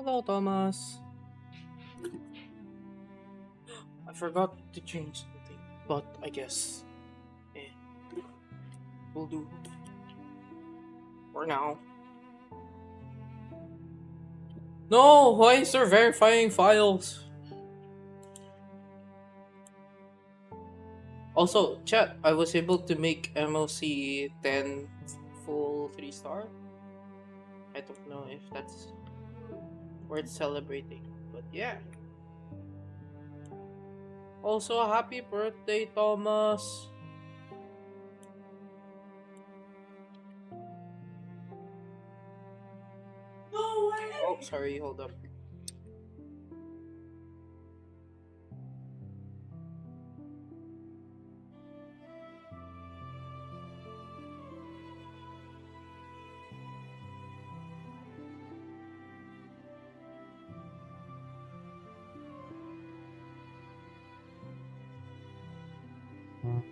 Hello, Thomas. I forgot to change something, but I guess eh, will do for now. No, why is there verifying files? Also, chat, I was able to make MLC 10 full 3-star. I don't know if that's worth celebrating, but yeah. Also, happy birthday, Thomas. Oh, sorry, hold up.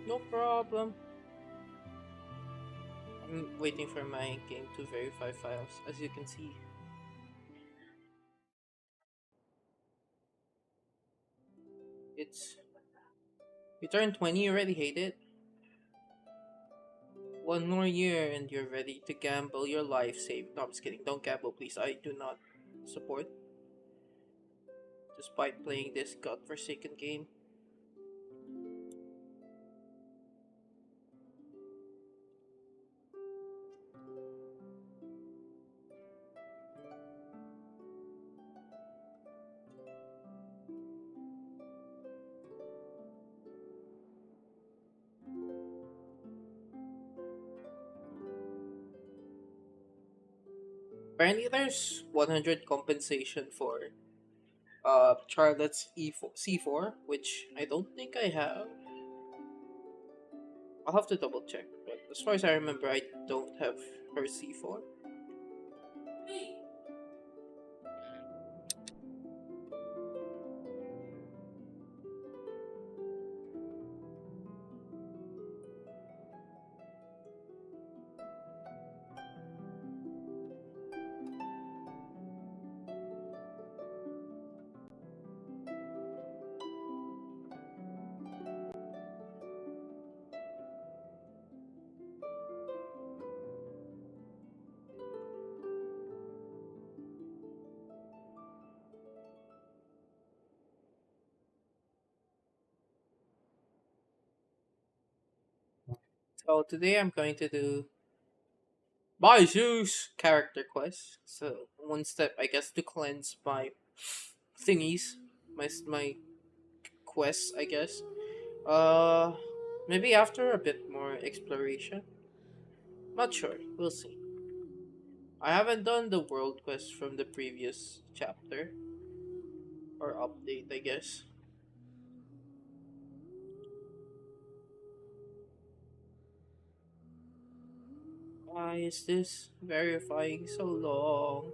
No problem. I'm waiting for my game to verify files, as you can see. It's You turned 20, you already hate it? One more year and you're ready to gamble your life save. No, I'm just kidding. Don't gamble, please. I do not support, despite playing this godforsaken game. Apparently, there's 100 compensation for Charlotte's C4, which I don't think I have. I'll have to double check, but as far as I remember, I don't have her C4. So today I'm going to do Baizhu's character quest. So one step, I guess, to cleanse my thingies, my quests, I guess. Uh, Maybe after a bit more exploration. Not sure. We'll see. I haven't done the world quest from the previous chapter or update, I guess. Why is this verifying so long?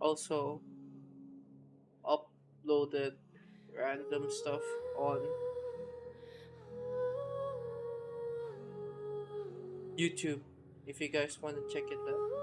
Also, uploaded random stuff on YouTube if you guys want to check it out.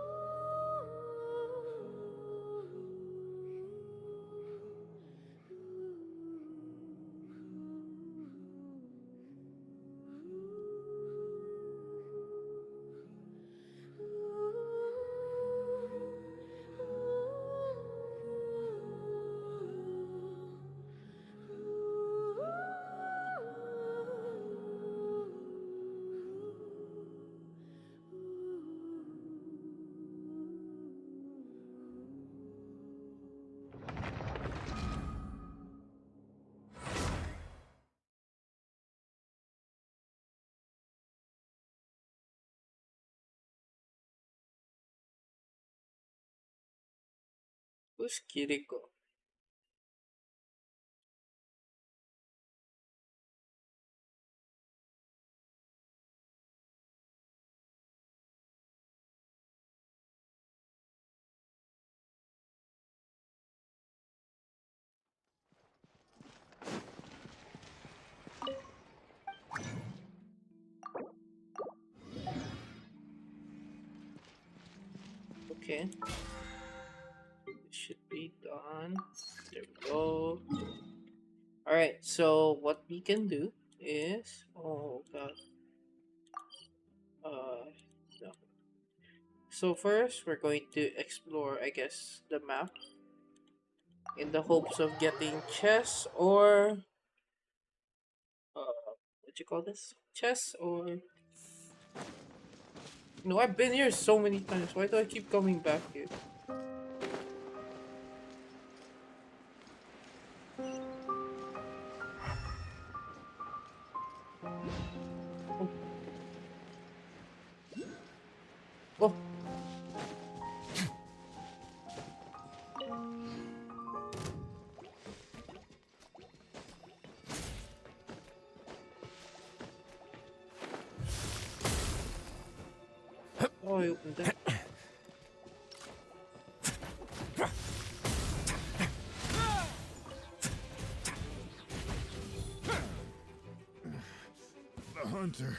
Who's Kiriko? Okay. It should be done. There we go. Alright, so what we can do is... Oh god. No. So first, we're going to explore, I guess, the map. In the hopes of getting chess or... what you call this? Chess or... No, I've been here so many times. Why do I keep coming back here? Oh. Oh, I opened that. The hunter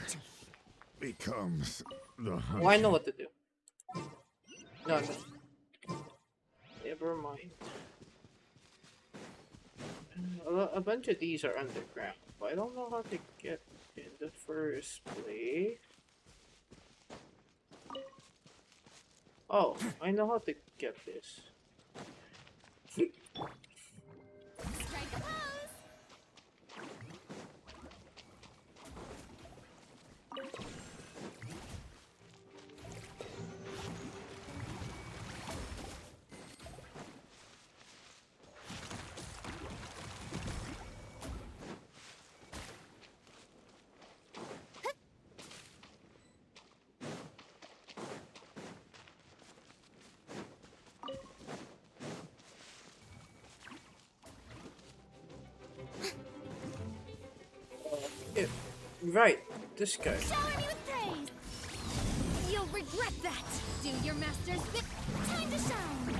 becomes the hunter. Oh, I know what to do. No, no. Never mind. A bunch of these are underground, but I don't know how to get in the first place. Oh, I know how to get this. Strike a pose. Yeah, right, this guy. Shower me with praise. You'll regret that. Do your master's bit. Time to shine.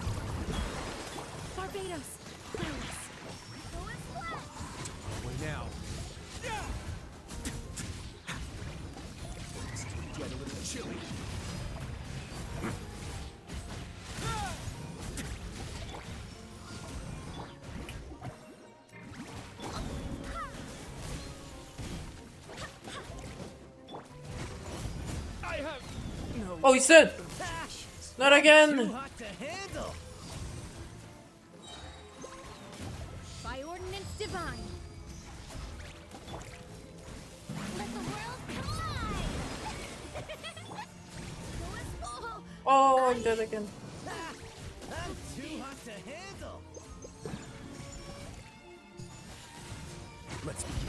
Barbados. Flawless. Go and splash. Way now. Get a little chilly. I have no. Oh, he's dead! Bash. Not Too again! hot to handle. By ordinance divine. Let the world collide. Go and splash. Oh, I'm dead again. I'm too hot to handle. Let's begin.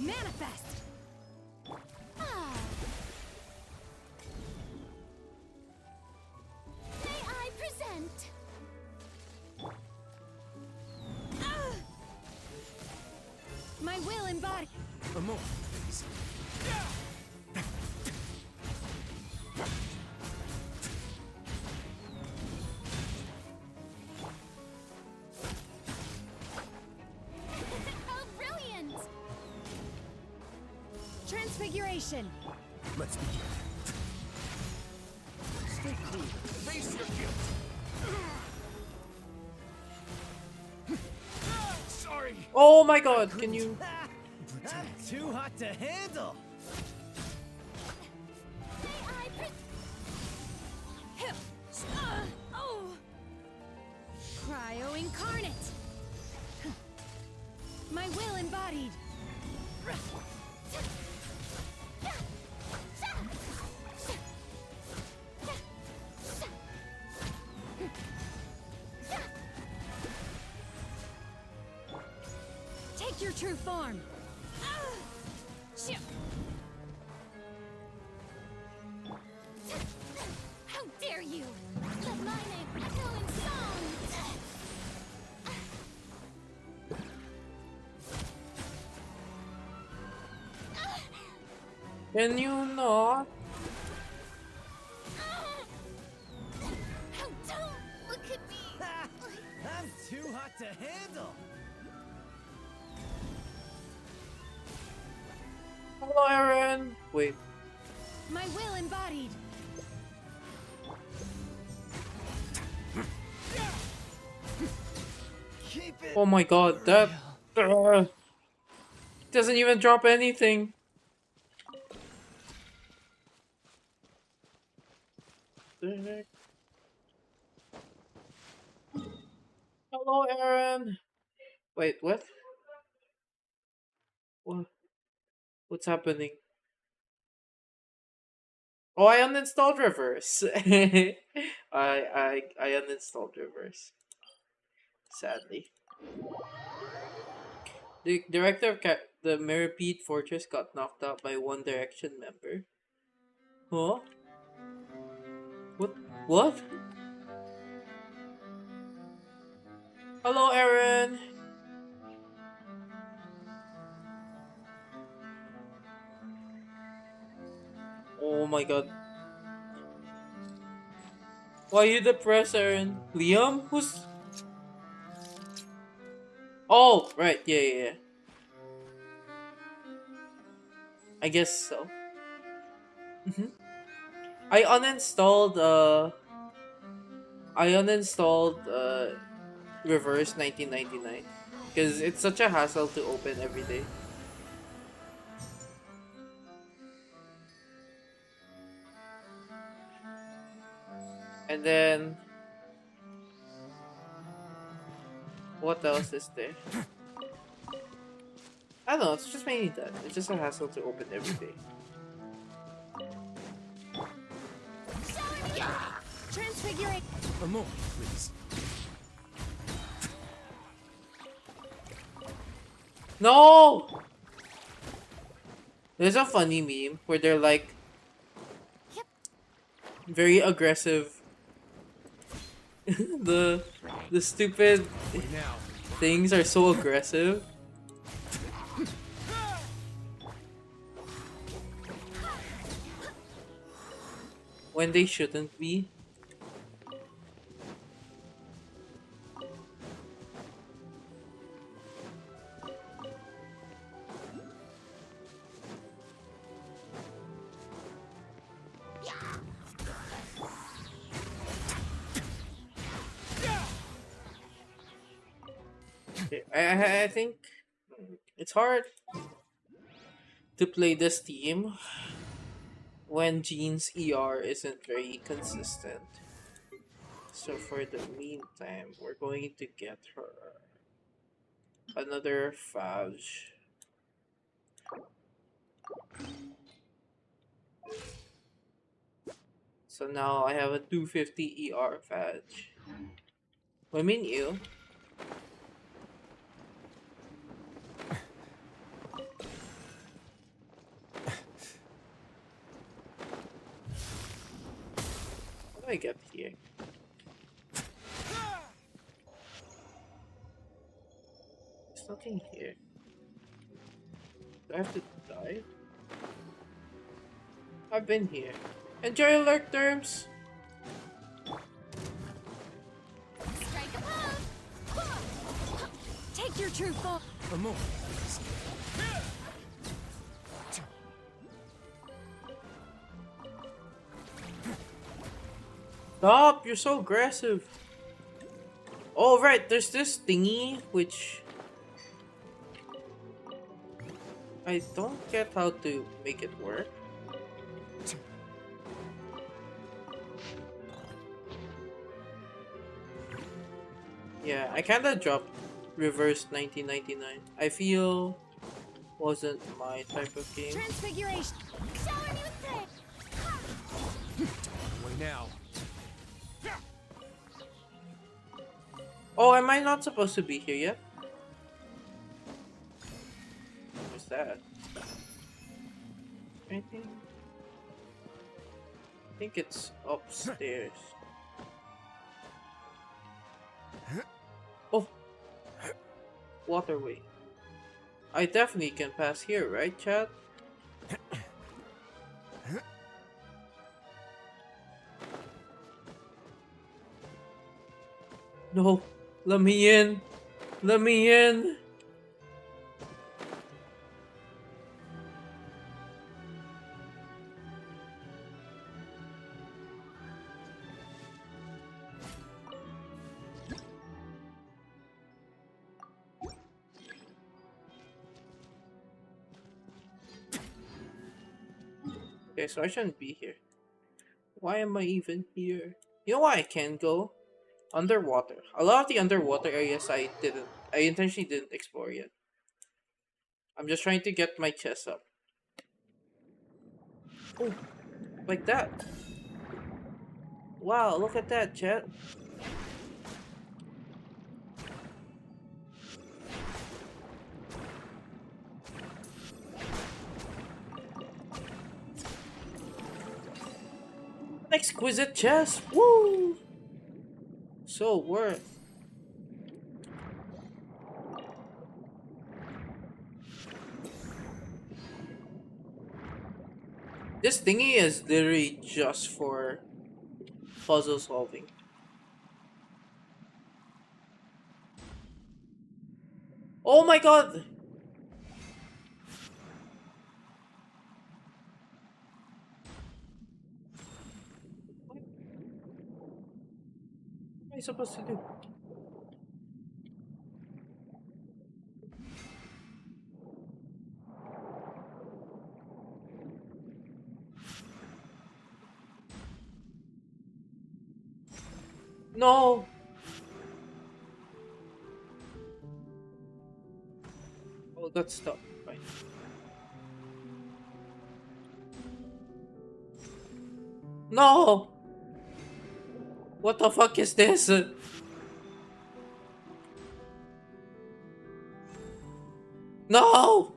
Manifest. Ah. May I present? Ah. My will embodied. A moment, please. How brilliant! Transfiguration. Let's begin. Stay cool. Face your guilt. Sorry. Oh my god, can you... I'm too hot to handle. May I oh! Cryo incarnate. My will embodied. Take your true form. How dare you! Let my name echo in song! Can you not? How don't look at me! I'm too hot to handle. Hello, Aaron. Wait. My will embodied. Keep it Oh my god, that doesn't even drop anything. The heck? Hello, Aaron. Wait, what? What? What's happening? Oh, I uninstalled reverse. I uninstalled reverse. Sadly, the director of the Meripede Fortress got knocked out by One Direction member. Huh? What? What? Hello, Aaron. Oh my god. Why you depressed, Aaron? Liam? Who's? Oh, right. Yeah, yeah, yeah. I guess so. Mhm. I uninstalled. I uninstalled. Reverse 1999 because it's such a hassle to open every day. And then what else is there? I don't know. It's just mainly that. It's just a hassle to open every day. Transfiguring. a moment, please. No. There's a funny meme where they're like Yep. very aggressive. the the stupid Wait now. things are so aggressive. When they shouldn't be. I think it's hard to play this team when Jean's ER isn't very consistent. So for the meantime, we're going to get her another Fauge. So now I have a 250 ER Fauge. I mean you. How do I get here? There's nothing here. Do I have to die? I've been here. Enjoy your lurk terms! Strike a pose. Take your true form. A moment, please. Stop! You're so aggressive! Oh right, there's this thingy which I don't get how to make it work. Yeah, I kinda dropped Reverse 1999. I feel wasn't my type of game. Transfiguration. Shower me with praise. Wait now. Oh, am I not supposed to be here yet? What's that? Anything? I think it's upstairs. Oh! Waterway. I definitely can pass here, right, chat? No! Let me in! Let me in! Okay, so I shouldn't be here. Why am I even here? You know why I can't go? Underwater. A lot of the underwater areas I intentionally didn't explore yet. I'm just trying to get my chest up. Oh, like that. Wow, look at that, chat. Exquisite chest. Woo! So worth. This thingy is literally just for puzzle solving. Oh my god! What am I supposed to do? No! Oh, got stuck. Fine. No! What the fuck is this? No!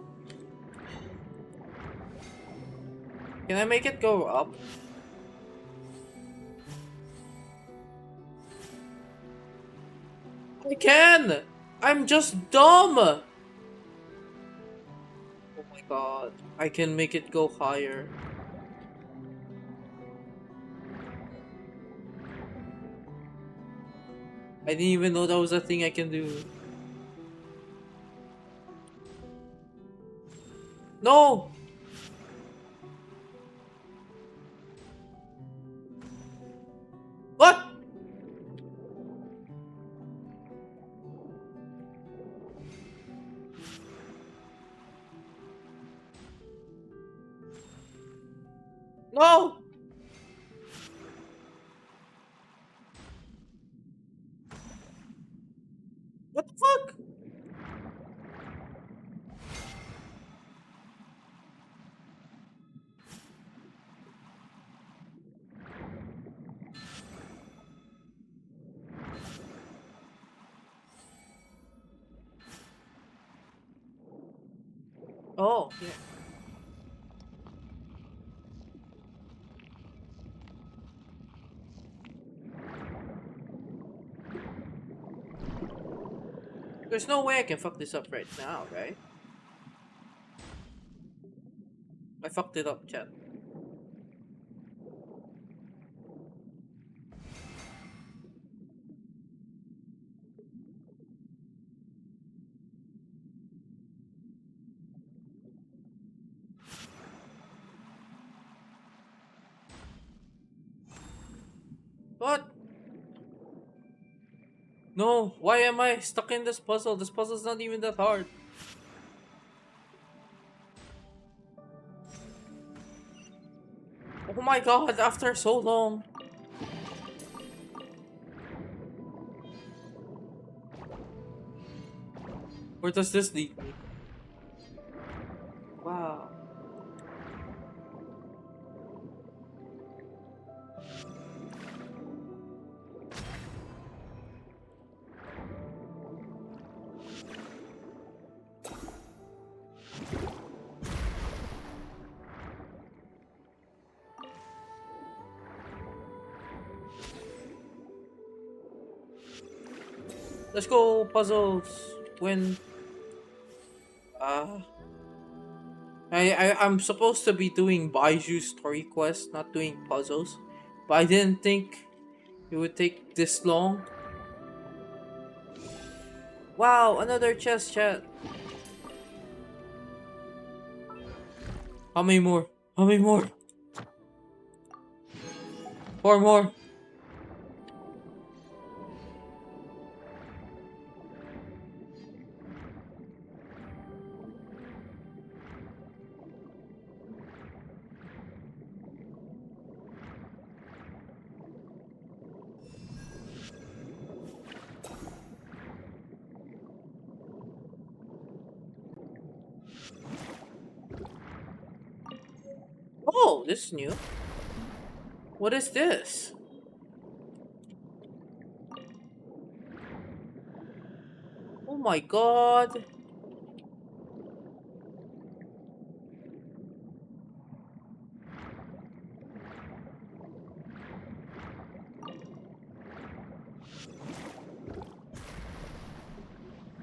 Can I make it go up? I can! I'm just dumb! Oh my god. I can make it go higher. I didn't even know that was a thing I can do. No! What? No! What the fuck? Oh, yeah. There's no way I can fuck this up right now, right? I fucked it up, chat. What? No, why am I stuck in this puzzle? This puzzle's not even that hard. Oh my god, after so long. Where does this lead me? Wow. Let's go, puzzles. Win. Uh, I'm supposed to be doing Baizhu story quest, not doing puzzles. But I didn't think it would take this long. Wow, another chest chat. How many more? How many more? Four more. Oh, this is new. What is this? Oh my god.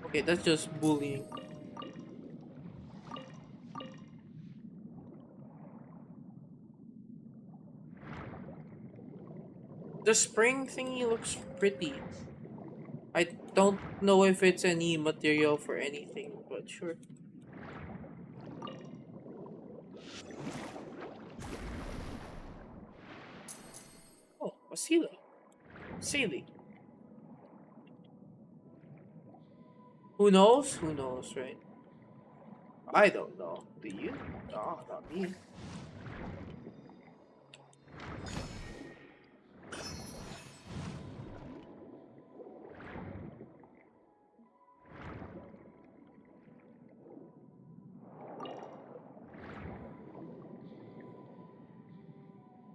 Okay, that's just bullying. The spring thingy looks pretty. I don't know if it's any material for anything, but sure. Oh, a Sealy. Sealy. Who knows? Who knows, right? I don't know. Do you? No, not me.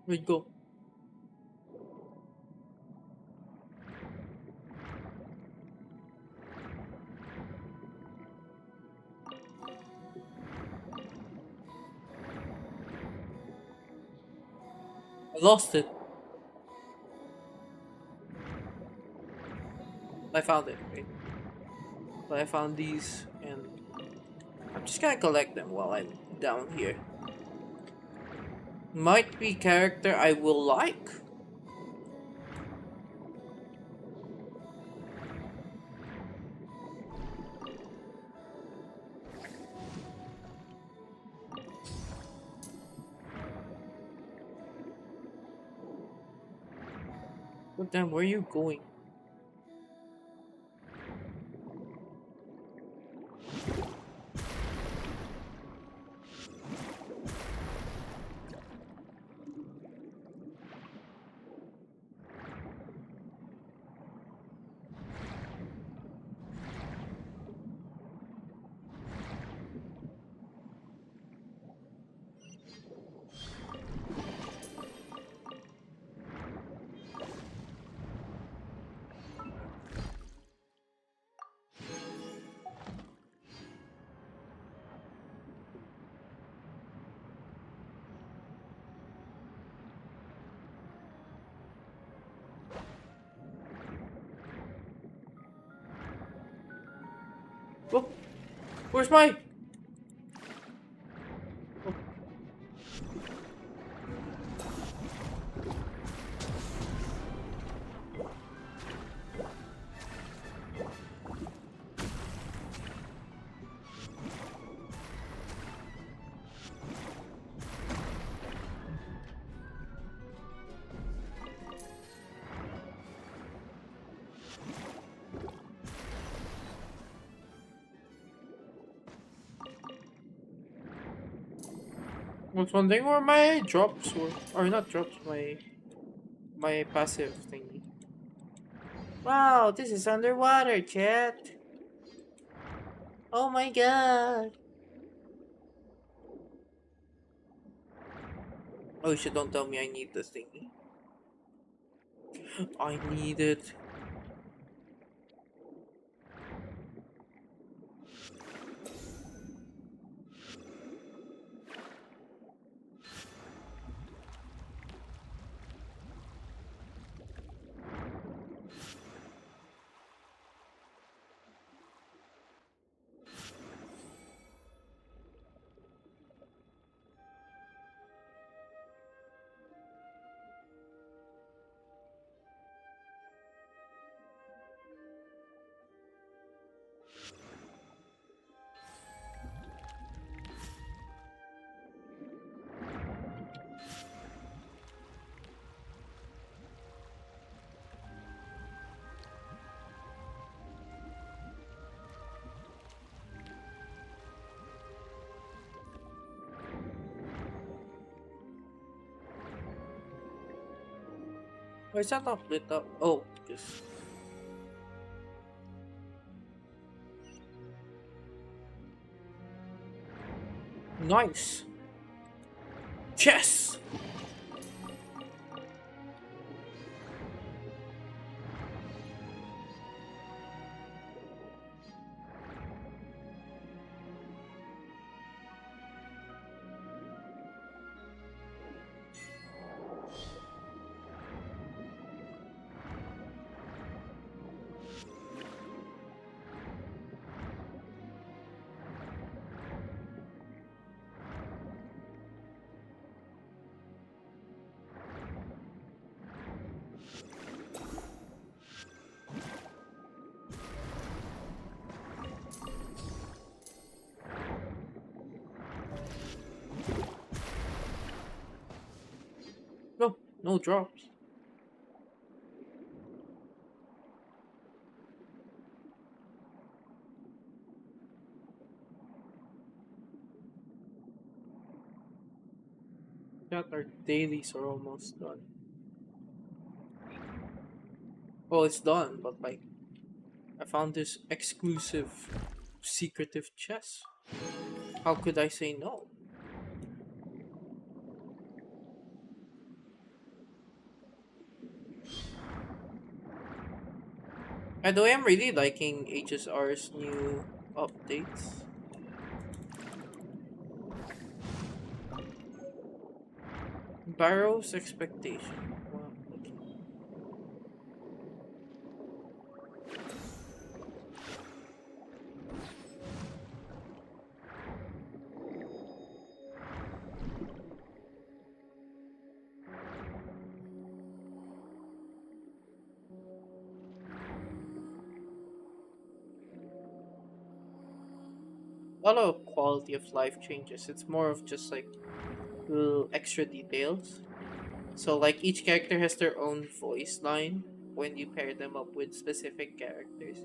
Where'd go? I lost it. I found it. Wait. But I found these, and I'm just gonna collect them while I'm down here. Might be character I will like. But then, where are you going? Oh, where's my? Oh, I was wondering where my drops were, or not drops, my passive thingy. Wow, this is underwater, chat. Oh my god. Oh shit! Don't tell me I need this thingy. I need it. Why is that not lit up? Oh, just nice. Chess. No drops. That our dailies are almost done. Well, it's done, but like, I found this exclusive, secretive chest. How could I say no? By the way, I'm really liking HSR's new updates. Barrow's expectation. Wow, okay. A lot of quality of life changes. It's more of just like little extra details. So like each character has their own voice line when you pair them up with specific characters,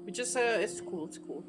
which is it's cool. It's cool.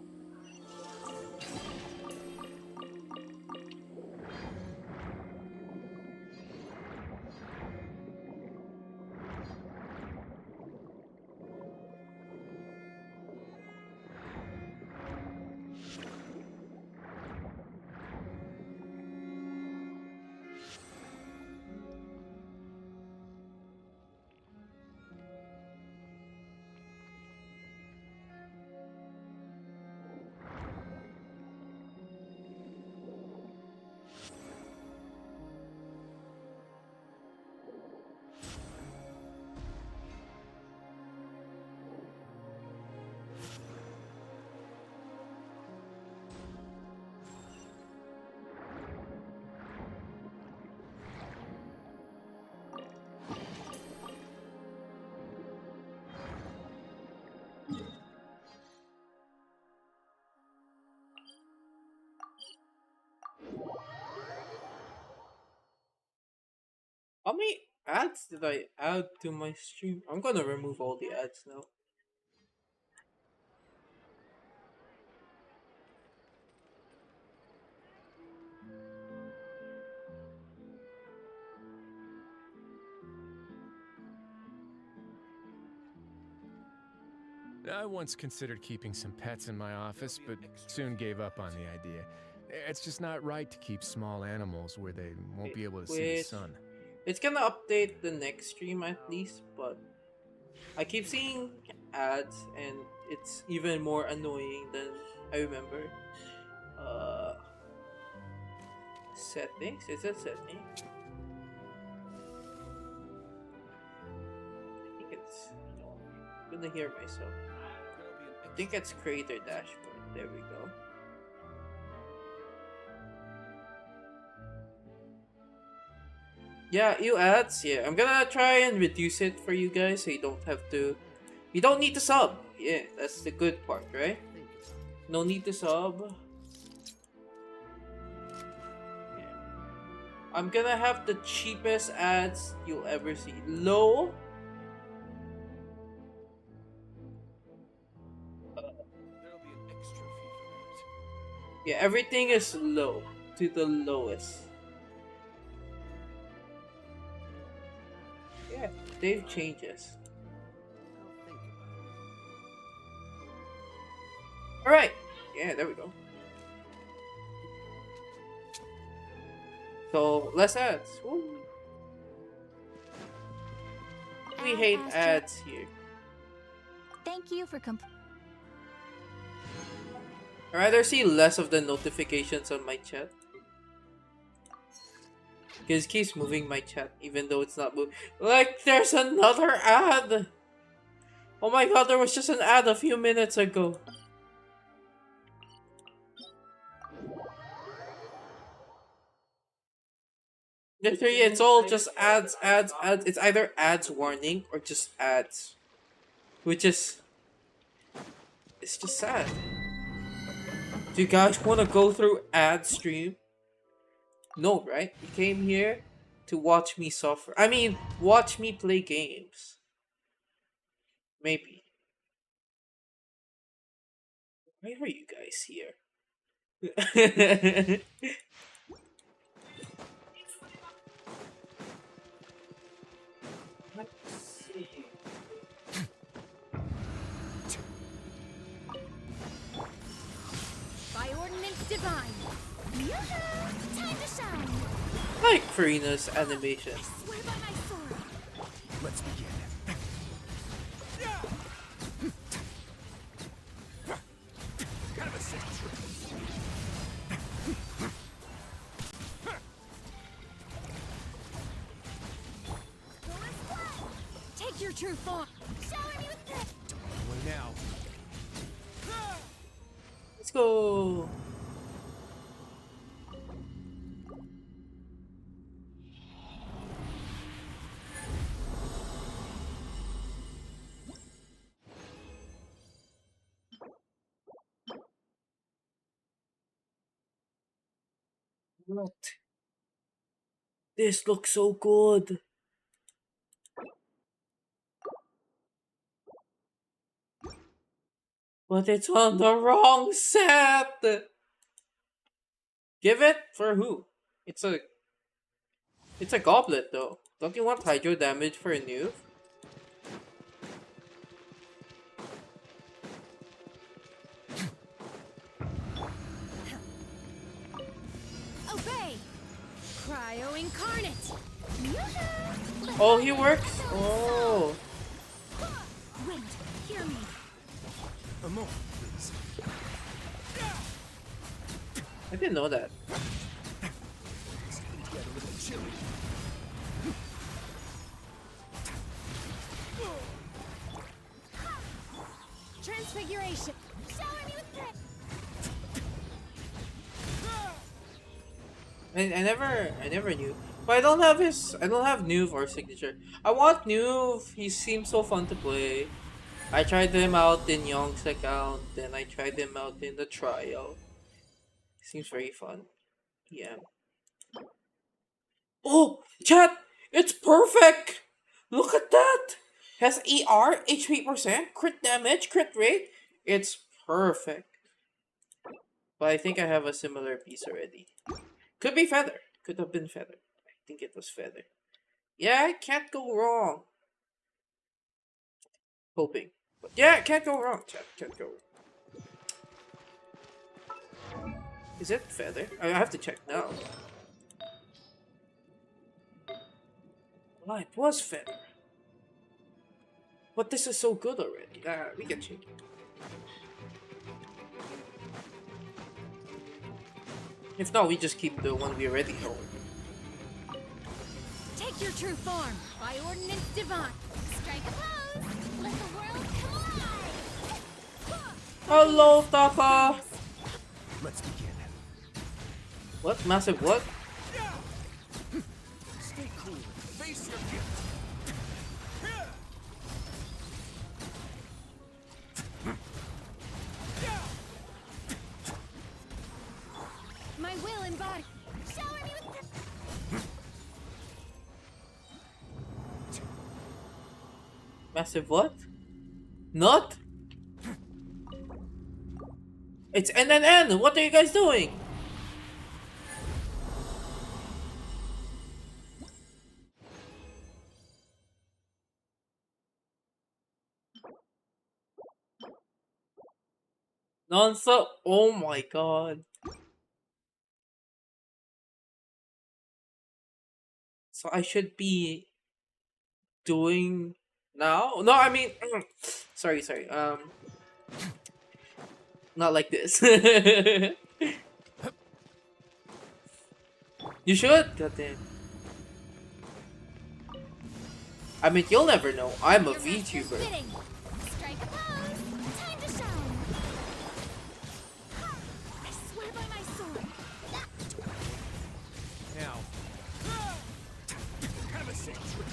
How many ads did I add to my stream? I'm gonna remove all the ads now. I once considered keeping some pets in my office, but soon gave up on the idea. It's just not right to keep small animals where they won't be able to see the Wait, sun. it's gonna update the next stream at least, but I keep seeing ads and it's even more annoying than I remember. Uh, Settings? Is it settings? I think it's. No, I'm gonna hear myself. I think it's creator dashboard. There we go. Yeah, you ads. Yeah, I'm gonna try and reduce it for you guys so you don't have to. You don't need to sub. Yeah, that's the good part, right? No need to sub. Yeah. I'm gonna have the cheapest ads you'll ever see. Low. There'll be an extra fee for that. Yeah, everything is low to the lowest. Yeah, they've changes. Alright. Yeah, there we go. So, less ads. Woo. We Ad hate Astra. ads here. Thank you for I'd rather see less of the notifications on my chat. Because it keeps moving my chat even though it's not moving. Like, there's another ad! Oh my god, there was just an ad a few minutes ago. Literally, it's all just ads, ads, ads. It's either ads warning or just ads. Which is... It's just sad. Do you guys want to go through ad stream? No, right? You came here to watch me suffer. I mean, watch me play games. Maybe. Why are you guys here? Let's see. By ordinance divine. Yoo-hoo! Time to shine. I like Farina's animation. Swear by my sword. Let's begin. Kind of a sick trick. Take your true form. Shower me with this. Way now. Let's go. What? This looks so good. But it's on the wrong set. Give it for who? It's a goblet though. Don't you want hydro damage for a new? Obey. Cryo incarnate. Yoo-hoo! Oh, he works. Oh, Wind, hear me. A moment, please. I didn't know that. It's getting to get a little chilly. Transfiguration. Shower me with this. I never knew. But I don't have Nuve or signature. I want Nuve. He seems so fun to play. I tried him out in Young's account, then I tried him out in the trial. Seems very fun. Yeah. Oh, chat! It's perfect! Look at that! Has ER, HP%, crit damage, crit rate. It's perfect. But I think I have a similar piece already. Could be Feather. Could have been Feather. I think it was Feather. Yeah, it can't go wrong. Hoping. But yeah, it can't go wrong, chat. Can't go wrong. Is it Feather? I have to check now. Well, it was Feather. But this is so good already. We can check it. If not, we just keep the one we already know. Take your true form. By ordinance divine. Strike a pose. Let the world come alive. Hello, Taka! Let's begin. What? Massive what? Stay cool. Face your gift. My will and body. Shower me with this. Massive what? Not? It's NNN! What are you guys doing? Non-stop? Oh my god. So I should be doing now? No, I mean, sorry. Not like this. You should. Goddamn. I mean, you'll never know. I'm a Your master's VTuber. bidding. Strike a pose. Time to shine. I swear by my sword. Now. Kind of a sick trick.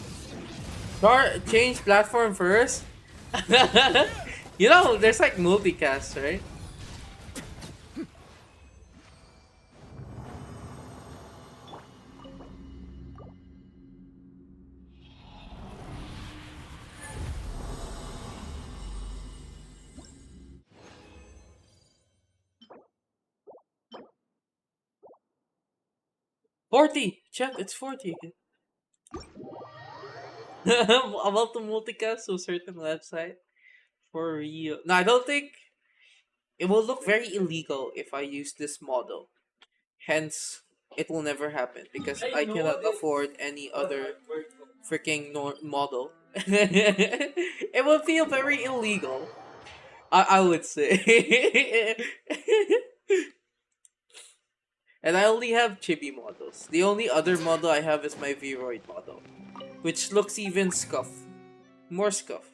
Start change platform first. You know, there's like multicast, right? 40! Chat, it's 40. About the multicast to a certain website. For real. No, I don't think it will look very illegal if I use this model. Hence, it will never happen because I cannot afford any other freaking model. It will feel very illegal. I would say. And I only have chibi models. The only other model I have is my Vroid model, which looks even scuff. More scuff.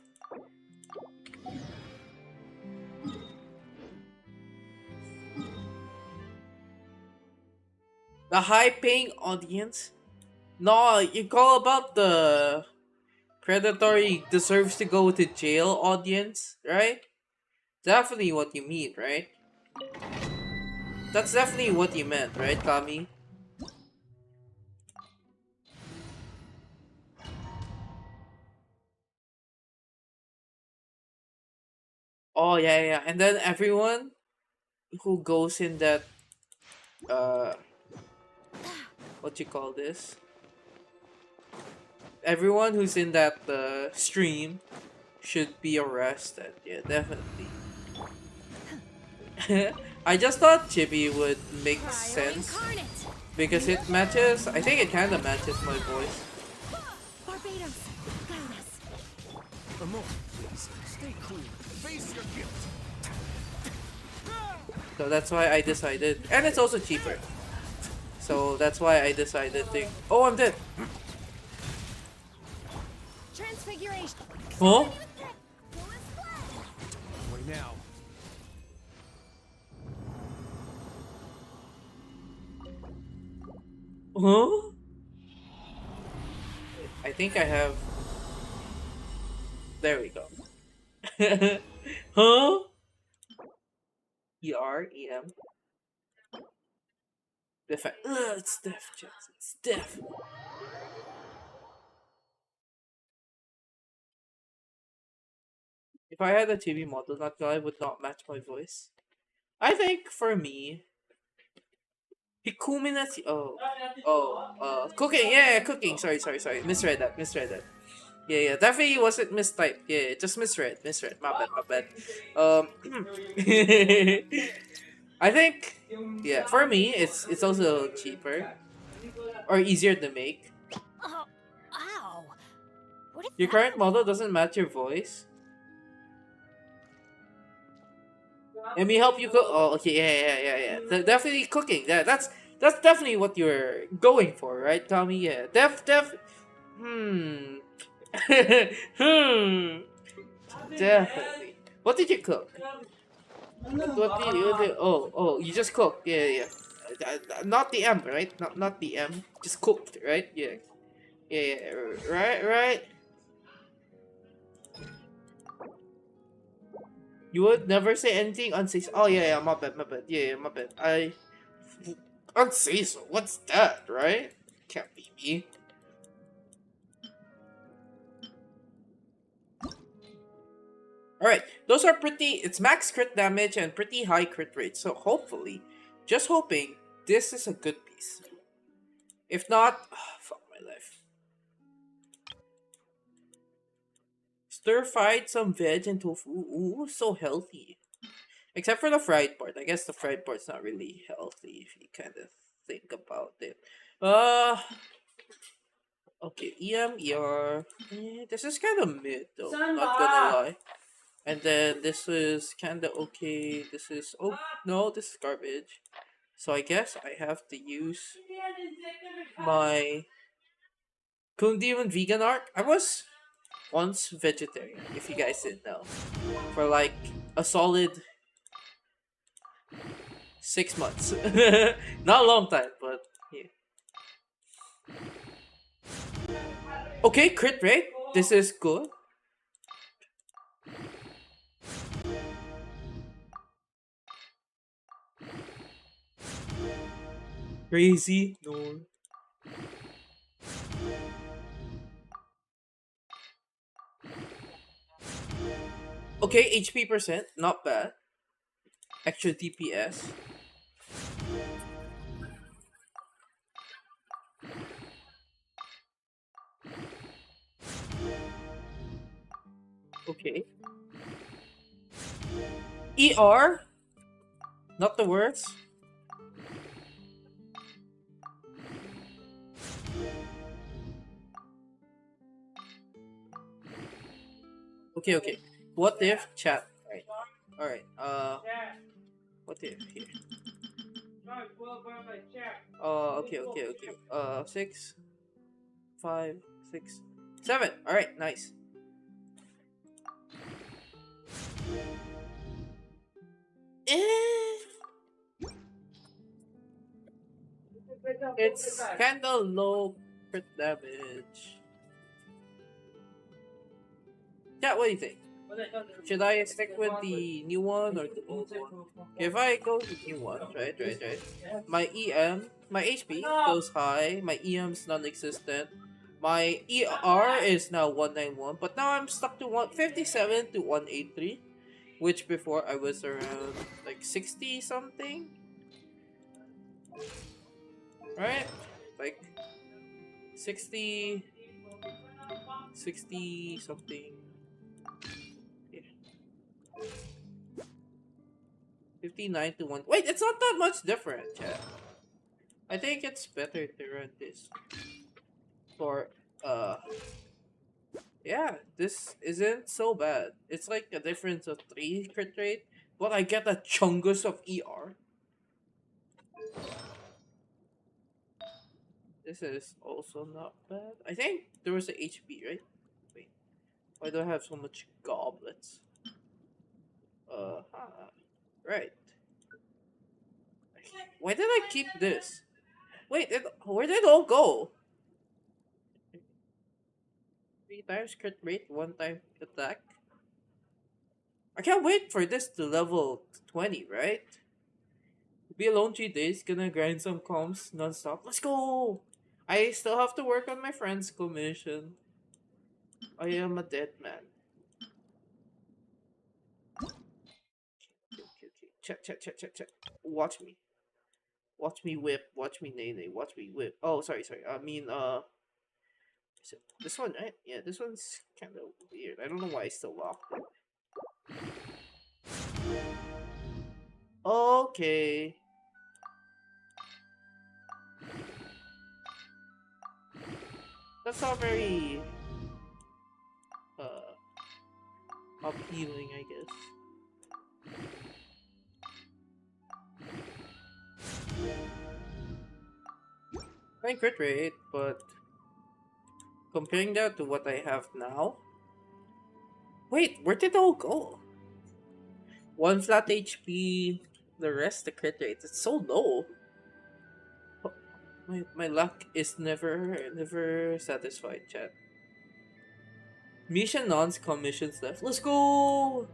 The high-paying audience? No, you call about the predatory deserves to go to jail audience, right? Definitely what you mean, right? That's definitely what you meant, right, Kami? Oh yeah, yeah. And then everyone who goes in that uh what you call this? Everyone who's in that stream should be arrested. Yeah, definitely. I just thought Chibi would make sense because it matches. I think it kind of matches my voice. Barbados, guide us. A moment, please. Stay cool. Face your guilt. So that's why I decided, and it's also cheaper. So that's why I decided to. Oh, I'm dead. Transfiguration. Huh? Wait now. Huh? I think I have. There we go. Huh? EREM. Defense. It's def, Jackson. It's def. If I had a TV model, that guy would not match my voice. I think for me, Hikuminati. Cooking. Yeah, cooking. Sorry. Misread that. Yeah. Definitely wasn't mistyped. Yeah, just misread. My bad. I think, yeah, for me, it's also cheaper or easier to make. Oh, ow. What is Your that? current model doesn't match your voice. Let me help you cook. Oh, okay, yeah. Definitely cooking. That's definitely what you're going for, right, Tommy? Yeah, Hmm. Hmm. Definitely. What did you cook? Oh, you just cooked. Yeah. Not the M, right? Not the M. Just cooked, right? Yeah. Right. You would never say anything unsafe. Oh yeah, my bad. Yeah, my bad. Unsafe. What's that, right? Can't be me. Alright, those are pretty. It's max crit damage and pretty high crit rate. So hopefully, just hoping, this is a good piece. If not, fuck my life. Stir fried some veg and tofu. Ooh, so healthy. Except for the fried part. I guess the fried part's not really healthy if you kind of think about it. Okay, ER. This is kind of mid though. Not gonna lie. And then this is kind of okay. This is no, this is garbage. So I guess I have to use my Kung Demon vegan arc. I was once vegetarian, if you guys didn't know, for like a solid 6 months. Not a long time, but yeah. Okay, crit rate. This is good. Crazy. No. Okay, HP percent. Not bad. Extra DPS. Okay. ER? Not the worst. Okay, okay. What if chat? Right. Alright. What if here? Okay, okay, okay. 6, 5, 6, 7. Alright, nice. Eh, it's kinda low crit damage. Yeah, what do you think? Should I stick with the new one or the old one? If I go with the new one, right. My my HP goes high. My EM's non-existent. My ER is now 191, but now I'm stuck to 157 to 183, which before I was around like 60 something, right? Like 60, 60 something. Yeah. 59 to 1. Wait, it's not that much different, chat. I think it's better to run this. For, uh, yeah, this isn't so bad. It's like a difference of 3 crit rate, but I get a chungus of ER. This is also not bad. I think there was a HP, right? Wait, why do I have so much goblets? Right. Why did I keep this? Wait, where did it all go? 3 times crit rate, 1 time attack. I can't wait for this to level 20, right? Be alone 3 days, gonna grind some comms non-stop. Let's go! I still have to work on my friend's commission. I am a dead man. Okay. Check. Watch me. Watch me whip. Watch me nay. Watch me whip. Oh, sorry. I mean, is it this one, right? Yeah, this one's kind of weird. I don't know why I still locked it. Okay. That's not very uh appealing, I guess. Fine crit rate, but comparing that to what I have now. Wait, where did it all go? 1 flat HP, the rest the crit rate. It's so low. Oh, my luck is never satisfied, chat. Mission nons commissions left. Let's go!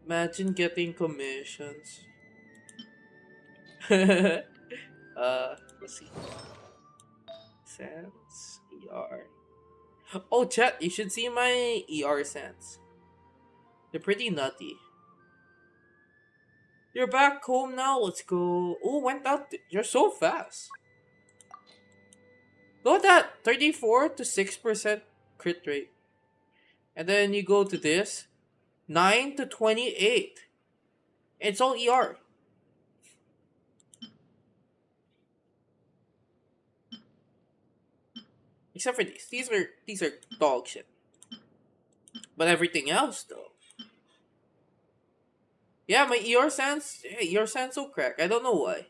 Imagine getting commissions. Let's see. Sans ER. Oh, chat, you should see my ER sans. They're pretty nutty. You're back home now. Let's go. Oh, went out. You're so fast. Look at that. 34 to 6% crit rate. And then you go to this. 9 to 28. It's all ER. Except for these. These are dog shit. But everything else though. Yeah, my ER sans. Hey, ER sans so crack. I don't know why.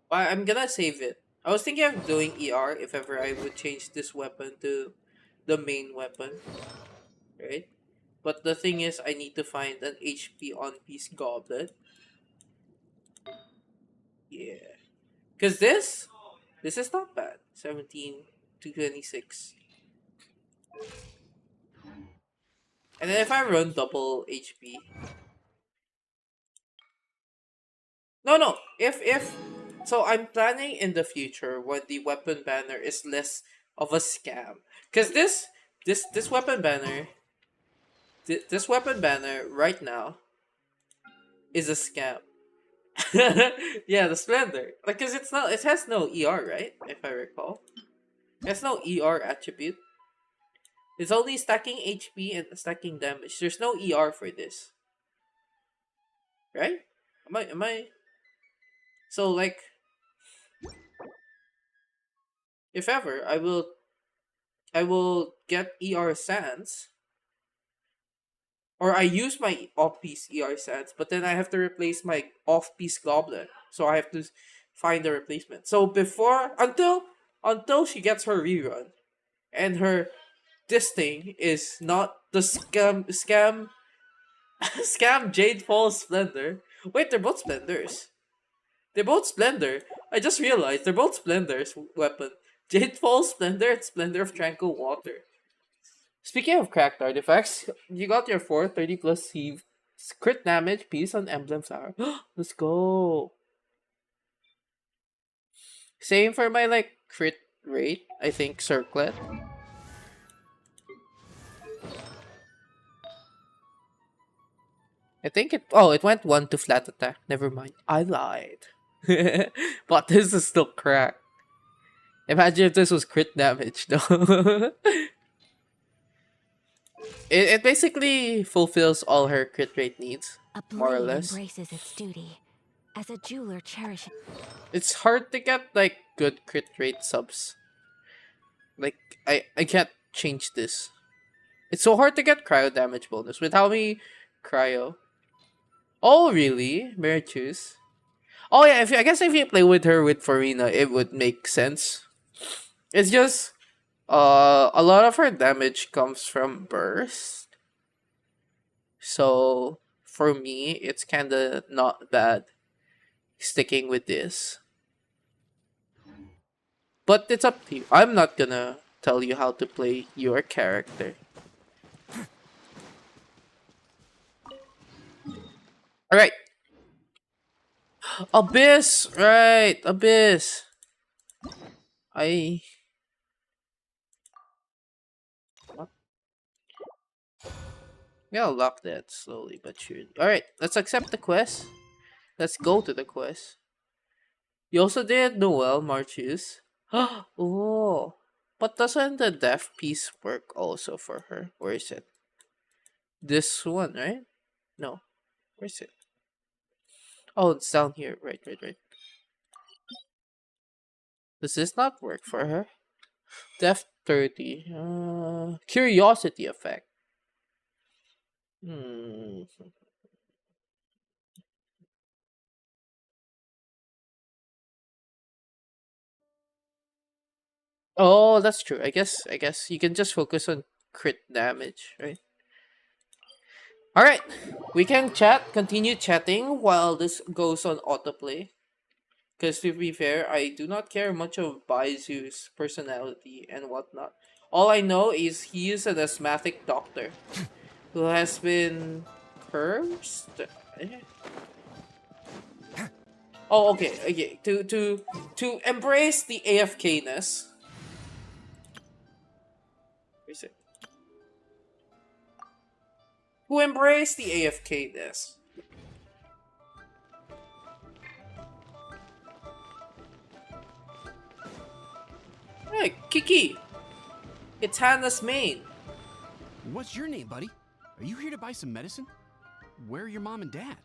But I'm gonna save it. I was thinking of doing ER if ever I would change this weapon to the main weapon. Right? But the thing is, I need to find an HP on piece goblet. Yeah. Because this is not bad. 17 to 26. And then if I run double HP. No. If so I'm planning in the future when the weapon banner is less of a scam. Because this weapon banner this weapon banner right now is a scam. Yeah, the Splendor. Like, cause it has no ER, right? If I recall, it has no ER attribute. It's only stacking HP and stacking damage. There's no ER for this, right? Am I? So like, if ever, I will get ER Sans, or I use my off-piece ER Sans, but then I have to replace my off-piece Goblin. So I have to find a replacement. So until she gets her rerun, and her this thing is not the scam Jade Falls Splendor. Wait, they're both Splendors. They're both Splendor. I just realized they're both Splendors weapon. Jade Falls Splendor and Splendor of Tranquil Water. Speaking of cracked artifacts, you got your 430 plus heave, crit damage, piece on emblem flower. Let's go. Same for my like crit rate. I think circlet. I think it went 1 to flat attack. Never mind. I lied. But this is still cracked. Imagine if this was crit damage though. It basically fulfills all her crit rate needs, A more or blade less. embraces its duty, as a jeweler cherishes. It's hard to get like good crit rate subs. Like I can't change this. It's so hard to get cryo damage bonus with how many cryo. Oh really? Meritus. Oh yeah, I guess if you play with her with Farina, it would make sense. It's just a lot of her damage comes from burst. So for me, it's kinda not bad sticking with this. But it's up to you. I'm not gonna tell you how to play your character. Alright. Abyss! Right, Abyss. I Yeah, I'll lock that slowly but surely. Alright, let's accept the quest. Let's go to the quest. You also did Noel Marches. Oh, but doesn't the death piece work also for her? Where is it? This one, right? No. Where is it? Oh, it's down here. Right. Does this not work for her? Death 30. Curiosity effect. Hmm. Oh, that's true. I guess you can just focus on crit damage, right? All right. We can continue chatting while this goes on autoplay. Because to be fair, I do not care much of Baizu's personality and whatnot. All I know is he is an asthmatic doctor who has been cursed. Eh? Oh, okay. To embrace the AFK-ness. Where is it? Who embrace the AFK-ness. Hey, Kiki! It's Hannah's main. What's your name, buddy? Are you here to buy some medicine? Where are your mom and dad?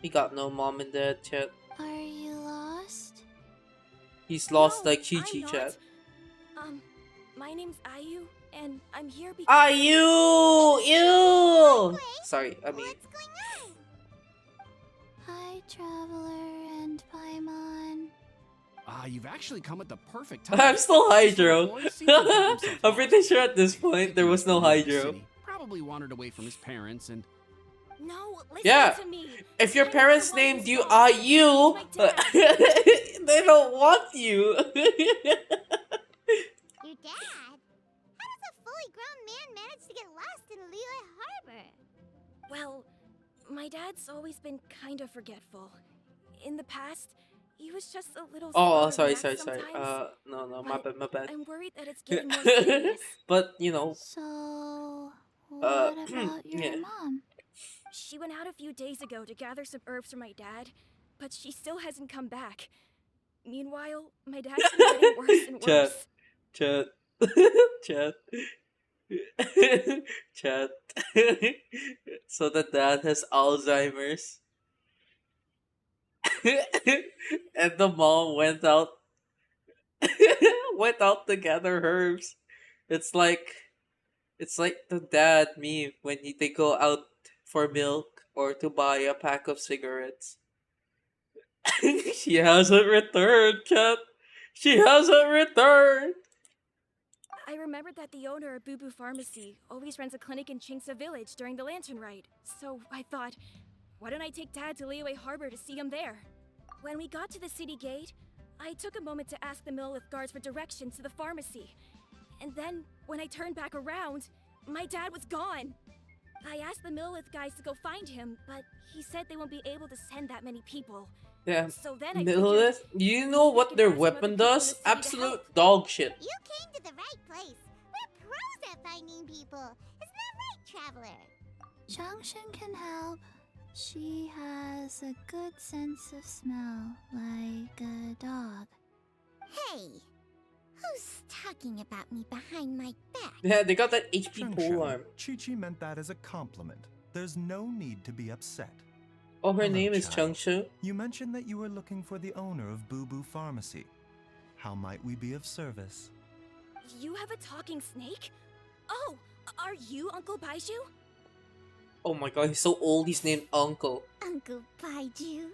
He got no mom and dad chat. Are you lost? He's lost No, like Chi I'm Chi not. chat. My name's Ayu, and I'm here because Ah, you! Sorry, I mean, What's going on? Hi, Traveler and Paimon. You've actually come at the perfect time. I'm still Hydro. Boy seems to have got himself I'm lost. pretty sure at this point there was no He moved to the Hydro. city, probably wandered away from his parents and... no, listen Yeah. to me. If your I don't parents care what named he's you called. Ayu, He's my dad. they don't want you. Your dad? How does a fully grown man manage to get lost in Liyue Harbor? Well, my dad's always been kind of forgetful. In the past, he was just a little Oh, slow to sorry. react sometimes. No, my But bad. I'm worried that it's getting more serious. But you know, So, Uh, what about your yeah. mom? She went out a few days ago to gather some herbs for my dad, but she still hasn't come back. Meanwhile, my dad's been getting worse and Chat, worse. chat, chat, chat. So the dad has Alzheimer's, and the mom went out to gather herbs. It's like the dad meme when they go out for milk or to buy a pack of cigarettes. She hasn't returned, chat. She hasn't returned. I remembered that the owner of Boo Boo Pharmacy always runs a clinic in Chingsa Village during the Lantern Ride, so I thought, why don't I take Dad to Liyue Harbor to see him there? When we got to the city gate, I took a moment to ask the Millith guards for directions to the pharmacy. And then, when I turned back around, my dad was gone. I asked the Millith guys to go find him, but he said they won't be able to send that many people. Yeah. So then I Lilith, you know maybe I what could their ask some other weapon people in the does? city to help. Absolute dog shit. You came to the right place. We're pros at finding people. Isn't that right, Traveler? Changshan can help. She has a good sense of smell, like a dog. Hey, who's talking about me behind my back? Yeah, they got that HP Sheng pole Sheng, arm. Chi-Chi meant that as a compliment. There's no need to be upset. Oh, her Hello, name is child. Changshu. You mentioned that you were looking for the owner of Boo Boo Pharmacy. How might we be of service? You have a talking snake? Oh, are you Uncle Baizhu? Oh my god, he's so old, he's named Uncle. Uncle Baizhu.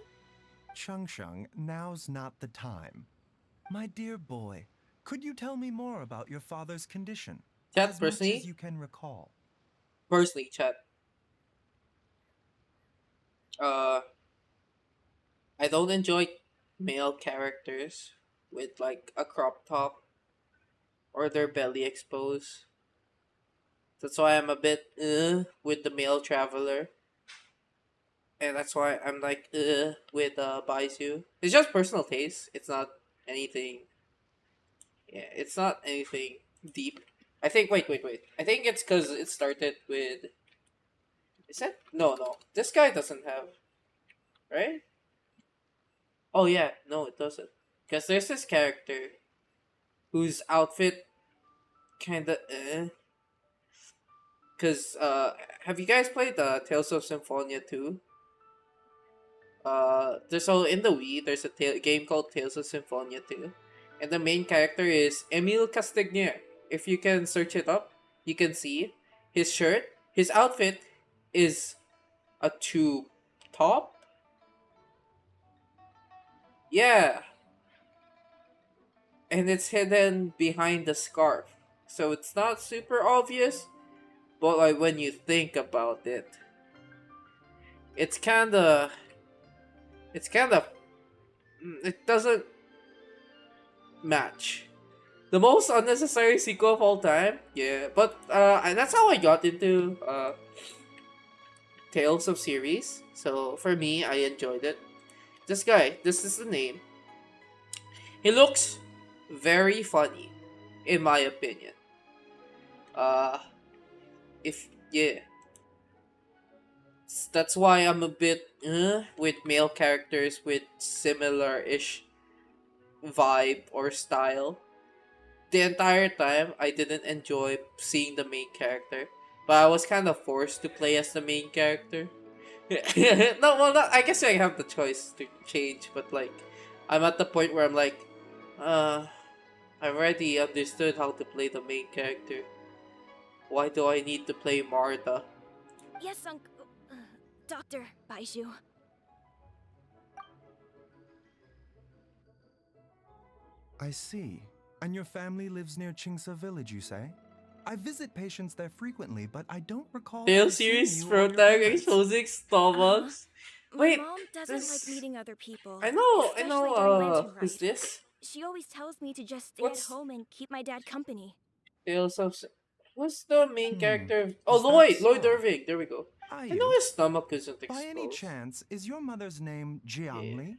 Sheng Sheng, now's not the time. My dear boy, could you tell me more about your father's condition? Chat, As much personally, as you can recall. chat. I don't enjoy male characters with like a crop top or their belly exposed. That's why I'm a bit with the male traveler. And that's why I'm like with Baizhu. It's just personal taste. It's not anything. Yeah, it's not anything deep. I think. Wait. I think it's because it started with. Is that no? This guy doesn't have, right? Oh yeah, no, it doesn't. Because there's this character whose outfit kind of Because have you guys played Tales of Symphonia 2? There's so in the Wii there's a game called Tales of Symphonia 2, and the main character is Emile Castagnier. If you can search it up, you can see his shirt. His outfit is a tube top. Yeah, and it's hidden behind the scarf, so it's not super obvious. But like when you think about it, it's kinda, it doesn't match. The most unnecessary sequel of all time, yeah. But and that's how I got into Tales of series. So for me, I enjoyed it. This guy, this is the name. He looks very funny, in my opinion. If yeah, that's why I'm a bit with male characters with similar-ish vibe or style. The entire time I didn't enjoy seeing the main character, but I was kind of forced to play as the main character. No, well, not, I guess I have the choice to change, but like, I'm at the point where I'm like, I already understood how to play the main character. Why do I need to play Martha? Yes, Dr. Baizhu. I see. And your family lives near Chingsa Village, you say? I visit patients there frequently, but I don't recall Tale ever seeing series you or your protagonist parents. exposing Starbucks. My Wait, mom doesn't this- like meeting other people. I know, especially during Lantern who's Ride. this? She always tells me to just stay What's- at home and keep my dad company. Tales of... What's the main character? Is Oh, that Lloyd! so? Lloyd Irving, there we go. Are I you? know his stomach isn't exposed. By any chance, is your mother's name Jiangli?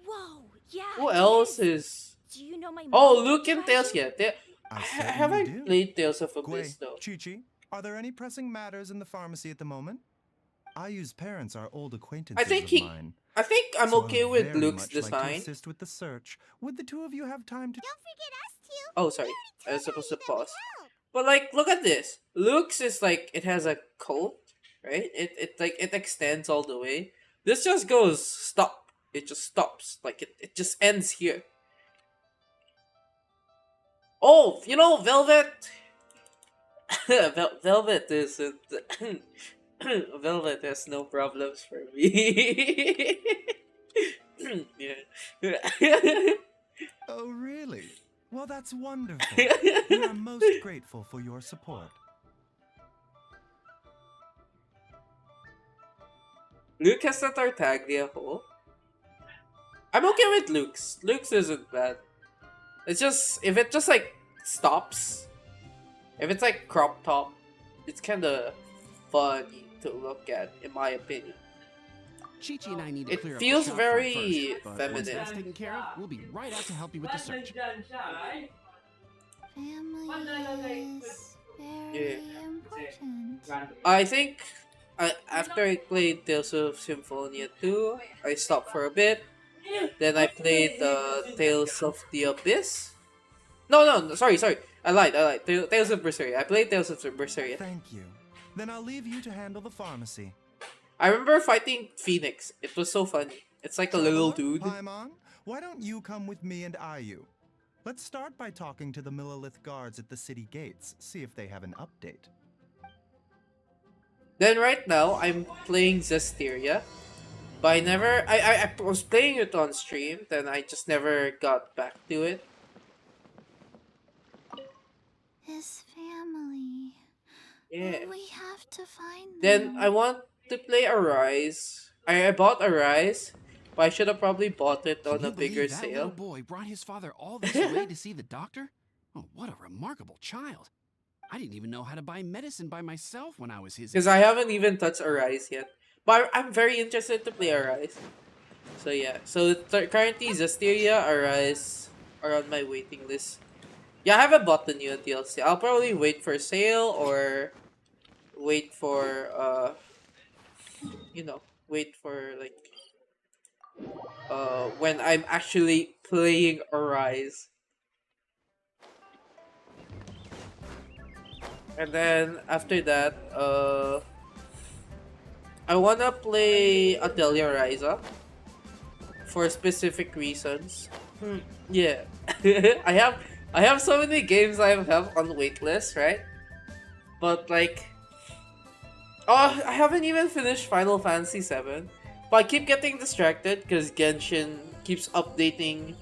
Whoa, yeah. Who it else is. is... Do you know my mom? Oh, Luke Dr. and Tales, Baizhu? yeah. I Have I certainly do. played Tales of Gui, Abyss, though? Chi-Chi, are there any pressing matters in the pharmacy at the moment? Ayu's parents are old I acquaintances think of he. mine. I think I'm So okay I'd with very Luke's much like to design. assist with the search. Would the two of you have time to? Don't forget us two. Oh, sorry. We I already was supposed to told Ayu that we'd pause. help. But like, look at this. Luke's is like it has a coat, right? It extends all the way. This just goes stop. It just stops. Like it just ends here. Oh, you know, Velvet. Velvet isn't. Velvet has no problems for me. Yeah. Oh, really? Well, that's wonderful. We are most grateful for your support. Luke has a Tartaglia hole. I'm okay with Luke's. Luke's isn't bad. It's just if it just like stops, if it's like crop top, it's kind of funny to look at, in my opinion. Chi-Chi and I need to It clear up feels the shop front very first, but feminine. once that's taken care of, we'll be right out to help you with the search. Family is very important. I think after I played Tales of Symphonia 2, I stopped for a bit. Then I played Tales of the Abyss. No, sorry. I lied. Tales of Berseria. I played Tales of Berseria. Thank you. Then I'll leave you to handle the pharmacy. I remember fighting Phoenix. It was so funny. It's like a little dude. Paimon, why don't you come with me and Ayu? Let's start by talking to the Millilith guards at the city gates, see if they have an update. Then right now, I'm playing Zestiria. But I never... I was playing it on stream, then I just never got back to it. His family. Yeah. We have to find them. Then I want to play Arise. I bought Arise, but I should have probably bought it on Can a you bigger believe that little sale. boy brought his father all this way to see the doctor? Oh, what a remarkable child. I didn't even know how to buy medicine by myself when I was his Because age. I haven't even touched Arise yet. But I'm very interested to play Arise. So yeah. So currently Zestiria, Arise are on my waiting list. Yeah, I haven't bought the new DLC. I'll probably wait for sale or wait for wait for like when I'm actually playing Arise. And then after that, I wanna play Atelier Ryza for specific reasons. Yeah, I have so many games I have on waitlist, right? But like, oh, I haven't even finished Final Fantasy VII, but I keep getting distracted because Genshin keeps updating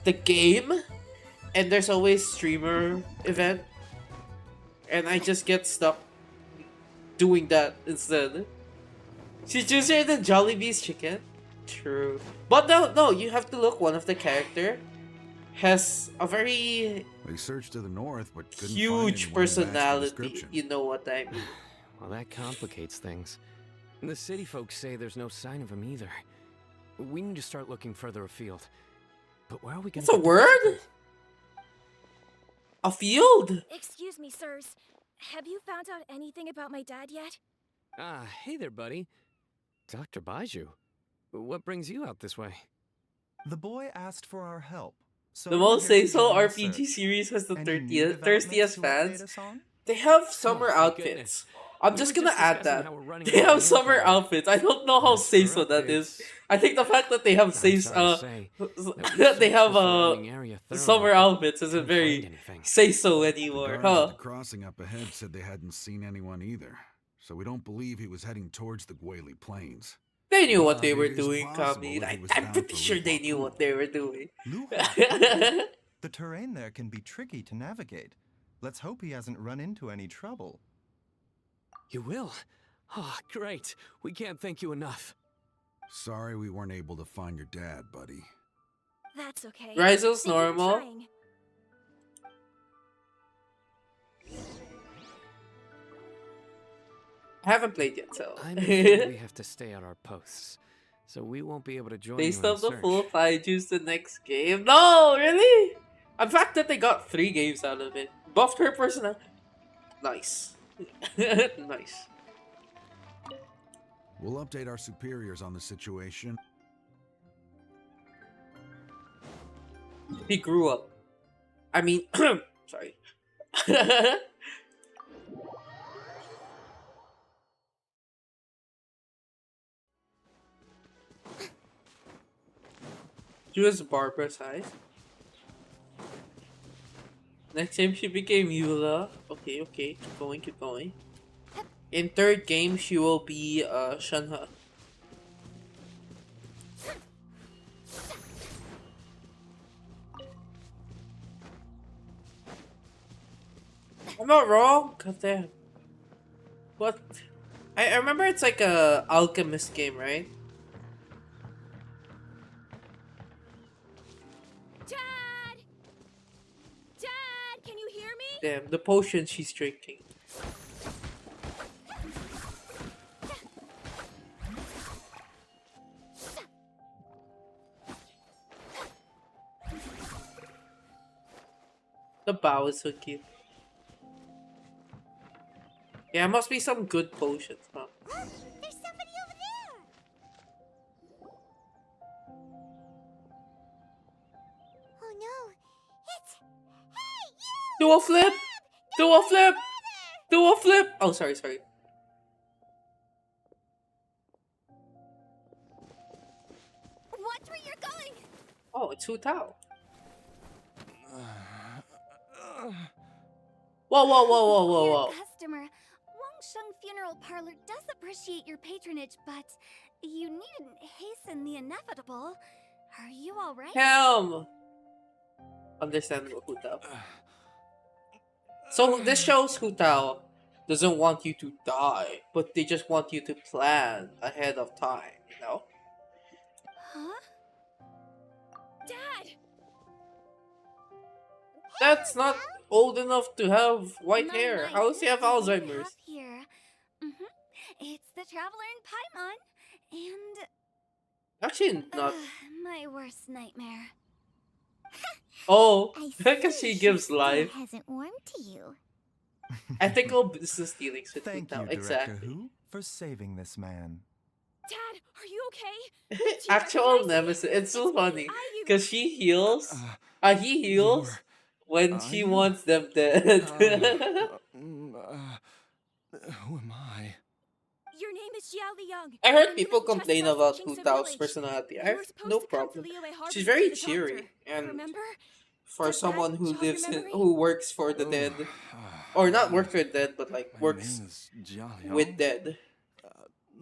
the game, and there's always streamer event, and I just get stuck doing that instead. She's juicier than Jollibee's chicken. True, but no, you have to look. One of the character has a very They searched to the north, but couldn't find huge anyone who matched the personality. description. You know what I mean? Well, that complicates things. The city folks say there's no sign of him either. We need to start looking further afield. But where are we going That's a word? A field? Excuse me, sirs. Have you found out anything about my dad yet? Ah, hey there, buddy. Dr. Baizhu. What brings you out this way? The boy asked for our help. So The we're most here to say-so join the RPG search. series has the Any new 30th, developments thirstiest to fans. update us on? They have summer thank outfits. goodness. I'm We just were gonna just add discussing that. how we're running They out have of summer manpower. outfits. I don't know how As for say-so that is. updates, I think the fact that they have I'm say sorry to say that we that they searched have the surrounding area thoroughly, summer but outfits isn't couldn't very find anything. say-so The anymore, guards huh? at the crossing up ahead said they hadn't seen anyone either, so we don't believe he was heading towards the Gwali Plains. They knew what Well, they were it is doing, possible Kami. that he was I'm bound pretty for sure they Luhua knew what they were doing. Luhua. The terrain there can be tricky to navigate. Let's hope he hasn't run into any trouble. You will? Oh, great. We can't thank you enough. Sorry we weren't able to find your dad, buddy. That's okay. Rizel's Thank you for normal. trying. I haven't played yet, so. I'm afraid we have to stay at our posts, so we won't be able to join Based you in off the search. full Baiju's the next game. No, really? In fact, that they got 3 games out of it. Buffed her personality. Nice. Nice. We'll update our superiors on the situation. He grew up. I mean, sorry. She was Barbara size. Next time she became Eula. Okay, okay, keep going, keep going. In third game, she will be Shanha. I'm not wrong. God damn. What? I remember it's like a alchemist game, right? Dad! Dad, can you hear me? Damn, the potion she's drinking. The bow is so cute. Yeah, it must be some good potions, huh? There's somebody over there! Oh no, it's... Hey, you! Do a flip! Do a flip! Do a flip! Oh, sorry, sorry. Watch where you're going! Oh, it's Hu Tao. Whoa, whoa, whoa, whoa, whoa, Dear whoa. customer, Wang Sheng Funeral Parlor does appreciate your patronage, but you needn't hasten the inevitable. Are you alright? Him! Understandable, Hu Tao. So this shows Hu Tao doesn't want you to die, but they just want you to plan ahead of time, you know? Huh? Dad! That's not old enough to have white My hair. nice, How does he have what we Alzheimer's? have here. It's the Traveler in Paimon, and Actually, not. my worst nightmare. Oh, I because see she gives still life. hasn't warmed to you. Ethical business dealings with Hu Thank Tao. you, Director Exactly. Who, for saving this man. Dad, are you okay? Did you Actual recognize me? nemesis. It's so me, funny Ivy. because she heals. He heals You're when she Ivy? wants them dead. Who am I? Your name is Xiao Liang. I heard and you people live just complain west of about Qingce Hu Tao's Village. personality. I You have were supposed no to come to problem. Liyue Harbor She's to very see the cheery doctor. and Remember? for Does that someone who jog your lives in memory? who works for the dead, or not works for the dead, but like My works name is Jialiang. with dead.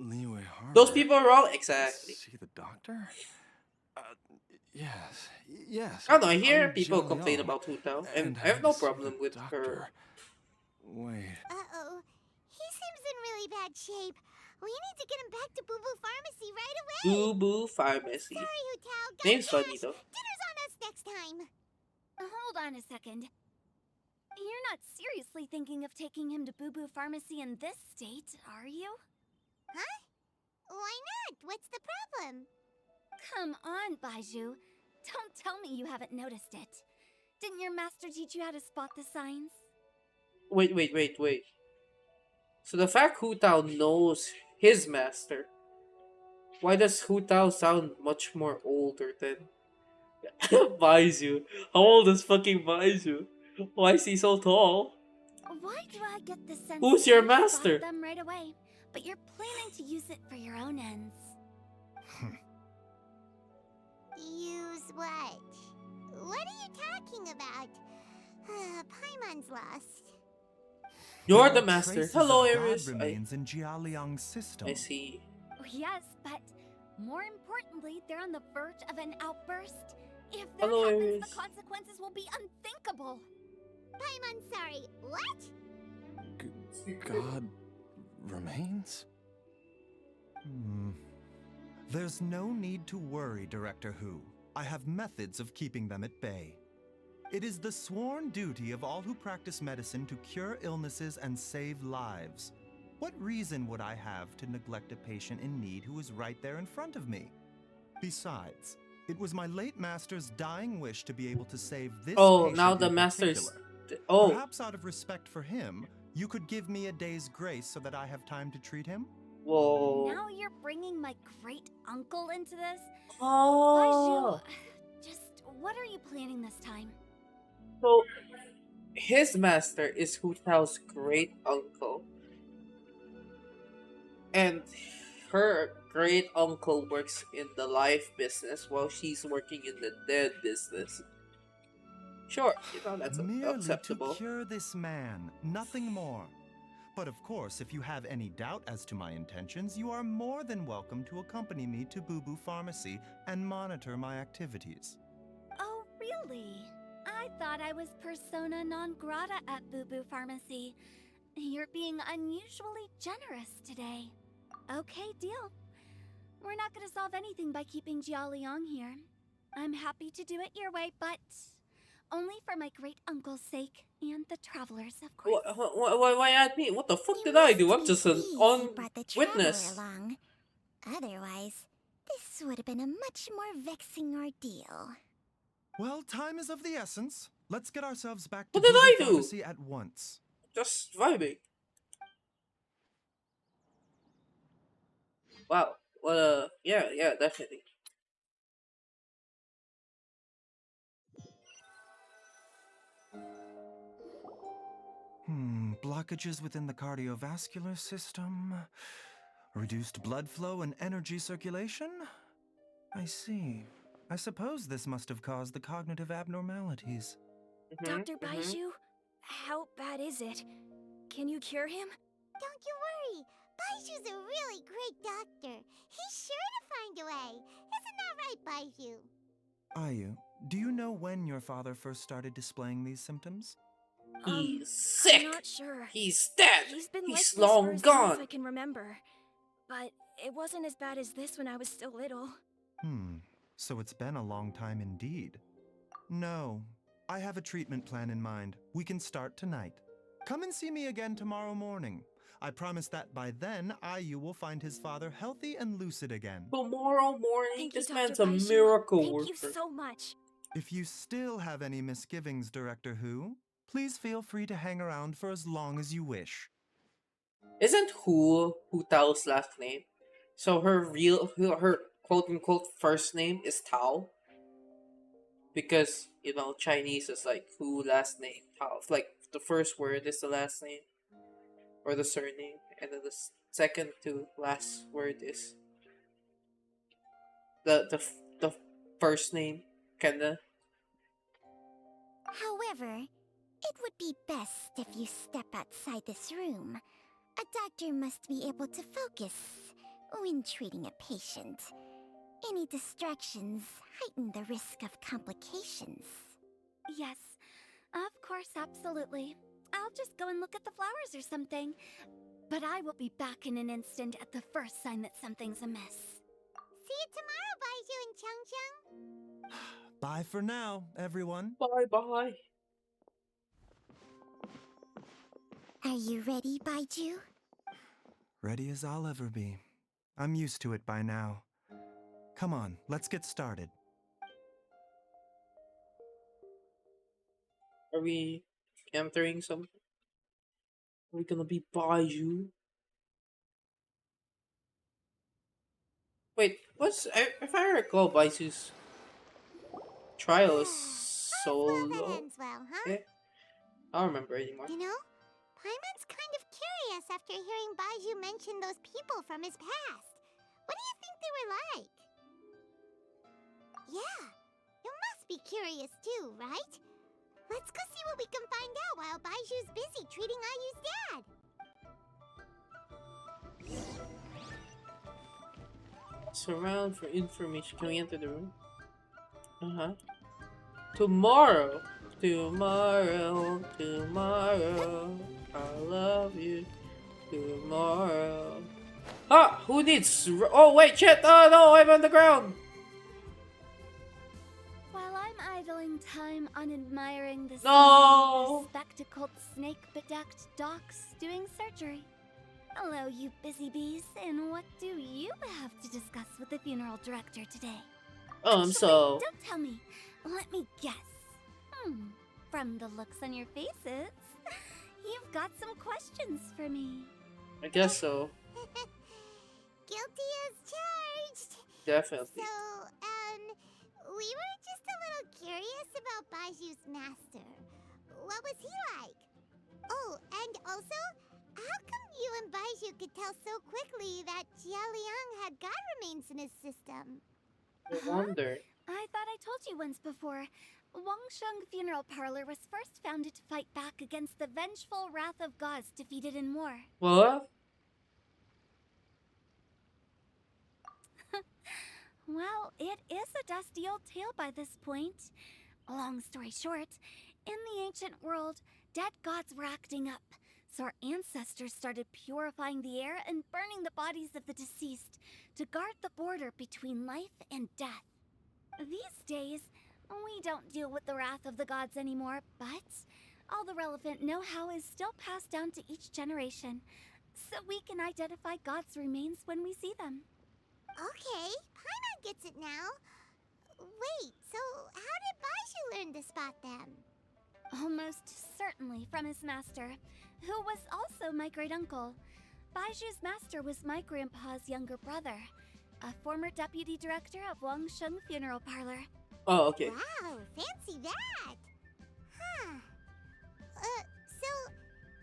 Liyue Harbor. Those people are wrong. Exactly. See the doctor? Yes, yes. I don't know. I hear I'm people complain Jialiang, about Hu Tao, and I had have no to see the problem with her. doctor. Wait. Uh-oh. He seems in really bad shape. We need to get him back to Boo Boo Pharmacy right away. Boo Boo Pharmacy. Sorry, Hu Tao. Got Name's cash. funny though. Dinner's on us next time. Hold on a second. You're not seriously thinking of taking him to Boo Boo Pharmacy in this state, are you? Huh? Why not? What's the problem? Come on, Baizhu. Don't tell me you haven't noticed it. Didn't your master teach you how to spot the signs? Wait, wait, wait, wait. So the fact Hu Tao knows his master, why does Hu Tao sound much more older than Baizhu? How old is fucking Baizhu? Why is he so tall? Why do I get the sense Who's that your you spotted master? them right away, but you're planning to use it for your own ends? Use what? What are you talking about? Paimon's lost. You're There the are master. traces Hello, of God Iris. remains in Jialiang's system. I see. Oh, yes, but more importantly, they're on the verge of an outburst. If that Hello, happens, Iris. the consequences will be unthinkable. Paimon's sorry. What? God remains? There's no need to worry, Director Who. I have methods of keeping them at bay. It is the sworn duty of all who practice medicine to cure illnesses and save lives. What reason would I have to neglect a patient in need who is right there in front of me? Besides, it was my late master's dying wish to be able to save this Oh, patient now the in master's. particular. Oh, Perhaps out of respect for him, You could give me a day's grace so that I have time to treat him? Whoa. Now you're bringing my great uncle into this? Oh. Baizhu, just what are you planning this time? So his master is Hu Tao's great uncle, and her great uncle works in the life business while she's working in the dead business. Sure, that's Merely acceptable. to cure this man, nothing more. But of course, if you have any doubt as to my intentions, you are more than welcome to accompany me to Boo Boo Pharmacy and monitor my activities. Oh, really? I thought I was persona non grata at Boo Boo Pharmacy. You're being unusually generous today. Okay, deal. We're not gonna solve anything by keeping Jia Liang here. I'm happy to do it your way, but only for my great uncle's sake and the travelers, of course. Why at me? What the fuck You did I must do? I'm be just an pleased on you brought the traveler witness. along. Otherwise, this would have been a much more vexing ordeal. Well, time is of the essence. Let's get ourselves back to What did Boo I Boo do? Pharmacy at once. Just vibing. Wow. Well, yeah, definitely. Blockages within the cardiovascular system, reduced blood flow and energy circulation? I see. I suppose this must have caused the cognitive abnormalities. Dr. Baizhu, how bad is it? Can you cure him? Don't you worry. Baizhu's a really great doctor. He's sure to find a way. Isn't that right, Baizhu? Ayu, do you know when your father first started displaying these symptoms? He's sick. I'm not sure. He's dead. He's been He's like this long for as long as gone. I can remember. But it wasn't as bad as this when I was still little. So it's been a long time indeed. No, I have a treatment plan in mind. We can start tonight. Come and see me again tomorrow morning. I promise that by then, Ayu will find his father healthy and lucid again. Tomorrow morning, Thank you, this Dr. man's a Baizhu. miracle Thank worker. you so much. If you still have any misgivings, Director Hu, please feel free to hang around for as long as you wish. Isn't Hu Tao's last name? So her quote unquote first name is Tao. Because, Chinese is like Hu last name Tao. Like the first word is the last name or the surname, and then the second to last word is the first name, kinda. However, it would be best if you step outside this room. A doctor must be able to focus when treating a patient. Any distractions heighten the risk of complications. Yes, of course, absolutely. I'll just go and look at the flowers or something. But I will be back in an instant at the first sign that something's amiss. See you tomorrow, Baizhu and Chang Chang. Bye for now, everyone. Bye. Are you ready, Baizhu? Ready as I'll ever be. I'm used to it by now. Come on, let's get started. Are we entering something? Are we gonna be Baizhu? Wait, if I recall, Baizu's trial is Well, that solo? ends well, huh? Yeah, I don't remember anymore. You know, Paimon's kind of curious after hearing Baizhu mention those people from his past. What do you think they were like? Yeah, you must be curious too, right? Let's go see what we can find out while Baiju's busy treating Ayu's dad. Surround for information. Can we enter the room? Tomorrow, I love you. Tomorrow. Ah, who needs? Oh wait, shit! Oh no, I'm on the ground. While I'm idling time on admiring the No. spectacled snake-bedecked docs doing surgery. Hello, you busy bees, and what do you have to discuss with the funeral director today? So Don't tell me. Let me guess. From the looks on your faces, You've got some questions for me. I guess so. Guilty as charged. Definitely. So, we were just a little curious about Baiju's master. What was he like? Oh, and also, how come you and Baizhu could tell so quickly that Jia Liang had god remains in his system? I wonder. I thought I told you once before. Wangsheng Funeral Parlor was first founded to fight back against the vengeful wrath of gods defeated in war. What? Well, it is a dusty old tale by this point. Long story short, in the ancient world, dead gods were acting up, so our ancestors started purifying the air and burning the bodies of the deceased to guard the border between life and death. These days, we don't deal with the wrath of the gods anymore, but all the relevant know-how is still passed down to each generation, so we can identify gods' remains when we see them. Okay, Paimon gets it now. Wait, so how did Baizhu learn to spot them? Almost certainly from his master, who was also my great-uncle. Baiju's master was my grandpa's younger brother, a former deputy director of Wangsheng Funeral Parlor. Oh, okay. Wow, fancy that! Huh. So,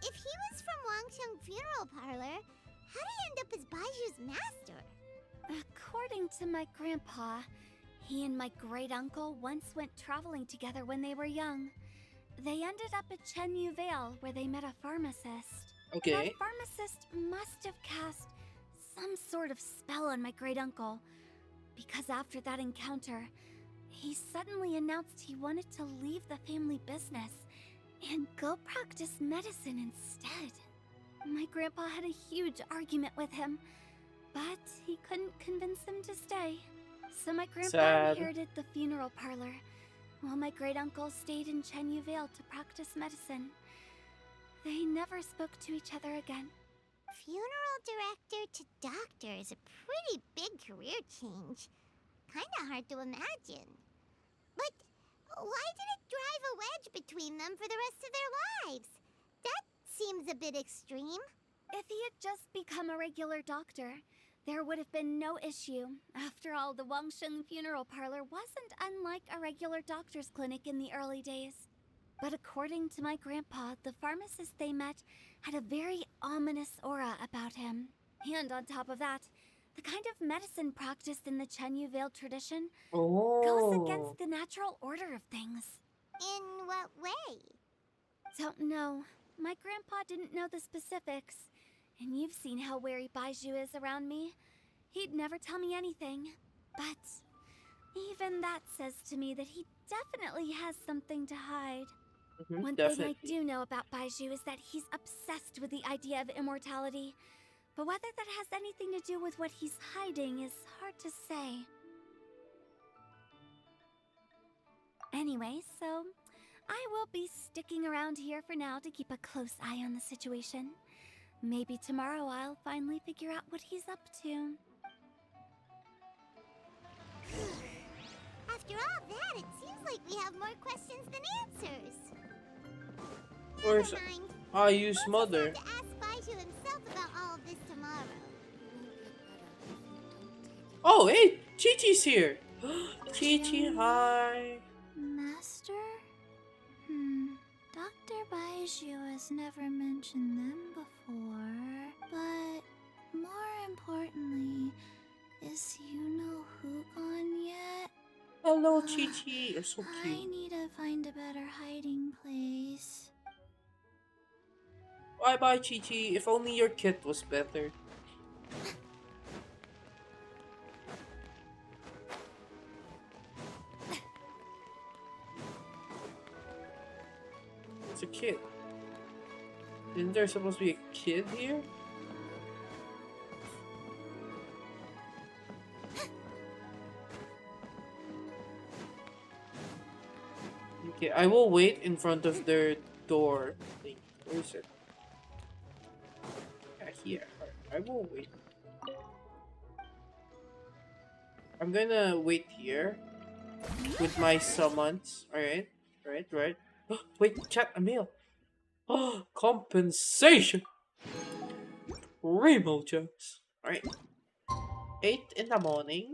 if he was from Wangsheng Funeral Parlor, how did he end up as Baiju's master? According to my grandpa, he and my great-uncle once went traveling together when they were young. They ended up at Chenyu Vale, where they met a pharmacist. Okay. That pharmacist must have cast some sort of spell on my great-uncle, because after that encounter, he suddenly announced he wanted to leave the family business and go practice medicine instead. My grandpa had a huge argument with him, but he couldn't convince him to stay. So my grandpa Sad. inherited the funeral parlor, while my great-uncle stayed in Chenyu Vale to practice medicine. They never spoke to each other again. Funeral director to doctor is a pretty big career change. Kinda hard to imagine. But why did it drive a wedge between them for the rest of their lives? That seems a bit extreme. If he had just become a regular doctor, there would have been no issue. After all, the Wangsheng Funeral Parlor wasn't unlike a regular doctor's clinic in the early days. But according to my grandpa, the pharmacist they met had a very ominous aura about him. And on top of that, the kind of medicine practiced in the Chenyu Vale tradition goes Oh. against the natural order of things. In what way? Don't know. My grandpa didn't know the specifics. And you've seen how wary Baizhu is around me. He'd never tell me anything. But even that says to me that he definitely has something to hide. One thing I Definitely. do know about Baizhu is that he's obsessed with the idea of immortality. But whether that has anything to do with what he's hiding is hard to say. Anyway, so I will be sticking around here for now to keep a close eye on the situation. Maybe tomorrow I'll finally figure out what he's up to. After all that, it seems like we have more questions than answers. Where's Never mind. I use We'll just mother? have to ask Baizhu himself about all of this tomorrow. Oh, hey, Chi-Chi's here. Chi-Chi, hi. Master? Dr. Baizhu has never mentioned them before, but more importantly, is Hu gone yet? Hello, Chi-Chi. You're so I cute. need to find a better hiding place. Bye-bye, Chi-Chi. If only your kit was better. It's a kid. Isn't there supposed to be a kid here? Okay, I will wait in front of their door. Where is it? Yeah, here. I will wait. I'm gonna wait here with my summons. Alright. Right. Wait, chat, a mail. Compensation. Rainbow jokes. Alright. 8 in the morning.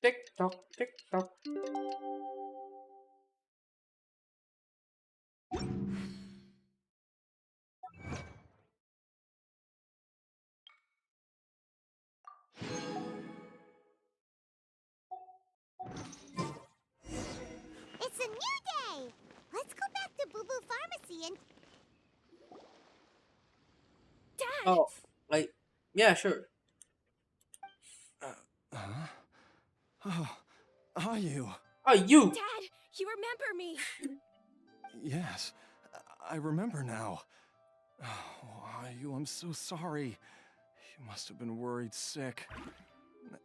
Tick tock, tick tock. It's a new day! Let's go back to Boo Boo Pharmacy and... Dad! Oh, like, yeah, sure. Huh? Oh, are you? Oh, you! Dad, you remember me! Yes, I remember now. Oh, are you? I'm so sorry. You must have been worried sick.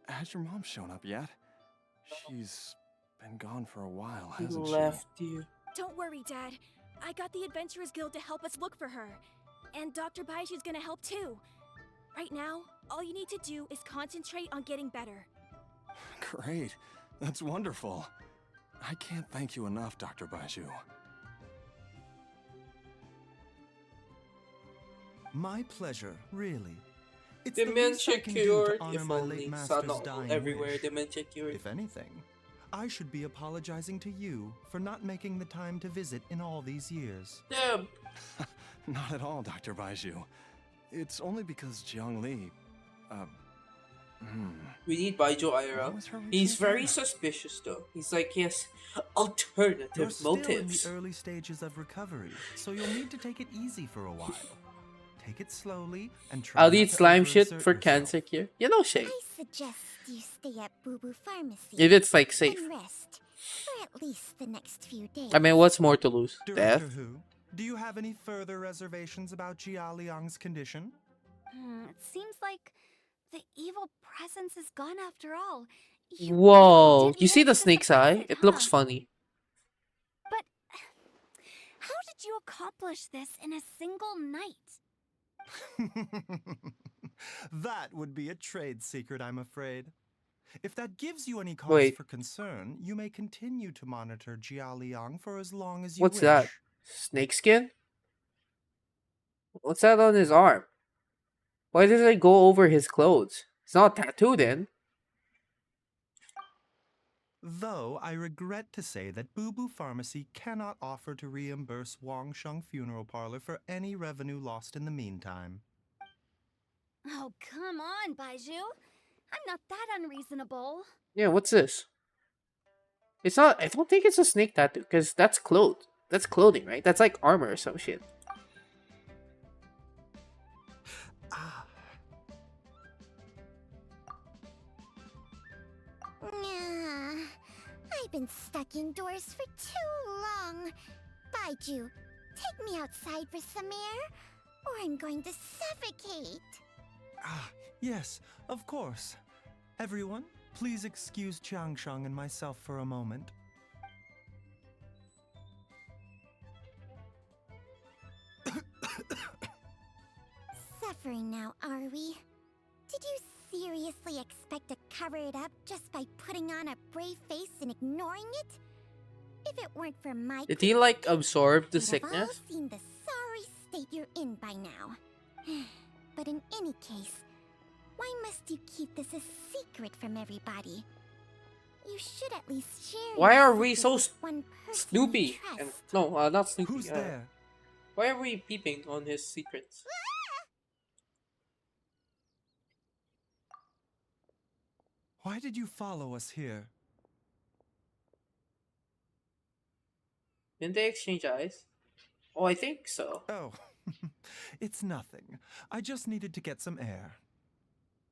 Has your mom shown up yet? She's been gone for a while, He hasn't left you. Don't worry, Dad. I got the Adventurers Guild to help us look for her. And Dr. Baizhu's gonna help too. Right now, all you need to do is concentrate on getting better. she? Great. That's wonderful. I can't thank you enough, Dr. Baizhu. My pleasure, really. It's the least Dementia I can do to cured. honor If my only late master's Sana dying everywhere. wish. Dementia cured. If anything, I should be apologizing to you for not making the time to visit in all these years. Damn. Not at all, Dr. Baizhu. It's only because Jiang Li, We need Baizhu what IRL. was her He's reason very again? suspicious though. He's like he has You're alternative still in motives. the early stages of recovery, so you'll need to take it easy for a while. Take it slowly and try I'll not eat to slime shit overinsert for yourself. cancer cure. You know, Shay. I suggest you stay at Boo Boo Pharmacy If it's like safe. and rest for at least the next few days. I mean, what's more to lose? Director Death? Hu, do you have any further reservations about Jia Liang's condition? It seems like the evil presence is gone after all. You Whoa. really did You see the manage to snake's suppress eye? It looks huh? funny. But how did you accomplish this in a single night? That would be a trade secret, I'm afraid. If that gives you any cause Wait. for concern, you may continue to monitor Jia Liang for as long as you What's wish. that? Snake skin? What's that on his arm? Why does it go over his clothes? It's not tattooed in. Though I regret to say that Boo Boo Pharmacy cannot offer to reimburse Wang Sheng Funeral Parlor for any revenue lost in the meantime. Oh, come on, Baizhu. I'm not that unreasonable. Yeah, what's this? It's not. I don't think it's a snake tattoo because that's clothes. That's clothing, right? That's like armor or some shit. Ah, Nah, I've been stuck indoors for too long. Baizhu, take me outside for some air, or I'm going to suffocate. yes, of course. Everyone, please excuse Changsheng and myself for a moment. Suffering now, are we? Did you seriously expect to cover it up just by putting on a brave face and ignoring it? If it weren't for my Did he like absorb the we'd have all sickness? seen the sorry state you're in by now. But in any case, why must you keep this a secret from everybody? You should at least share. Why your are we secret so with one person you Snoopy? And trust. no, not Snoopy. Who's there? Why are we peeping on his secrets? Why did you follow us here? Didn't they exchange eyes? Oh, I think so. Oh, it's nothing. I just needed to get some air.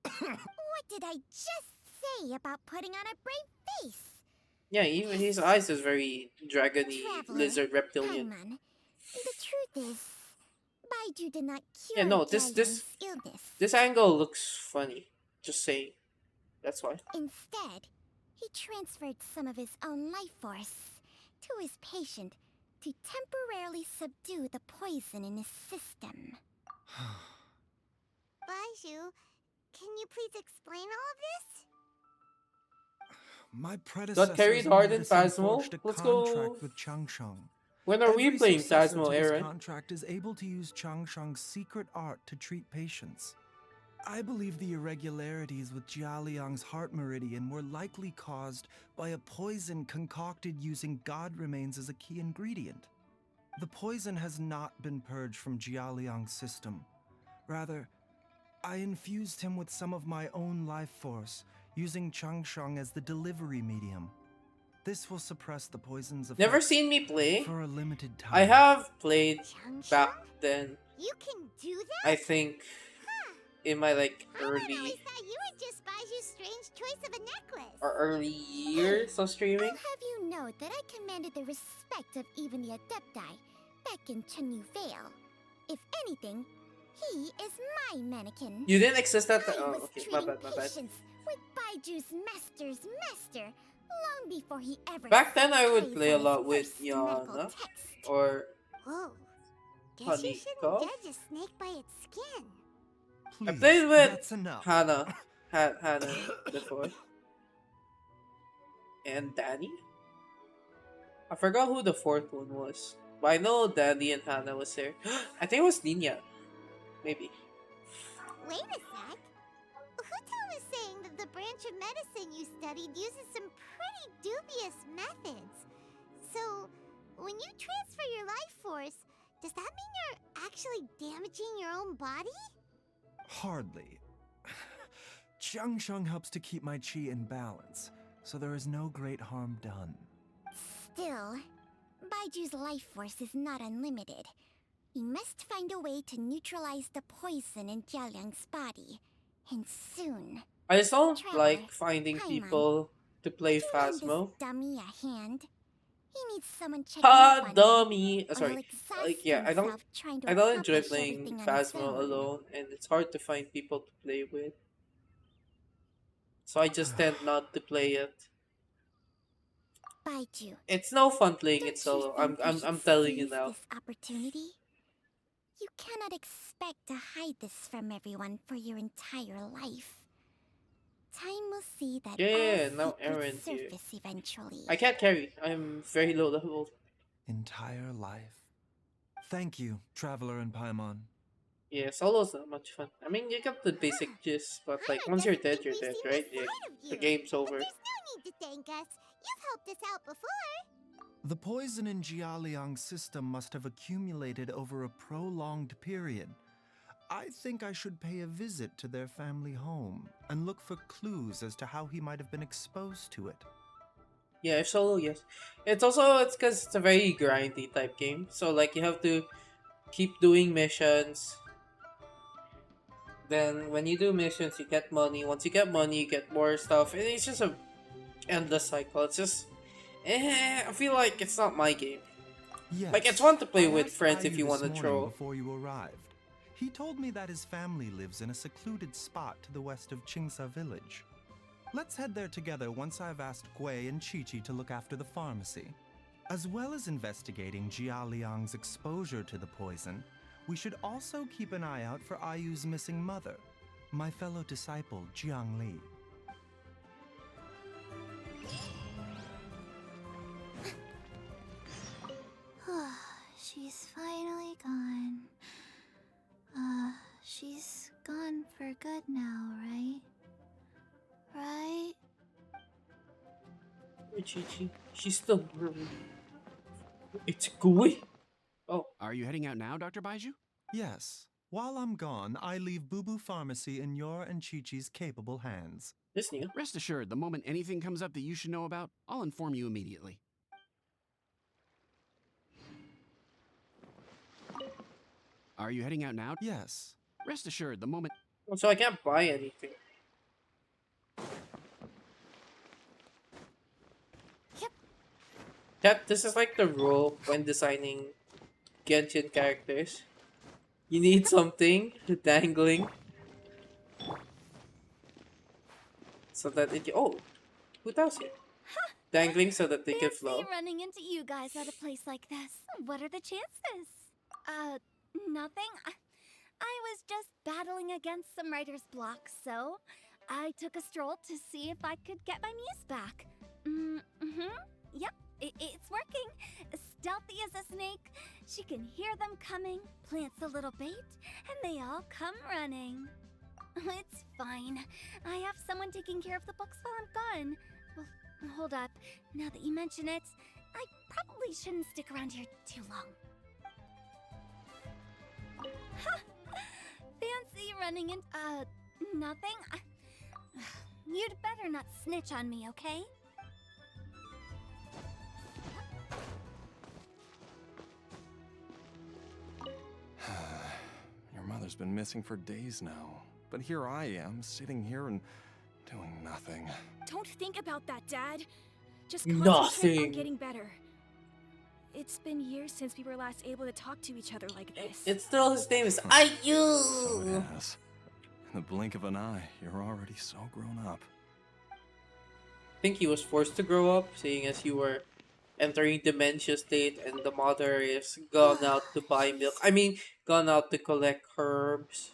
What did I just say about putting on a brave face? Yeah, even his eyes is very dragony, Traveler, lizard, reptilian. Paimon, the truth is, Baizhu did not cure Yeah, no, this Jiayang's illness. this angle looks funny. Just saying. That's why. Instead, he transferred some of his own life force to his patient to temporarily subdue the poison in his system. Baizhu, Can you please explain all of this? My Got predecessors carried in hard in medicine Phasmo. forged a Let's contract go. with Changsheng. When are we Every playing successor Phasmo, to this Aaron? contract is able to use Changsheng's secret art to treat patients. I believe the irregularities with Jialiang's heart meridian were likely caused by a poison concocted using god remains as a key ingredient. The poison has not been purged from Jialiang's system. Rather, I infused him with some of my own life force, using Changsheng as the delivery medium. This will suppress the poison's effects Never seen me play. for a limited time. I have played Changsheng? back then. You can do that? I think in my like I always early thought you were just Baiju's strange choice of a necklace. or early years of streaming. I'll have you know that I commanded the respect of even the Adepti back in Chenyu Vale. If anything, he is my mannequin. You didn't exist at the. I Oh, was okay. My treating bad. My bad. patients with Baiju's master's master long before he ever Back then, I set would eyes play a on lot his with first medical Yana text. or Whoa. Guess Honey you shouldn't Dove? judge a snake by its skin. Please, I played with that's enough. Hannah. Hannah before. And Danny? I forgot who the fourth one was. But I know Danny and Hannah was there. I think it was Nina. Maybe. Wait a sec. Hutel is saying that the branch of medicine you studied uses some pretty dubious methods. So, when you transfer your life force, does that mean you're actually damaging your own body? Hardly. Changsheng helps to keep my chi in balance, so there is no great harm done. Still, Baiju's life force is not unlimited. We must find a way to neutralize the poison in Jialiang's body. And soon. I just don't Traveler, like finding Paimon, people to play Could you lend Phasmo. this dummy a hand? He needs someone checking Ha, up on dummy! him, or Sorry. he'll exhaust Like, yeah, himself trying to I don't enjoy accomplish playing everything on his Phasmo own. alone, and it's hard to find people to play with. So I just tend not to play it. Baizhu, It's no fun playing don't it solo. you think you I'm should telling you seize now. this opportunity? You cannot expect to hide this from everyone for your entire life. Time will see that Yeah, all now secrets Aaron's here. surface eventually. I can't carry. I'm very low level. Entire life. Thank you, Traveler and Paimon. Yeah, solo's not much fun. I mean, you got the basic gist, but like once you're dead, you're dead, right? Yeah, the game's over. But there's no need to thank us. You've helped us out before. The poison in Jialiang's system must have accumulated over a prolonged period. I think I should pay a visit to their family home and look for clues as to how he might have been exposed to it. Yeah, if solo, yes. It's because it's a very grindy type game. So like you have to keep doing missions. Then when you do missions, you get money. Once you get money, you get more stuff. And it's just a endless cycle. It's just, I feel like it's not my game. Yes, Like it's fun to play I with asked friends if Ayu you this want to morning troll. Before you arrived, he told me that his family lives in a secluded spot to the west of Qingsa village. Let's head there together once I've asked Gui and Chi-Chi to look after the pharmacy. As well as investigating Jia Liang's exposure to the poison, we should also keep an eye out for Ayu's missing mother, my fellow disciple Jiang Li. She's finally gone. She's gone for good now, right? Right? Chi-Chi, she's still burning. It's gooey. Oh, Are you heading out now, Dr. Baizhu? Yes. While I'm gone, I leave Boo Boo Pharmacy in your and Chi-Chi's capable hands. this new. Rest assured, the moment anything comes up that you should know about, I'll inform you immediately. Are you heading out now? Yes. Rest assured, the moment... So I can't buy anything. This is like the rule when designing Genshin characters. You need something dangling so that it. Oh, who does it? Dangling so that they can flow. Fancy running into you guys at a place like this. What are the chances? Nothing. I was just battling against some writer's block, so I took a stroll to see if I could get my muse back. Mm-hmm. Yep, it's working. Stealthy as a snake, she can hear them coming, plants a little bait, and they all come running. It's fine. I have someone taking care of the books while I'm gone. Well, hold up. Now that you mention it, I probably shouldn't stick around here too long. Fancy running in... nothing? You'd better not snitch on me, okay? Your mother's been missing for days now. But here I am, sitting here and doing nothing. Don't think about that, Dad. Just concentrate on Nothing. getting better. It's been years since we were last able to talk to each other like this. It's still, his name is So it Ayu. has. In the blink of an eye, you're already so grown up. I think he was forced to grow up, seeing as you were entering dementia state and the mother is gone out to buy milk. I mean, gone out to collect herbs.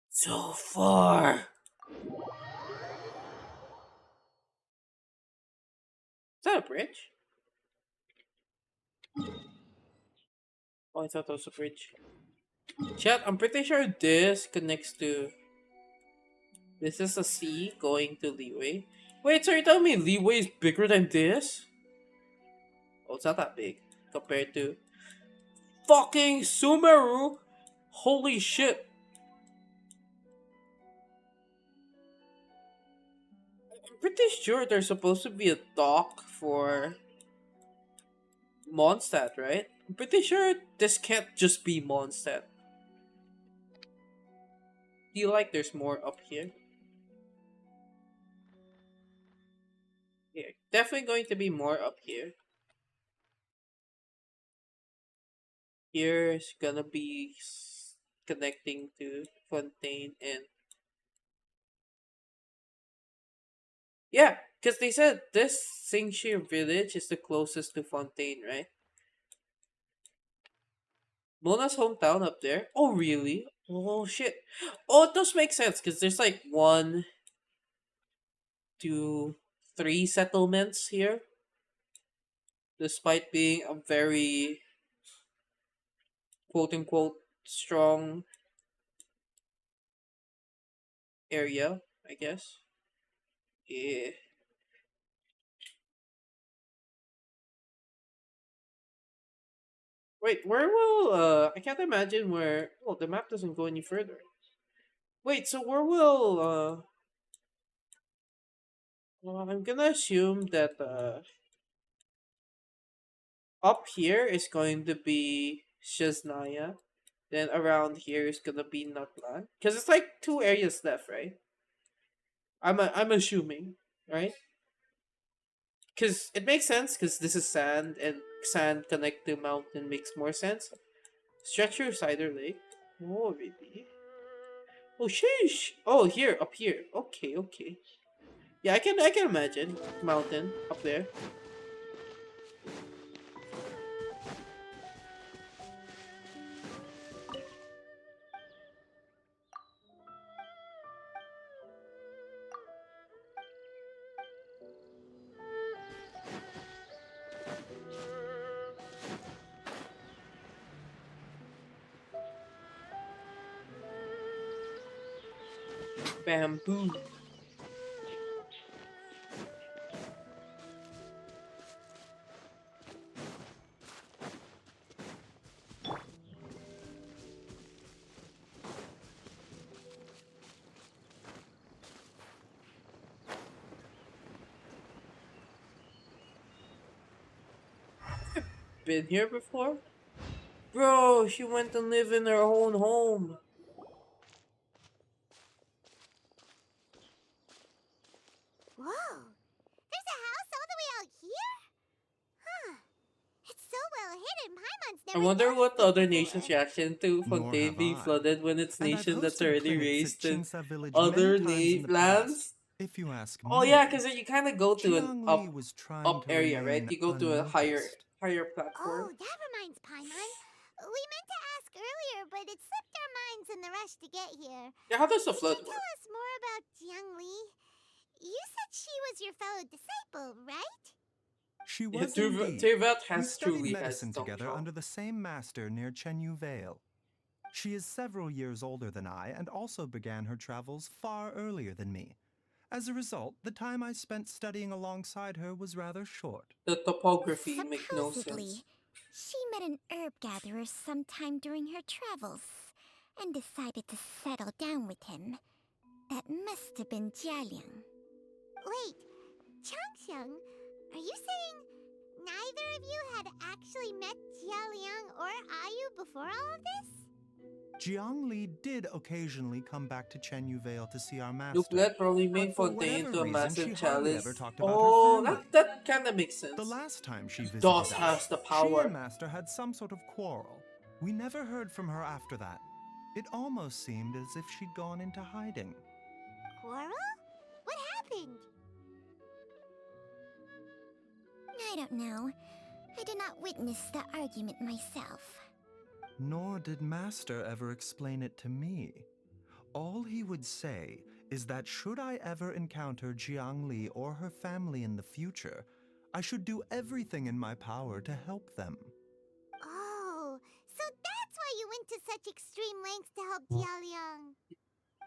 So far. Is that a bridge? Oh, I thought that was a bridge. Chat, I'm pretty sure this connects to... This is a C going to Leeway. Wait, so you're telling me Leeway is bigger than this? Oh, it's not that big compared to fucking Sumeru. Holy shit. I'm pretty sure there's supposed to be a dock for Mondstadt, right? I'm pretty sure this can't just be Mondstadt. Feel like there's more up here. Yeah, definitely going to be more up here. Here's gonna be connecting to Fontaine and... Yeah, because they said this Singshire village is the closest to Fontaine, right? Mona's hometown up there? Oh, really? Oh, shit. Oh, it does make sense, because there's like 1, 2, 3 settlements here. Despite being a very quote-unquote strong area, I guess. Yeah. Wait, where will, I can't imagine where, oh, the map doesn't go any further. Wait, so where will, well, I'm gonna assume that, up here is going to be Shiznaya. Then around here is gonna be Nutland. Because it's like 2 areas left, right? I'm assuming, right? Because it makes sense, because this is sand, and sand connect to mountain makes more sense. Stretcher Cider Lake. Oh, really? Oh, sheesh. Oh, here, up here. Okay, okay. Yeah, I can imagine mountain up there. Bamboo. Been here before? Bro, she went to live in her own home. Whoa! There's a house all the way out here? Huh. It's so well hidden, Paimon's I never wonder what noticed the it other before. nation's reaction to Nor Fontaine have being I. flooded when it's And I've nation that's hosted already clinics raised at in Chingsa Village other many times in the lands. past. If you ask Oh me, yeah, because you kind of go to an Jiang up Li was trying up to area, right? remain You go to a higher unnoticed. higher platform. Oh, that reminds Paimon. We meant to ask earlier, but it slipped our minds in the rush to get here. Yeah, how does the Could you flood tell work? us more about Jiang Li? You said she was your fellow disciple, right? She Yeah, was indeed. Tevat We has studied truly has medicine together Dongchong. under the same master near Chenyu Vale. She is several years older than I and also began her travels far earlier than me. As a result, the time I spent studying alongside her was rather short. The topography make no Supposedly, sense. she met an herb gatherer sometime during her travels and decided to settle down with him. That must have been Jialiang. Wait, Changxiang, are you saying neither of you had actually met Jialiang or Ayu before all of this? Jiang Li did occasionally come back to Chenyu Vale to see our master. Nuclear probably made But for Fontaine whatever into a reason, massive she hardly chalice. ever talked about Oh, her family. that kind of makes sense. The last time she visited DOS us, has the she power. and Master had some sort of quarrel. We never heard from her after that. It almost seemed as if she'd gone into hiding. Quarrel? What happened? I don't know. I did not witness the argument myself. Nor did Master ever explain it to me. All he would say is that should I ever encounter Jiang Li or her family in the future, I should do everything in my power to help them. Oh, so that's why you went to such extreme lengths to help Jialiang.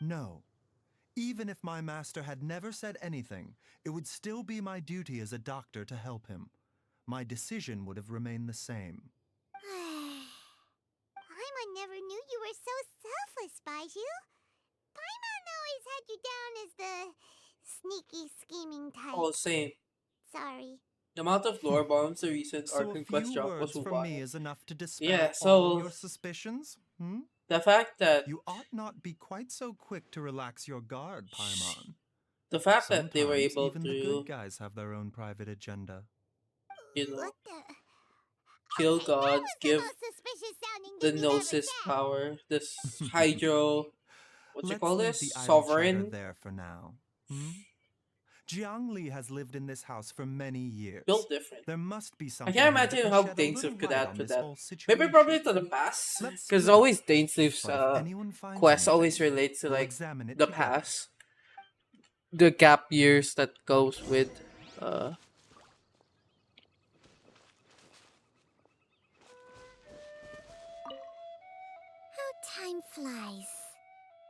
No. Even if my master had never said anything, it would still be my duty as a doctor to help him. My decision would have remained the same. Paimon never knew you were so selfless, Baizhu. Paimon always had you down as the sneaky, scheming type. Oh, same. Sorry. The amount of lore bombs the recent So Arc a and Quest few drop was words from me wild. is enough to dispel Yeah, all so your suspicions? the fact that You ought not be quite so quick to relax your guard, Paimon. the fact Sometimes that they were able even the to, good guys have their own private agenda. you know, What the? kill Okay, that gods, was the give most suspicious sounding the thing you've ever Gnosis said. power, this Hydro, what you Let's call leave this? the idle chatter Sovereign? there for now. Jiang Li has lived in this house for many years. Built different. There must be I something can't here that imagine will how shed a little Dainsleif could light add on for this that. whole Maybe situation. probably to the past. Let's Because split up. always Dainsleif's But if anyone finds quest always anything, relates to we'll like examine it the together. past. The gap years that goes with How time flies.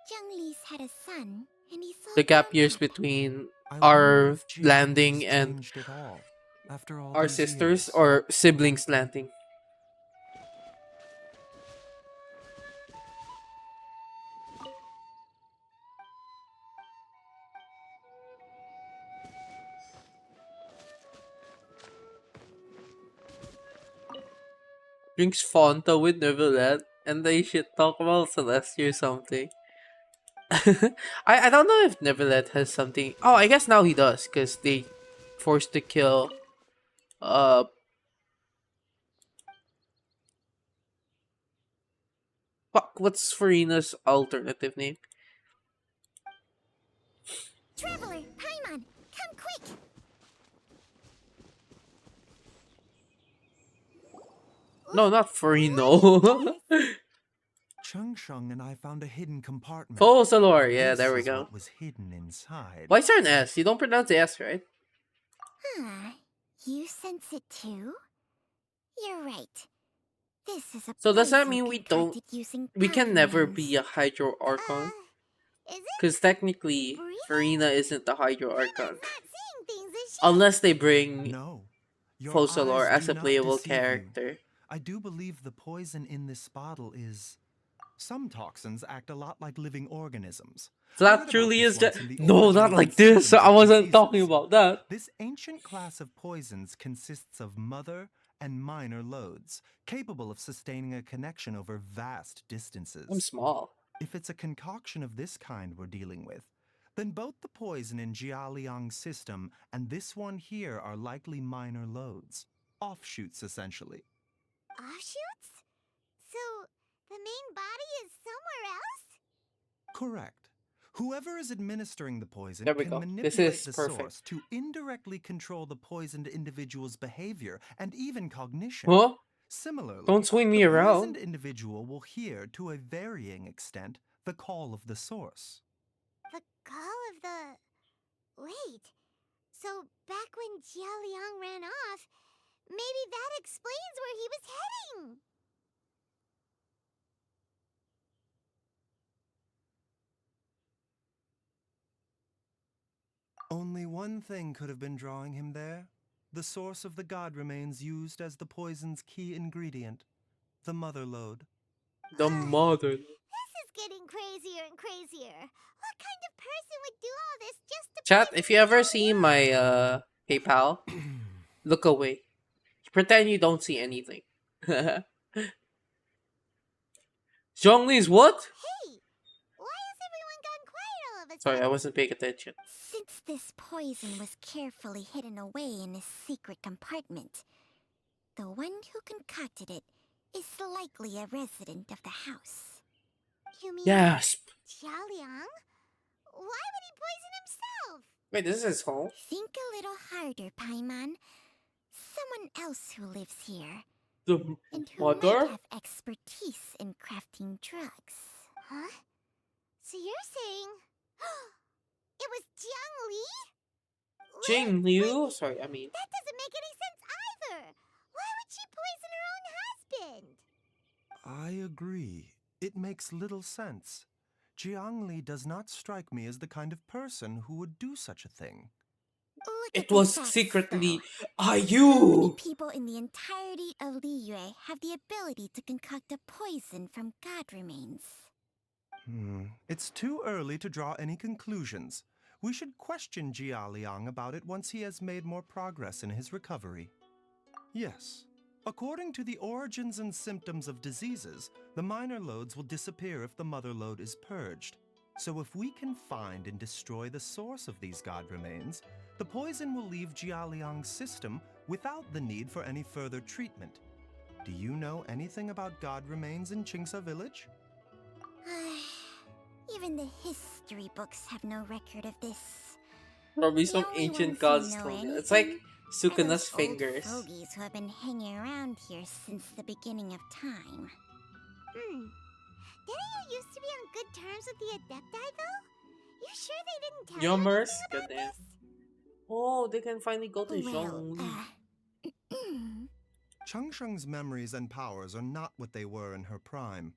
Jiang Li's had a son, and he's so the gap grown years up. between I our wonder if Jiang landing Li's and changed at all after all our these sisters years. or siblings landing. Drinks Fanta with Neverland and they should talk about Celestia or something. I don't know if Neverland has something. Oh, I guess now he does because they forced to kill fuck, what's Farina's alternative name? Traveler, Paimon, come quick! No, not Farino. Chung Shung and I found a hidden compartment. Focalor, yeah, This there we is go. what was hidden inside. Why is there an S? You don't pronounce the S, right? Huh. You sense it too? You're right. This is a So does that poison mean we don't? concocted using We can powder never means. be a Hydro Archon? Is it? Because technically, Really? Farina isn't the Hydro Paimon's Archon. not seeing things, is she? Unless they bring No. Your Focalor eyes as do a not playable deceive you. character. I do believe the poison in this bottle is... Some toxins act a lot like living organisms. I read That about truly this is once just... in the No, Origins not and like this. Symptoms I of wasn't talking Diseases. about that. This ancient class of poisons consists of mother and minor loads, capable of sustaining a connection over vast distances. I'm small. If it's a concoction of this kind we're dealing with, then both the poison in Jialiang's system and this one here are likely minor loads. Offshoots, essentially. Offshoots? So, the main body is somewhere else? Correct. Whoever is administering the poison There we can go. This manipulate is the perfect. source to indirectly control the poisoned individual's behavior and even cognition. Huh? Similarly, Don't swing me the around. poisoned individual will hear, to a varying extent, the call of the source. The call of the... Wait. So back when Jia Liang ran off, maybe that explains where he was heading. Only one thing could have been drawing him there. The source of the god remains used as the poison's key ingredient, the mother lode. The mother. This is getting crazier and crazier. What kind of person would do all this just to Chat, poison if you ever Jia see Liang? my PayPal, look away. Pretend you don't see anything. Zhongli's what? Hey, why has everyone gone quiet all of a Sorry, I sudden? wasn't paying attention. Since this poison was carefully hidden away in a secret compartment, the one who concocted it is likely a resident of the house. You mean Gasp. Jia Liang? Why would he poison himself? Wait, this is his home? Think a little harder, Paimon. Someone else who lives here, The and who mother? might have expertise in crafting drugs. Huh? So you're saying it was Jiang Li? Jing Liu? Sorry, I mean. That doesn't make any sense either. Why would she poison her own husband? I agree. It makes little sense. Jiang Li does not strike me as the kind of person who would do such a thing. Look It at the was facts, secretly though. How many you. people in the entirety of Liyue have the ability to concoct a poison from god remains? It's too early to draw any conclusions. We should question Jia Liang about it once he has made more progress in his recovery. Yes. According to the origins and symptoms of diseases, the minor lodes will disappear if the mother lode is purged. So if we can find and destroy the source of these god remains, the poison will leave Jia Liang's system without the need for any further treatment. Do you know anything about god remains in Qingsa village? Even the history books have no record of this. Probably The some only ancient ones gods who know told me. It's like anything are Sukuna's those old fingers. fogies who have been hanging around here since the beginning of time. Didn't you used to be on good terms with the Adepti, though? You sure they didn't tell you Yummers? anything about Goddamn. this? Oh, they can finally go to Well, Zhongli. Changsheng's memories and powers are not what they were in her prime.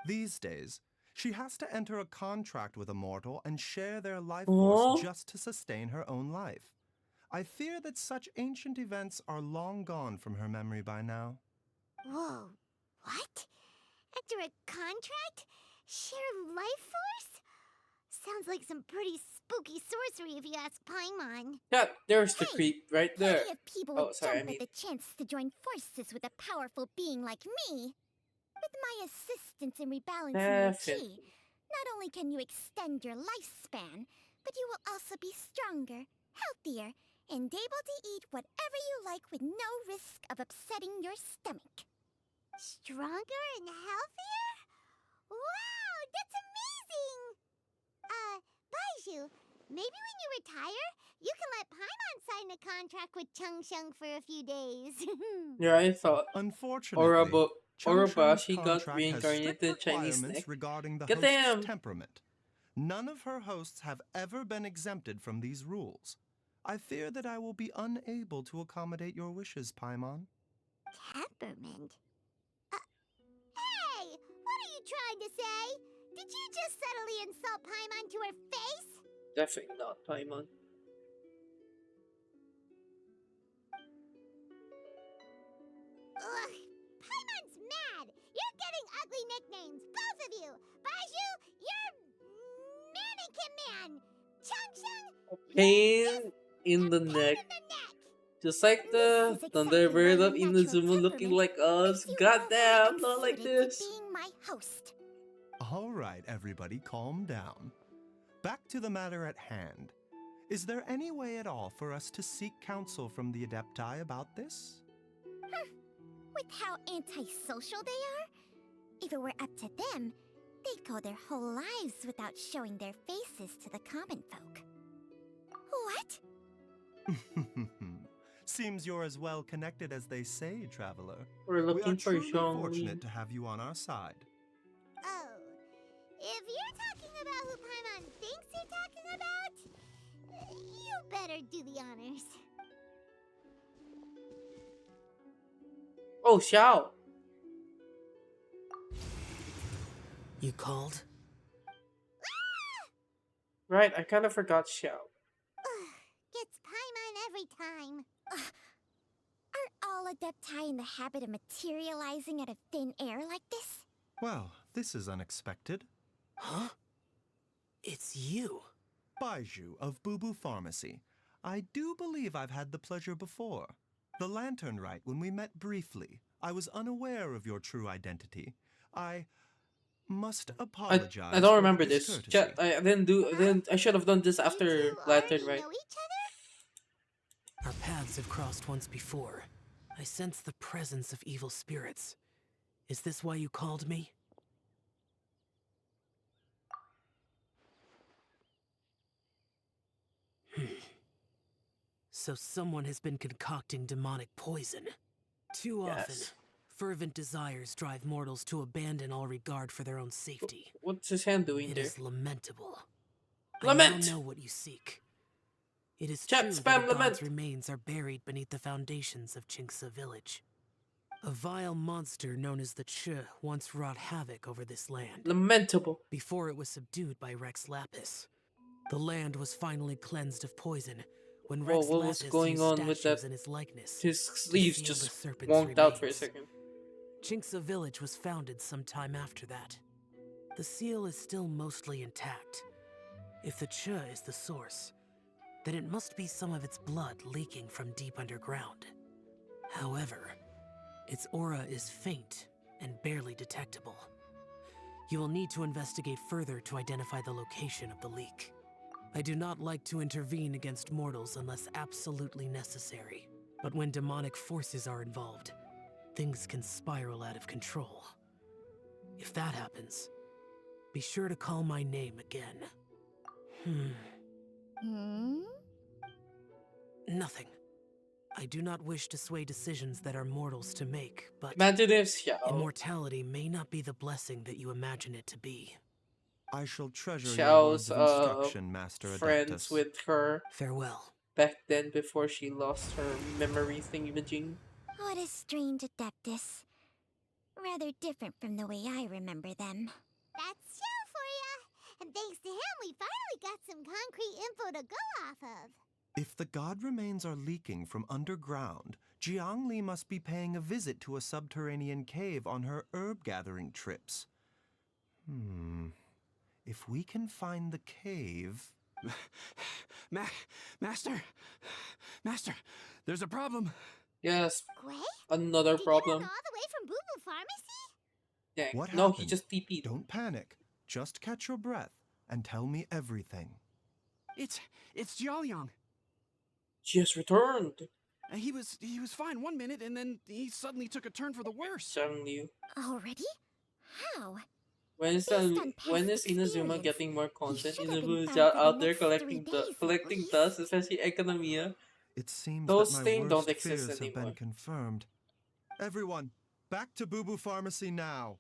These days, she has to enter a contract with a mortal and share their life force just to sustain her own life. I fear that such ancient events are long gone from her memory by now. Whoa, what? Enter a contract? Share life force? Sounds like some pretty spooky sorcery if you ask Paimon. Yeah, there's the Hey, creep right there. Plenty of people Oh, would sorry, I jump mean. at the chance to join forces with a powerful being like me. With my assistance in rebalancing your chi, Definitely. not only can you extend your lifespan, but you will also be stronger, healthier, and able to eat whatever you like with no risk of upsetting your stomach. Stronger and healthier? Wow, that's amazing! Baizhu, maybe when you retire, you can let Paimon sign a contract with Changsheng for a few days. Yeah, I thought Unfortunately, Changsheng's Orobashi got contract has reincarnated strict in Chinese requirements snake. regarding the Goddamn. host's temperament. None of her hosts have ever been exempted from these rules. I fear that I will be unable to accommodate your wishes, Paimon. Temperament? Hey! What are you trying to say? Did you just subtly insult Paimon to her face? Definitely not Paimon. Ugh! Paimon's mad! You're getting ugly nicknames, both of you! Baizhu, you're... Mannequin Man! Changsheng, Pain in the neck. Just like the Thunderbird of Inazuma looking like us. Goddamn, not like this. being my host. All right, everybody, calm down. Back to the matter at hand. Is there any way at all for us to seek counsel from the Adepti about this? With how antisocial they are? If it were up to them, They'd go their whole lives without showing their faces to the common folk. What? Seems you're as well connected as they say, traveler. We're We are looking for truly Zhongli. fortunate to have you on our side. Oh, if you're talking about who Paimon thinks you're talking about, you better do the honors. Oh, Xiao. You called? Right, I kind of forgot Xiao. Gets Paimon every time. Are all Adepti in the habit of materializing out of thin air like this? Well, this is unexpected. Huh? It's you. Baizhu of Bubu Pharmacy. I do believe I've had the pleasure before. The Lantern Rite, when we met briefly, I was unaware of your true identity. I must apologize. I don't for remember the this. discourtesy. I didn't do. I should have done this after Lantern, right? Know each other? Our paths have crossed once before. I sense the presence of evil spirits. Is this why you called me? So someone has been concocting demonic poison. Too often, Yes. fervent desires drive mortals to abandon all regard for their own safety. What's his hand doing It there? is lamentable. Lament! I now know what you seek. It is Chat true spam that a lament. god's remains are buried beneath the foundations of Chinksa village. A vile monster known as the Ch once wrought havoc over this land. Lamentable. Before it was subdued by Rex Lapis. The land was finally cleansed of poison when Whoa, Rex what Lapis was going used on with statues that? in his likeness. His to sleeves seal just the serpent's wonked out for a remains. second. Chinksa village was founded some time after that. The seal is still mostly intact. If the Ch is the source, then it must be some of its blood leaking from deep underground. However, its aura is faint and barely detectable. You will need to investigate further to identify the location of the leak. I do not like to intervene against mortals unless absolutely necessary, but when demonic forces are involved, things can spiral out of control. If that happens, be sure to call my name again. Nothing. I do not wish to sway decisions that are mortals to make, but Imagine if Xiao. immortality may not be the blessing that you imagine it to be. I shall treasure your Xiao's words of instruction, Master friends Adeptus. with her Farewell. back then before she lost her memory thingamajig. What a strange Adeptus. Rather different from the way I remember them. That's Xiao for ya! And thanks to him, we finally got some concrete info to go off of. If the god remains are leaking from underground, Jiangli must be paying a visit to a subterranean cave on her herb-gathering trips. If we can find the cave... Master, there's a problem. Yes, Gray? another Did problem. you run all the way from Boo Boo Pharmacy? Dang. What No, he happened? just TP'd. Don't panic. Just catch your breath and tell me everything. It's Jiaoliang. She has returned. He was fine one minute, and then he suddenly took a turn for the worse. Suddenly. Already? How? When is Based on when past is Inazuma experience, getting more content? should have been Inazuma's found within out the there next collecting 3 days at collecting least. dust, especially Economia. It seems Those that my things don't worst exist fears have anymore. been confirmed. Everyone, back to Boo Boo Pharmacy now.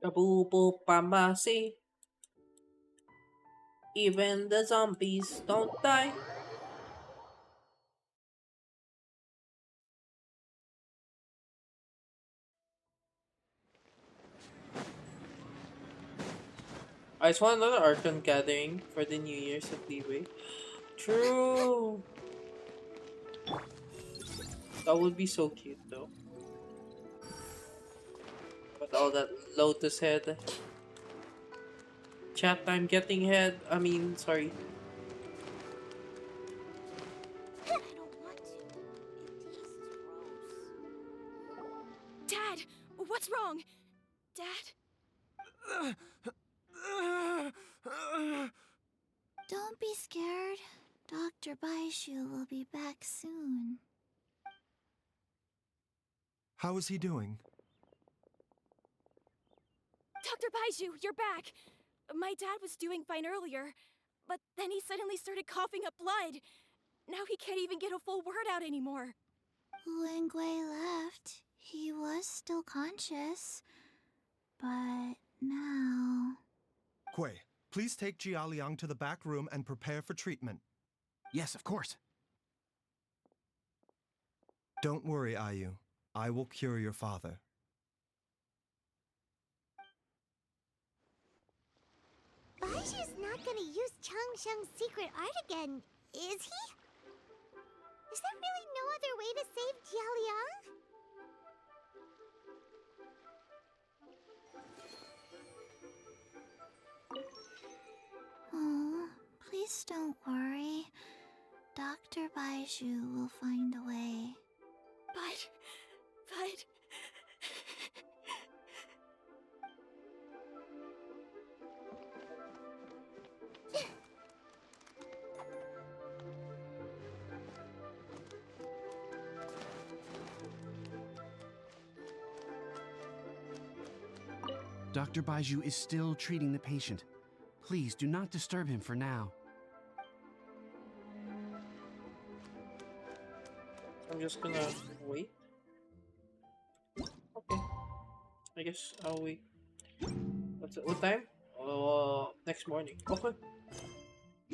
A boo boo pharmacy. Even the zombies don't die. I just want another Archon gathering for the New Year's at Leeway. True. That would be so cute though. But all that lotus head. Chat, I'm getting head. I mean, sorry. I don't want to. It tastes What's wrong? Dad? Don't be scared. Dr. Baizhu will be back soon. How is he doing? Dr. Baizhu, you're back! My dad was doing fine earlier, but then he suddenly started coughing up blood. Now he can't even get a full word out anymore. When Gui left, he was still conscious. But now... Gui, please take Jialiang to the back room and prepare for treatment. Yes, of course. Don't worry, Ayu. I will cure your father. Baizhu's not gonna use Changsheng's secret art again, is he? Is there really no other way to save Jialiang? Oh, please don't worry. Dr. Baizhu will find a way. But... Dr. Baizhu is still treating the patient. Please do not disturb him for now. I'm just gonna wait. Okay. I guess I'll wait. What's it? What time? Next morning. Okay.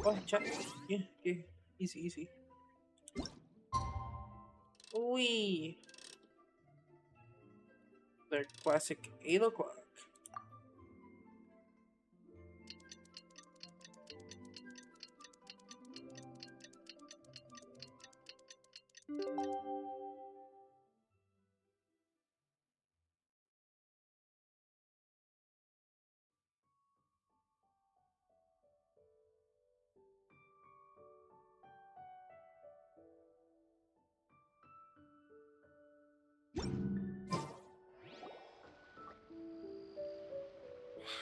Oh, chat. Yeah, okay. Easy, easy. Wee. Their classic 8 o'clock.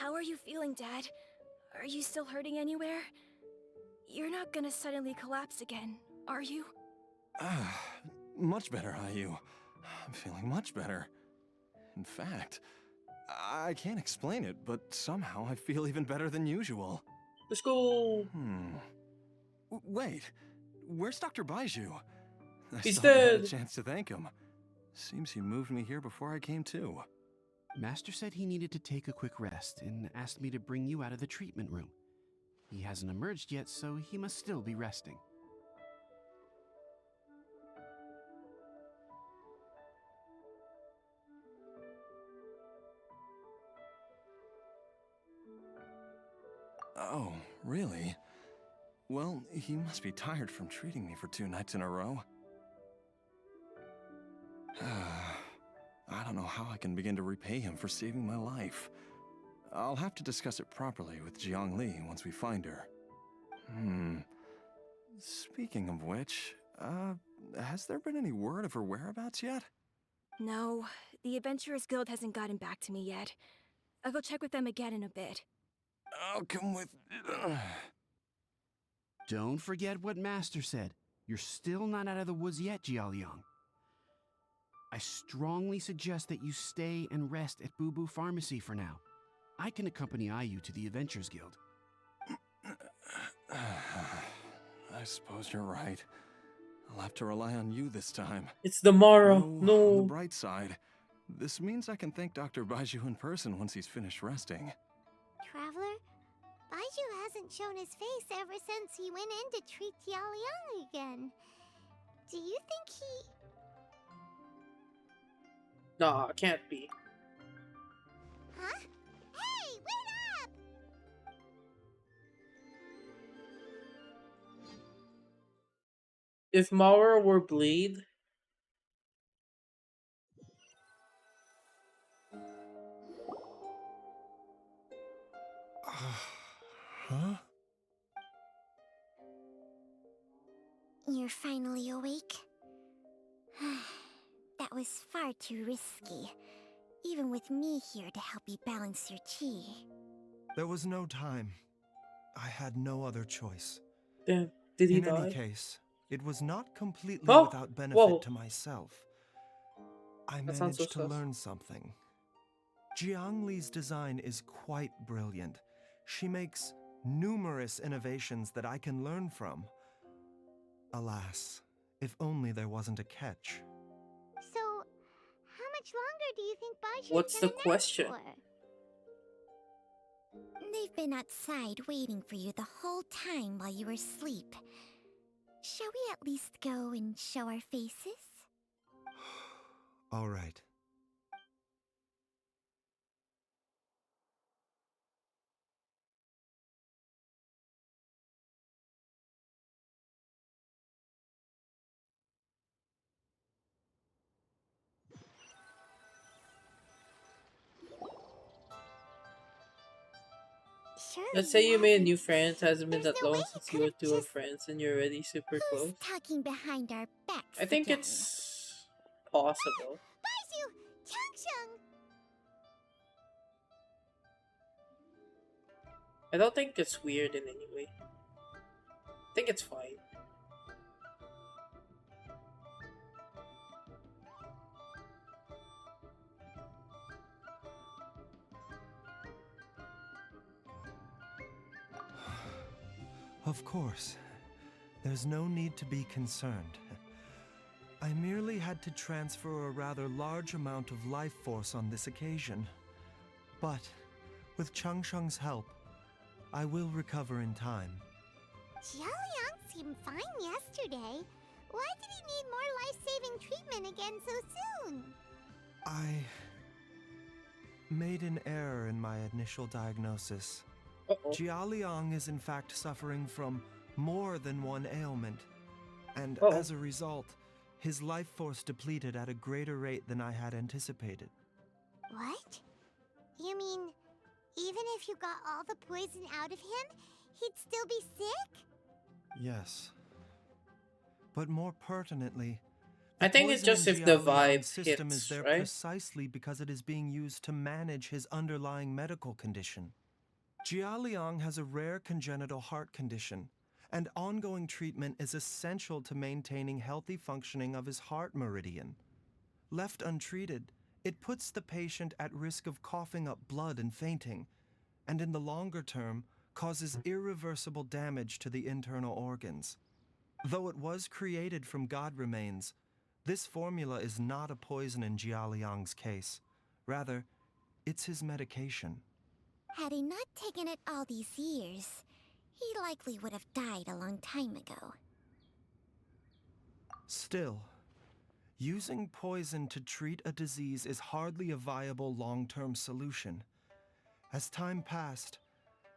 How are you feeling, Dad? Are you still hurting anywhere? You're not gonna suddenly collapse again, are you? Much better, Ayu. I'm feeling much better. In fact, I can't explain it, but somehow I feel even better than usual. Let's go. Wait, where's Dr. Baizhu? I He's still haven't had dead. a chance to thank him. Seems he moved me here before I came to. Master said he needed to take a quick rest and asked me to bring you out of the treatment room. He hasn't emerged yet, so he must still be resting. Oh, really? Well, he must be tired from treating me for 2 nights in a row. I don't know how I can begin to repay him for saving my life. I'll have to discuss it properly with Jiangli once we find her. Speaking of which, has there been any word of her whereabouts yet? No, the Adventurers Guild hasn't gotten back to me yet. I'll go check with them again in a bit. I'll come with... Don't forget what Master said. You're still not out of the woods yet, Jialiang. I strongly suggest that you stay and rest at Boo Boo Pharmacy for now. I can accompany Ayu to the Adventurers Guild. I suppose you're right. I'll have to rely on you this time. It's the Mara. On the No. bright side, this means I can thank Dr. Baizhu in person once he's finished resting. Traveler, Baizhu hasn't shown his face ever since he went in to treat Jialiang again. Do you think he... Nah, can't be. Huh? Hey, wait up! If Mara were Blade, Huh? You're finally awake? That was far too risky. even with me here to help you balance your chi. There was no time. I had no other choice. Damn, did he In any die? case, it was not completely Oh, without benefit whoa, to myself. I that sounds so managed to sus. learn something. Jiangli's design is quite brilliant. She makes numerous innovations that I can learn from. Alas, if only there wasn't a catch. So, how much longer do you think Baizhu's What's the gonna nap question? for? They've been outside waiting for you the whole time while you were asleep. Shall we at least go and show our faces? All right. Let's Surely say he you made a hasn't. new friend. Hasn't been There's that no way long he since could you were have two are just... friends and you're already super Who's close. talking behind our backs I think again? it's possible. Baizhu! Changsheng! I don't think it's weird in any way. I think it's fine. Of course. There's no need to be concerned. I merely had to transfer a rather large amount of life force on this occasion. But, with Changsheng's help, I will recover in time. Jiaoliang seemed fine yesterday. Why did he need more life-saving treatment again so soon? I made an error in my initial diagnosis. Uh-oh. Jiaoliang is in fact suffering from more than one ailment, and Uh-oh. as a result, his life force depleted at a greater rate than I had anticipated. What? You mean, even if you got all the poison out of him, he'd still be sick? Yes. But more pertinently, I think it's just if the vibe system hits, is there right? precisely because it is being used to manage his underlying medical condition. Jialiang has a rare congenital heart condition, and ongoing treatment is essential to maintaining healthy functioning of his heart meridian. Left untreated, it puts the patient at risk of coughing up blood and fainting, and in the longer term, causes irreversible damage to the internal organs. Though it was created from god remains, this formula is not a poison in Jialiang's case. Rather, it's his medication. Had he not taken it all these years, he likely would have died a long time ago. Still, using poison to treat a disease is hardly a viable long-term solution. As time passed,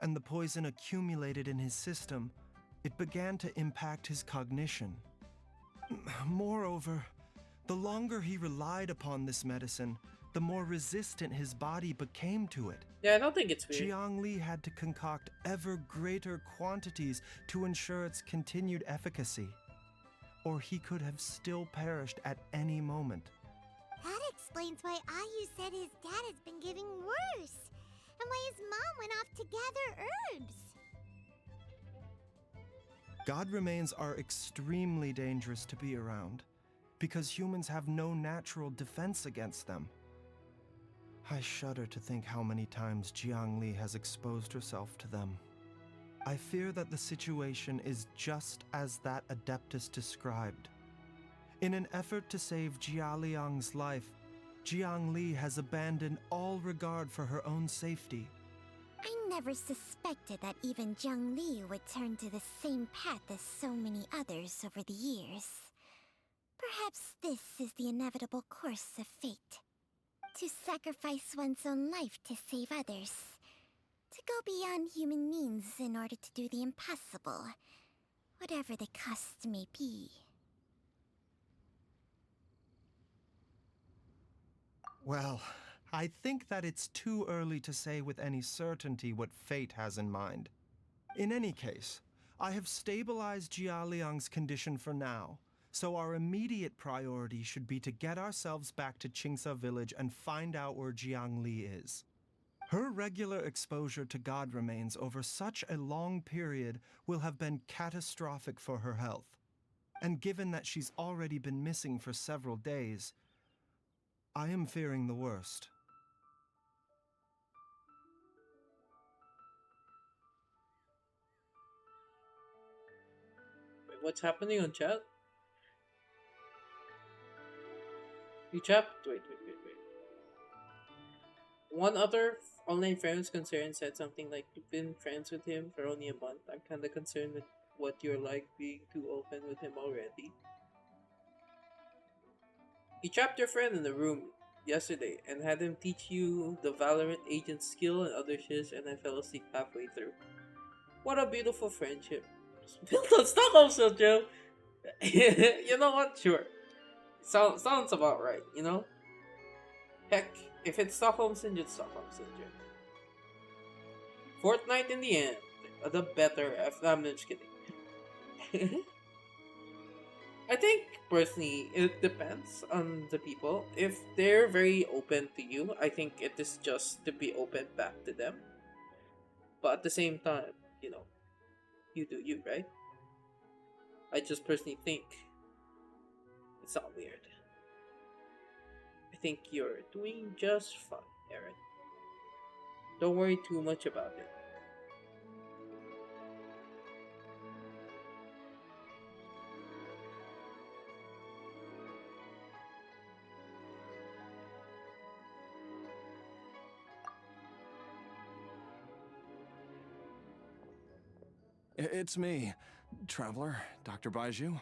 and the poison accumulated in his system, it began to impact his cognition. Moreover, the longer he relied upon this medicine, the more resistant his body became to it. Yeah, I don't think it's weird. Jiang Li had to concoct ever greater quantities to ensure its continued efficacy, or he could have still perished at any moment. That explains why Ayu said his dad has been getting worse, and why his mom went off to gather herbs. God remains are extremely dangerous to be around, because humans have no natural defense against them. I shudder to think how many times Jiang Li has exposed herself to them. I fear that the situation is just as that Adeptus described. In an effort to save Jialiang's life, Jiang Li has abandoned all regard for her own safety. I never suspected that even Jiang Li would turn to the same path as so many others over the years. Perhaps this is the inevitable course of fate. To sacrifice one's own life to save others. To go beyond human means in order to do the impossible, whatever the cost may be. Well, I think that it's too early to say with any certainty what fate has in mind. In any case, I have stabilized Jialiang's condition for now, So our immediate priority should be to get ourselves back to Qingsa village and find out where Jiang Li is. Her regular exposure to god remains over such a long period will have been catastrophic for her health. And given that she's already been missing for several days, I am fearing the worst. Wait, what's happening on chat? You chat? Wait. One other online friend was concerned and said something like, "You've been friends with him for only a month. I'm kind of concerned with what you're like being too open with him already." You trapped your friend in the room yesterday and had him teach you the Valorant agent skill and other shits, and I fell asleep halfway through. What a beautiful friendship. Built on Stockholm Syndrome. You know what? Sure. Sounds about right, you know? Heck, if it's Stockholm Syndrome, it's Stockholm Syndrome. Fortnite in the end. The better. I'm just kidding. I think, personally, it depends on the people. If they're very open to you, I think it is just to be open back to them. But at the same time, you know, you do you, right? I just personally think it's not weird. I think you're doing just fine, Aaron. Don't worry too much about it. It's me, Traveler, Dr. Baizhu.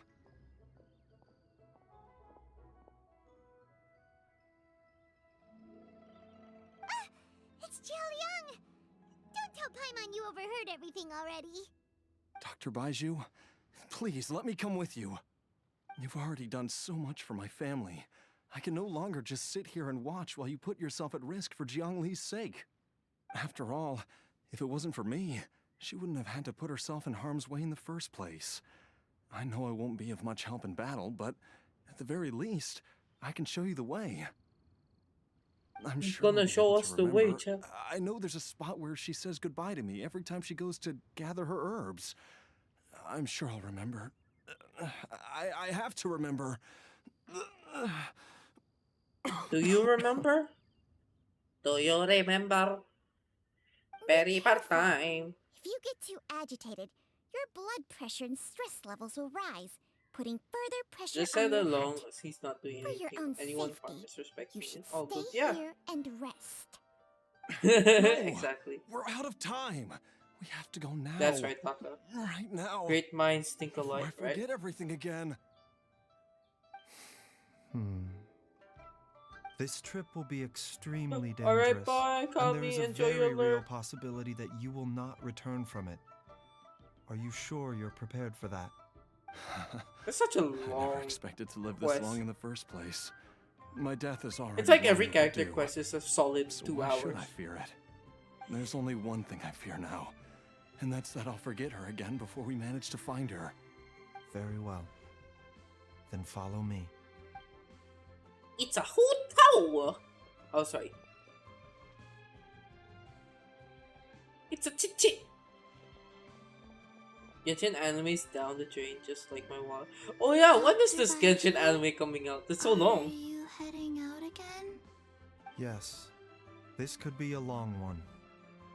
It's Jiao. Don't tell Paimon you overheard everything already. Dr. Baizhu, please let me come with you. You've already done so much for my family. I can no longer just sit here and watch while you put yourself at risk for Jiang Li's sake. After all, if it wasn't for me, she wouldn't have had to put herself in harm's way in the first place. I know I won't be of much help in battle, but at the very least, I can show you the way. I'm He's sure gonna I'll be show able us to the way, remember. chap. I know there's a spot where she says goodbye to me every time she goes to gather her herbs. I'm sure I'll remember. I have to remember. Do you remember? Do you remember? Very part time. If you get too agitated, your blood pressure and stress levels will rise, putting further pressure Just on said your along heart. as he's not doing For your anything. own Anyone safety, disrespect you me. should All stay good. Yeah. here and rest. No, Exactly. we're out of time. We have to go now. That's right, Taka. Right now. Great minds think Before alike, I right? forget everything again. This trip will be extremely dangerous. Alright, bye, and there is Kami. a Enjoy your very real work. possibility that you will not return from it. Are you sure you're prepared for that? It's such a I long never expected to live this quest. long in the first place. My death is already It's like long every character overdue. quest is a solid So 2 why hours. should I fear it? There's only one thing I fear now, and that's that I'll forget her again before we manage to find her. Very well. Then follow me. It's a hotel! Oh, sorry. It's a chit. Genshin anime's down the drain just like my wallet. Oh yeah, when is this Genshin anime coming out? It's so Are long. you heading out again? Yes. This could be a long one.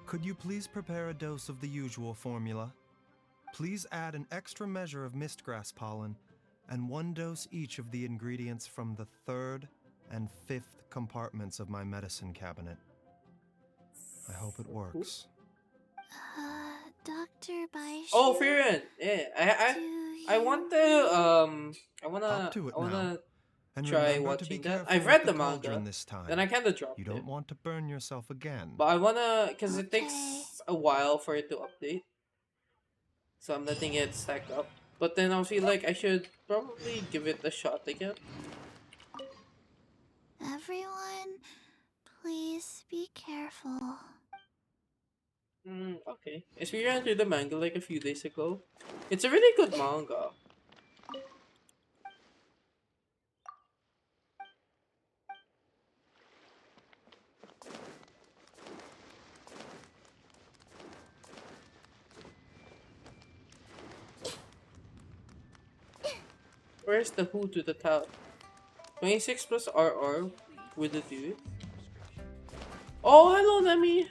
Could you please prepare a dose of the usual formula? Please add an extra measure of mistgrass pollen and 1 dose each of the ingredients from the 3rd and 5th compartments of my medicine cabinet. I hope it works. Dr. Baizhu? Oh, Firen! Yeah, I want to I Up to it wanna now. And try remember to be watching that. careful I've with read the cauldron manga, this time. then I kinda dropped You it. don't want to burn yourself again. But I wanna, cause it Okay. takes a while for it to update. So I'm letting it stack up. But then I feel like I should probably give it a shot again. Everyone, please be careful. Okay. As we ran through the manga like a few days ago. It's a really good manga. Where's the who to the top? 26 plus RR with the dude. Oh, hello, Nemi.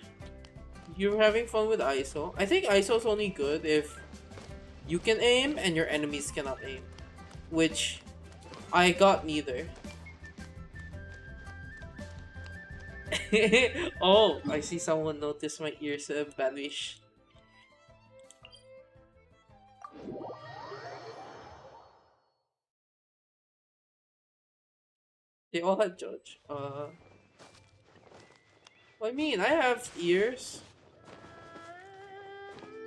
You're having fun with ISO. I think ISO's only good if you can aim and your enemies cannot aim. Which I got neither. Oh, I see someone noticed my ears vanish. They all had judge. What I mean, I have ears.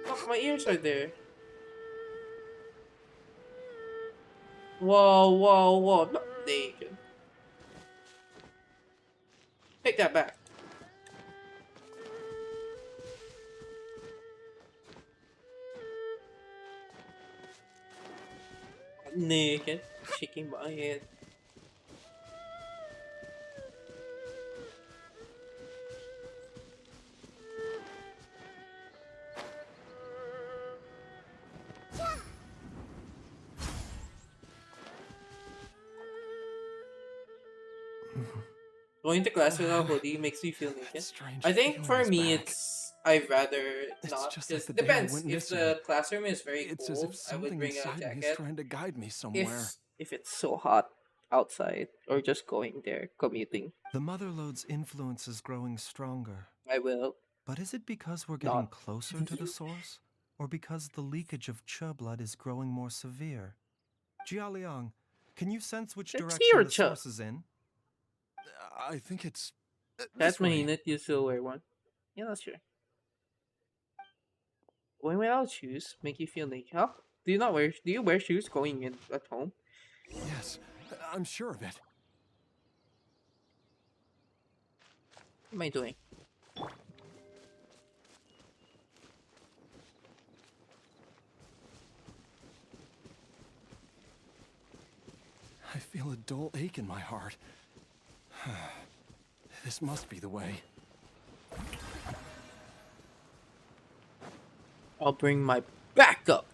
Look, my ears are there. Whoa, whoa, whoa! I'm not naked. Take that back. I'm naked, shaking my head. Going to class without a hoodie makes me feel naked. I think for me, I'd rather not. Just Because like it the day I depends. went If missing. the classroom is very It's as cold, if I would something bring a inside me is jacket. trying to guide me somewhere. If it's so hot outside or just going there commuting, The Mother Lode's influence is growing stronger. I will. But is it because we're getting Not. closer to the source? Or because the leakage of Che blood is growing more severe? Jialiang, can you sense which Let's see direction your the Che. source is in? I think it's That's this my way. unit. You still wear one. Yeah, that's true. Going without shoes make you feel naked. Huh? Do you not wear? Do you wear shoes going in at home? Yes, I'm sure of it. What am I doing? I feel a dull ache in my heart. This must be the way. I'll bring my backup.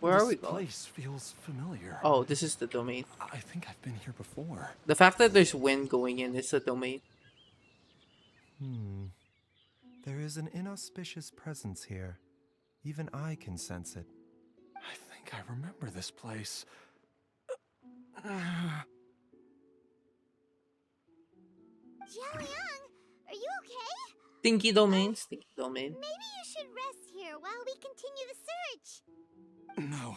Where are we This going? place feels familiar. Oh, this is the domain. I think I've been here before. The fact that there's wind going in is the domain. There is an inauspicious presence here. Even I can sense it. I think I remember this place. Jialiang, are you okay? Stinky domain, stinky domain. Maybe you should rest here while we continue the search. No,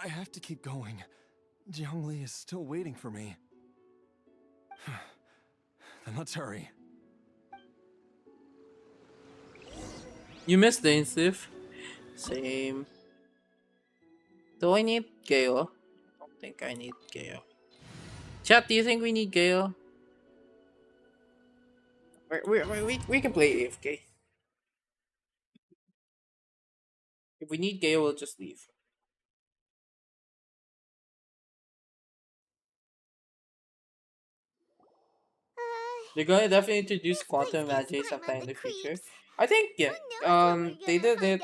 I have to keep going. Jiangli is still waiting for me. Then let's hurry. You missed the Steve. Same. Do I need Gale? I don't think I need Gale. Chat, do you think we need Gale? We can play AFK. If we need Gale, we'll just leave. They're gonna definitely introduce quantum magic sometime in the future. I think, yeah. They did it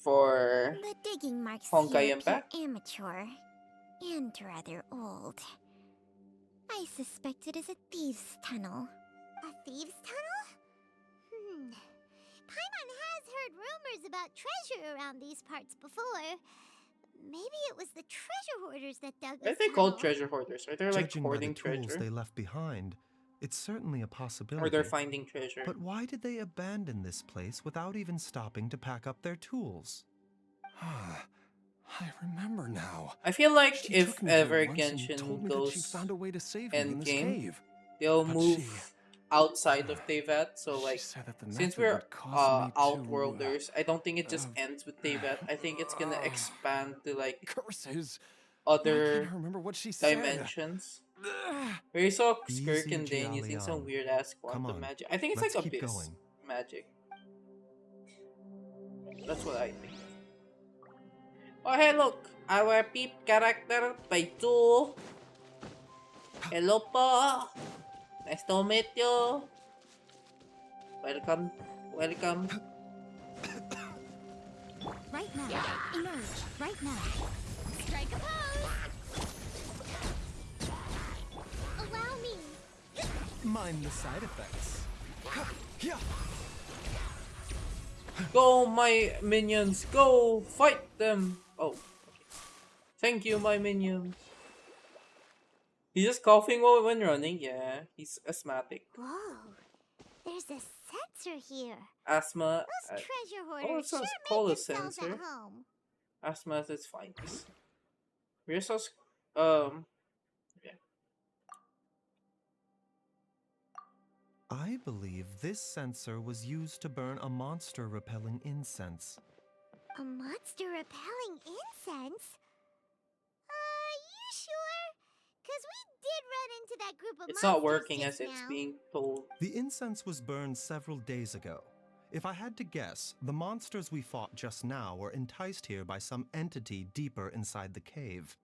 for The digging marks Honkai here appear Impact. amateur and rather old. I suspect it is a thieves' tunnel. A thieves' tunnel? Paimon has heard rumors about treasure around these parts before. Maybe it was the treasure hoarders that dug Why are this they called tunnel. treasure hoarders? Are they like Judging by the hoarding tools treasure? they left behind, it's certainly a possibility. Or they're finding treasure? But why did they abandon this place without even stopping to pack up their tools? I remember now. I feel like She if took me here ever once and told Genshin me that goes she'd found a way to save me in this endgame, cave. they'll But move outside of Tevat. So she like, said that the since method we're would cause me to, outworlders, I don't think it just ends with Tevat. I think it's gonna expand to like curses. Why other can't I remember what she said? dimensions. Where you saw Skirk Easy, and Dane using some Jialiang. weird ass Come quantum on, magic. I think it's let's like keep abyss going. magic. That's what I think. Oh hey look! Our peep character Baizhu. Hello po! Nice to meet you! Welcome. Welcome. Right now. Emerge. Right now. Strike a pose! Allow me! Mind the side effects. Go, my minions! Go! Fight them! Oh, okay. Thank you, my minions. He's just coughing when running. Yeah, he's asthmatic. Whoa, there's a sensor here. Asthma. Those treasure Oh, hoarders it's a sure call a make themselves sensor. at home. Asthma at its finest. Where's us? Yeah. I believe this sensor was used to burn a monster repelling incense. A monster repelling incense? You sure? Because we did run into that group of It's monsters not working just as it's now. being told. The incense was burned several days ago. If I had to guess, the monsters we fought just now were enticed here by some entity deeper inside the cave.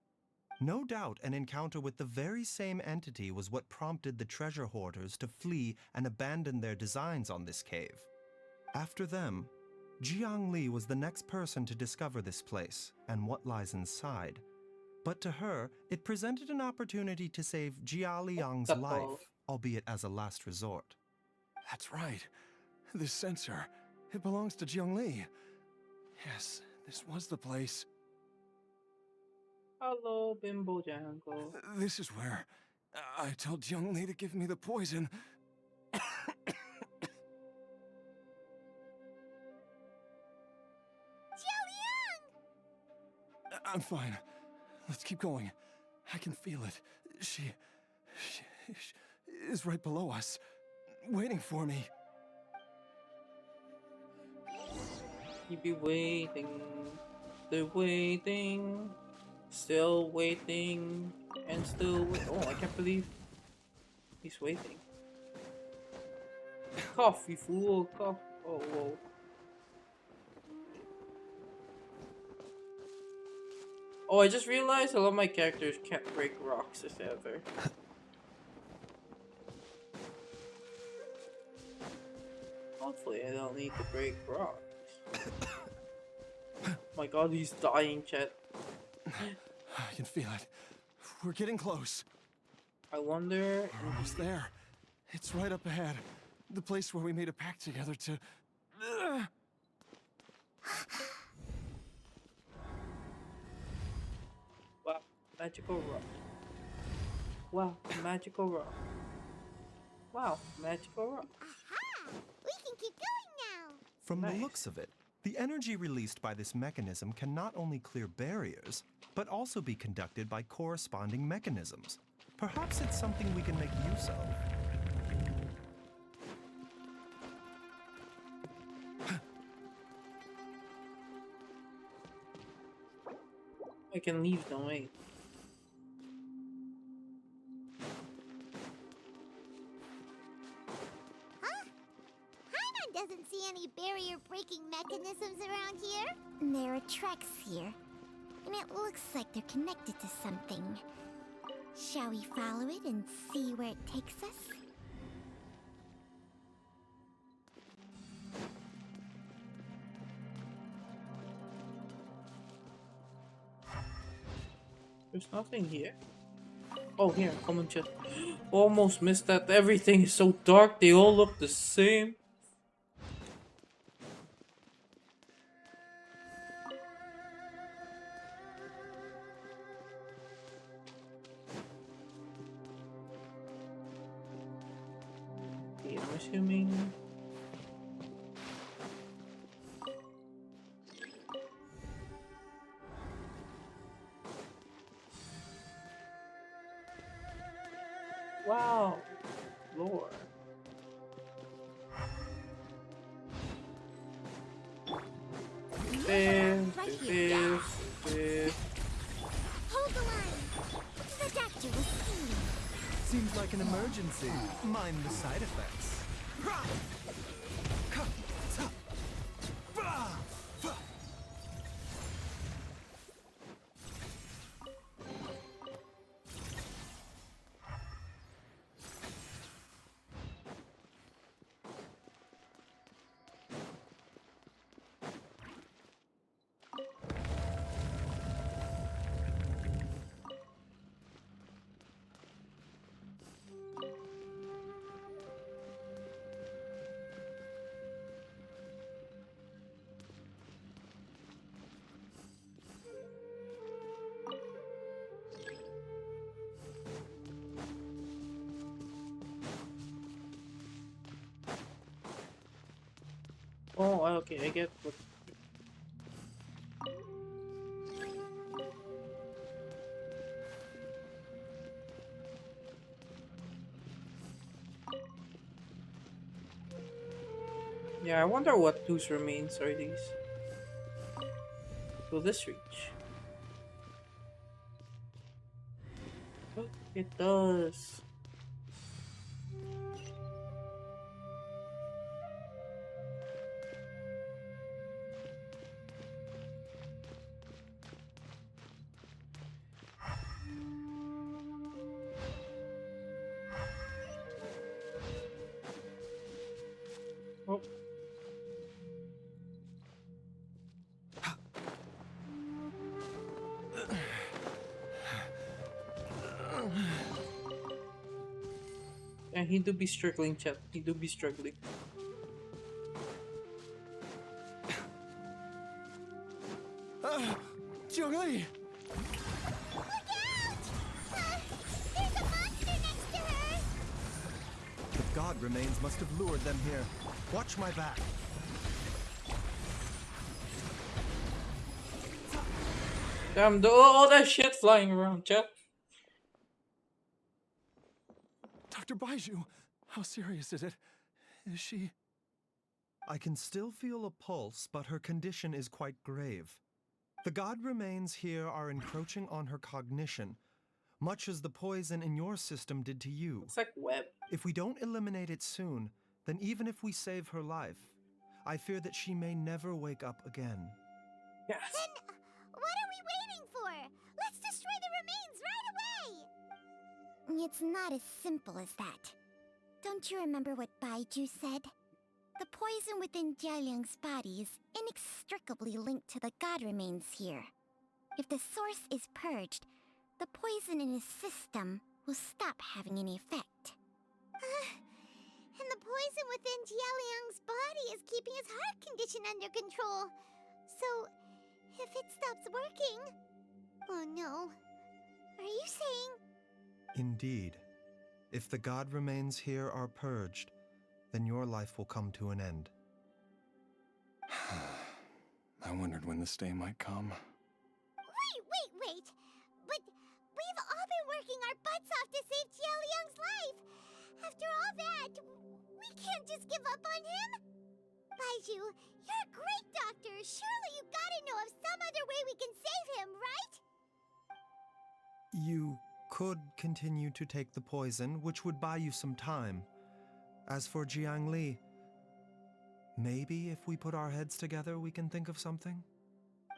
No doubt an encounter with the very same entity was what prompted the treasure hoarders to flee and abandon their designs on this cave. After them, Jiang Li was the next person to discover this place and what lies inside. But to her, it presented an opportunity to save Jia Liang's life, albeit as a last resort. That's right. This sensor, it belongs to Jiangli. Yes, this was the place. Hello, Bimbo Jango. This is where I told Jiangli to give me the poison. I'm fine. Let's keep going. I can feel it. She is right below us, waiting for me. You be waiting. They're waiting. Still waiting. And still waiting. Oh, I can't believe he's waiting. Cough, you fool. Cough. Oh, whoa. Oh, I just realized a lot of my characters can't break rocks if ever. Hopefully I don't need to break rocks. My god, he's dying, Chet. I can feel it. We're getting close. I wonder... We're almost there. It's right up ahead. The place where we made a pact together to... Wow, magical rock. Wow, magical rock. Wow, magical rock. Aha! We can keep going now. From the looks of it, the energy released by this mechanism can not only clear barriers, but also be conducted by corresponding mechanisms. Perhaps it's something we can make use of. I can leave, no way. Huh? Paimon doesn't see any barrier-breaking mechanisms around here. There are tracks here, and it looks like they're connected to something. Shall we follow it and see where it takes us? There's nothing here. Oh, here, come on, Chet. Almost missed that. Everything is so dark, they all look the same. Okay, I'm assuming... Wow, Lord. Hold the line. The doctor will see you. Seems like an emergency. Mind the side effects. Okay, I get what. Yeah, I wonder whose remains are these. Will this reach? Oh, it does. Oh. Yeah, he do be struggling, chat. He do be struggling. Jiangli! Look out! There's a monster next to her! The god remains must have lured them here. Watch my back. Damn, all that shit flying around, chat. Dr. Baizhu, how serious is it? Is she... I can still feel a pulse, but her condition is quite grave. The god remains here are encroaching on her cognition, much as the poison in your system did to you. It's like web. If we don't eliminate it soon, then even if we save her life, I fear that she may never wake up again. Yes. Then what are we waiting for? Let's destroy the remains right away! It's not as simple as that. Don't you remember what Baizhu said? The poison within Jialiang's body is inextricably linked to the god remains here. If the source is purged, the poison in his system will stop having any effect. And the poison within Jialiang's body is keeping his heart condition under control. So, if it stops working... Oh no. Are you saying... Indeed. If the god remains here are purged, then your life will come to an end. I wondered when this day might come. Wait! But we've all been working our butts off to save Jialiang's life! After all that, we can't just give up on him! Baizhu, you're a great doctor! Surely you gotta know of some other way we can save him, right? You could continue to take the poison, which would buy you some time. As for Jiangli, maybe if we put our heads together, we can think of something?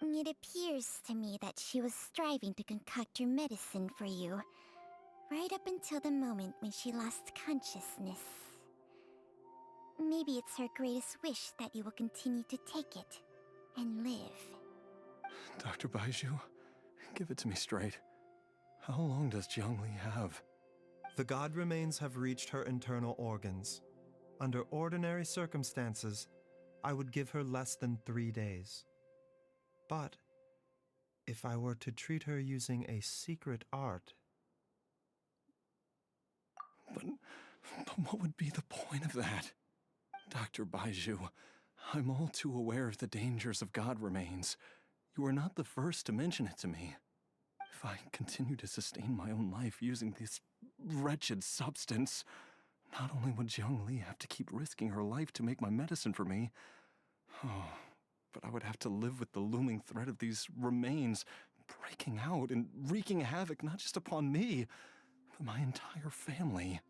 It appears to me that she was striving to concoct your medicine for you, right up until the moment when she lost consciousness. Maybe it's her greatest wish that you will continue to take it and live. Dr. Baizhu, give it to me straight. How long does Jiangli have? The god remains have reached her internal organs. Under ordinary circumstances, I would give her less than 3 days. But if I were to treat her using a secret art... But what would be the point of that? Dr. Baizhu, I'm all too aware of the dangers of god remains. You are not the first to mention it to me. If I continue to sustain my own life using this wretched substance, not only would Jiangli have to keep risking her life to make my medicine for me, but I would have to live with the looming threat of these remains breaking out and wreaking havoc not just upon me, but my entire family.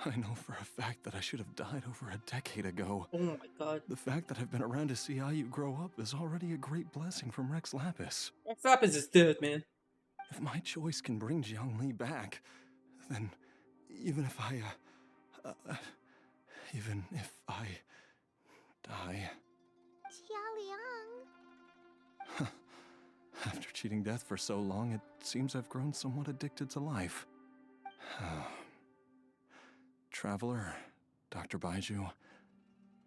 I know for a fact that I should have died over a decade ago. Oh my god. The fact that I've been around to see how you grow up is already a great blessing from Rex Lapis. Rex Lapis is dead, man. If my choice can bring Jiangli back, then even if I die... Jialiang... After cheating death for so long, it seems I've grown somewhat addicted to life. Traveler, Dr. Baizhu,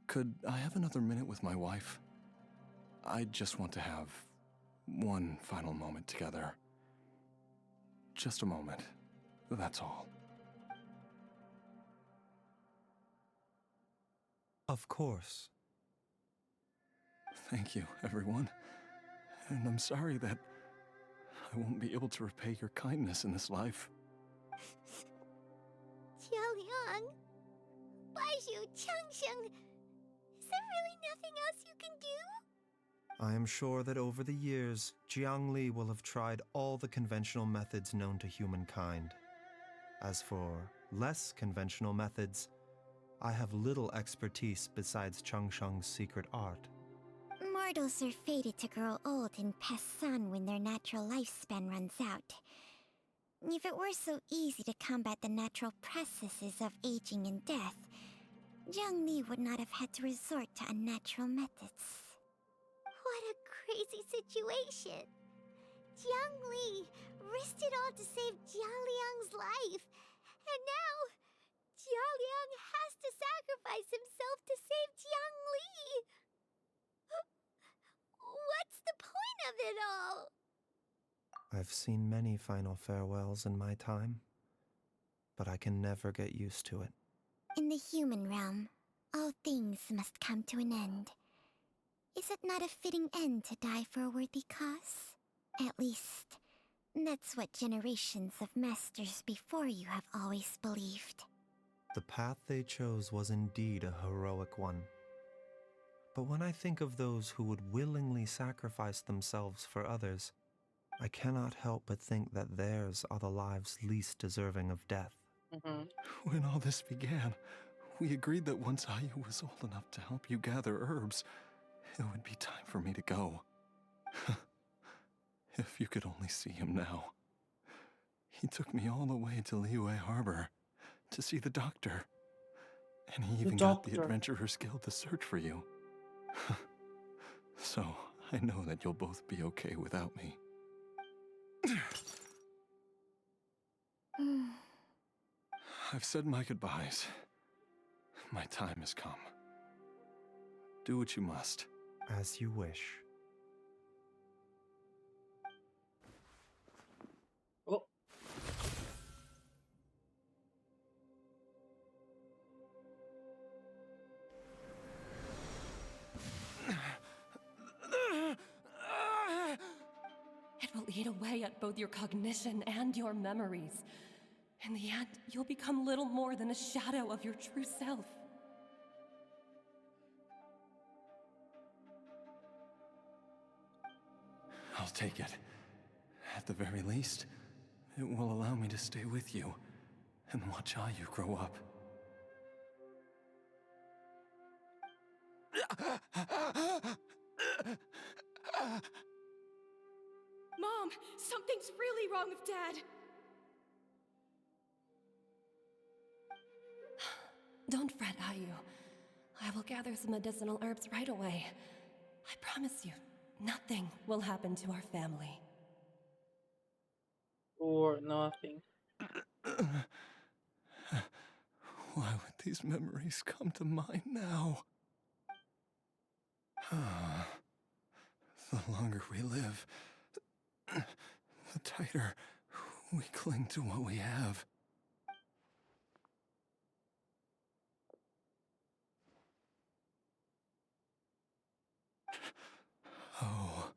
could I have another minute with my wife? I just want to have one final moment together. Just a moment. That's all. Of course. Thank you, everyone. And I'm sorry that I won't be able to repay your kindness in this life. Jialiang, Baizhu, Changsheng, is there really nothing else you can do? I am sure that over the years, Jiangli will have tried all the conventional methods known to humankind. As for less conventional methods, I have little expertise besides Changsheng's secret art. Mortals are fated to grow old and pass on when their natural lifespan runs out. If it were so easy to combat the natural processes of aging and death, Jiangli would not have had to resort to unnatural methods. What a crazy situation! Jiangli risked it all to save Jialiang's life, and now Jialiang has to sacrifice himself to save Jiangli! What's the point of it all? I've seen many final farewells in my time, but I can never get used to it. In the human realm, all things must come to an end. Is it not a fitting end to die for a worthy cause? At least, that's what generations of masters before you have always believed. The path they chose was indeed a heroic one. But when I think of those who would willingly sacrifice themselves for others, I cannot help but think that theirs are the lives least deserving of death. When all this began, we agreed that once Ayu was old enough to help you gather herbs, it would be time for me to go. If you could only see him now. He took me all the way to Liyue Harbor to see the doctor. And he even got the Adventurers Guild to search for you. So, I know that you'll both be okay without me. I've said my goodbyes. My time has come. Do what you must. As you wish. Oh. It will eat away at both your cognition and your memories. In the end, you'll become little more than a shadow of your true self. I'll take it. At the very least, it will allow me to stay with you and watch Ayu grow up. Mom, something's really wrong with Dad. Don't fret, Ayu. I will gather some medicinal herbs right away. I promise you, nothing will happen to our family. Or nothing. Why would these memories come to mind now? The longer we live, the tighter we cling to what we have. Oh,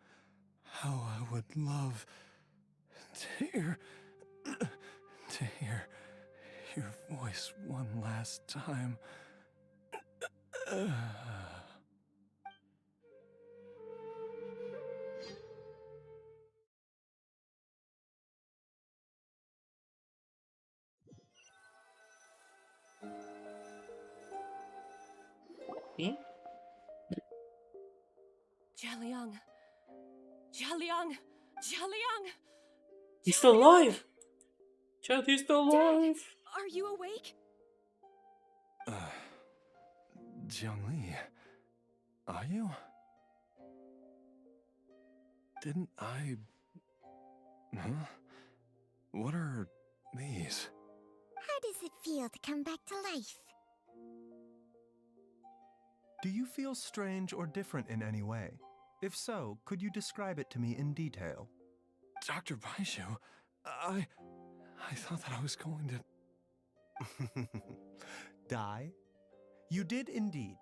how I would love to hear your voice one last time. Hmm? Jialiang! Jialiang! Jialiang! He's still alive! Chad, he's still alive! Dad, are you awake? Jiangli, are you? Didn't I... Huh? What are these? How does it feel to come back to life? Do you feel strange or different in any way? If so, could you describe it to me in detail? Dr. Baizhu, I thought that I was going to... Die? You did indeed.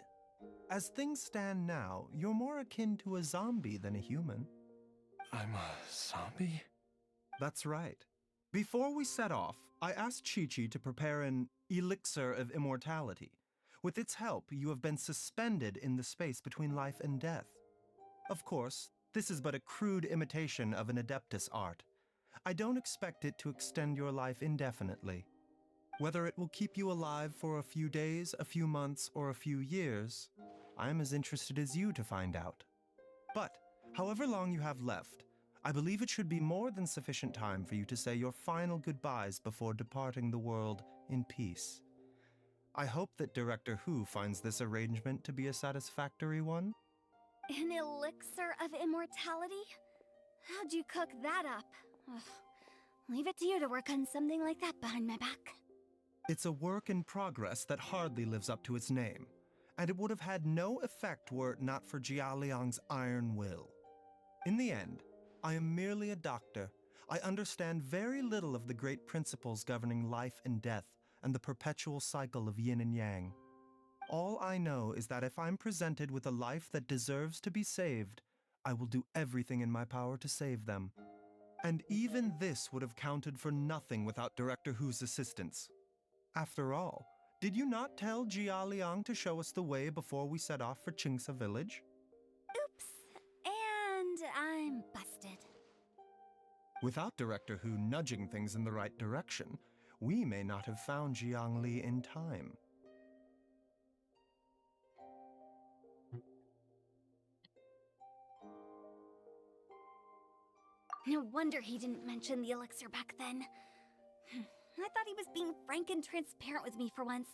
As things stand now, you're more akin to a zombie than a human. I'm a zombie? That's right. Before we set off, I asked Chi-Chi to prepare an elixir of immortality. With its help, you have been suspended in the space between life and death. Of course, this is but a crude imitation of an Adeptus art. I don't expect it to extend your life indefinitely. Whether it will keep you alive for a few days, a few months, or a few years, I am as interested as you to find out. But, however long you have left, I believe it should be more than sufficient time for you to say your final goodbyes before departing the world in peace. I hope that Director Who finds this arrangement to be a satisfactory one. An elixir of immortality? How'd you cook that up? Ugh. Leave it to you to work on something like that behind my back. It's a work in progress that hardly lives up to its name, and it would have had no effect were it not for Jia Liang's iron will. In the end, I am merely a doctor. I understand very little of the great principles governing life and death and the perpetual cycle of yin and yang. All I know is that if I'm presented with a life that deserves to be saved, I will do everything in my power to save them. And even this would have counted for nothing without Director Who's assistance. After all, did you not tell Jia Liang to show us the way before we set off for Qingsa village? Oops. And I'm busted. Without Director Who nudging things in the right direction, we may not have found Jiangli in time. No wonder he didn't mention the elixir back then. I thought he was being frank and transparent with me for once,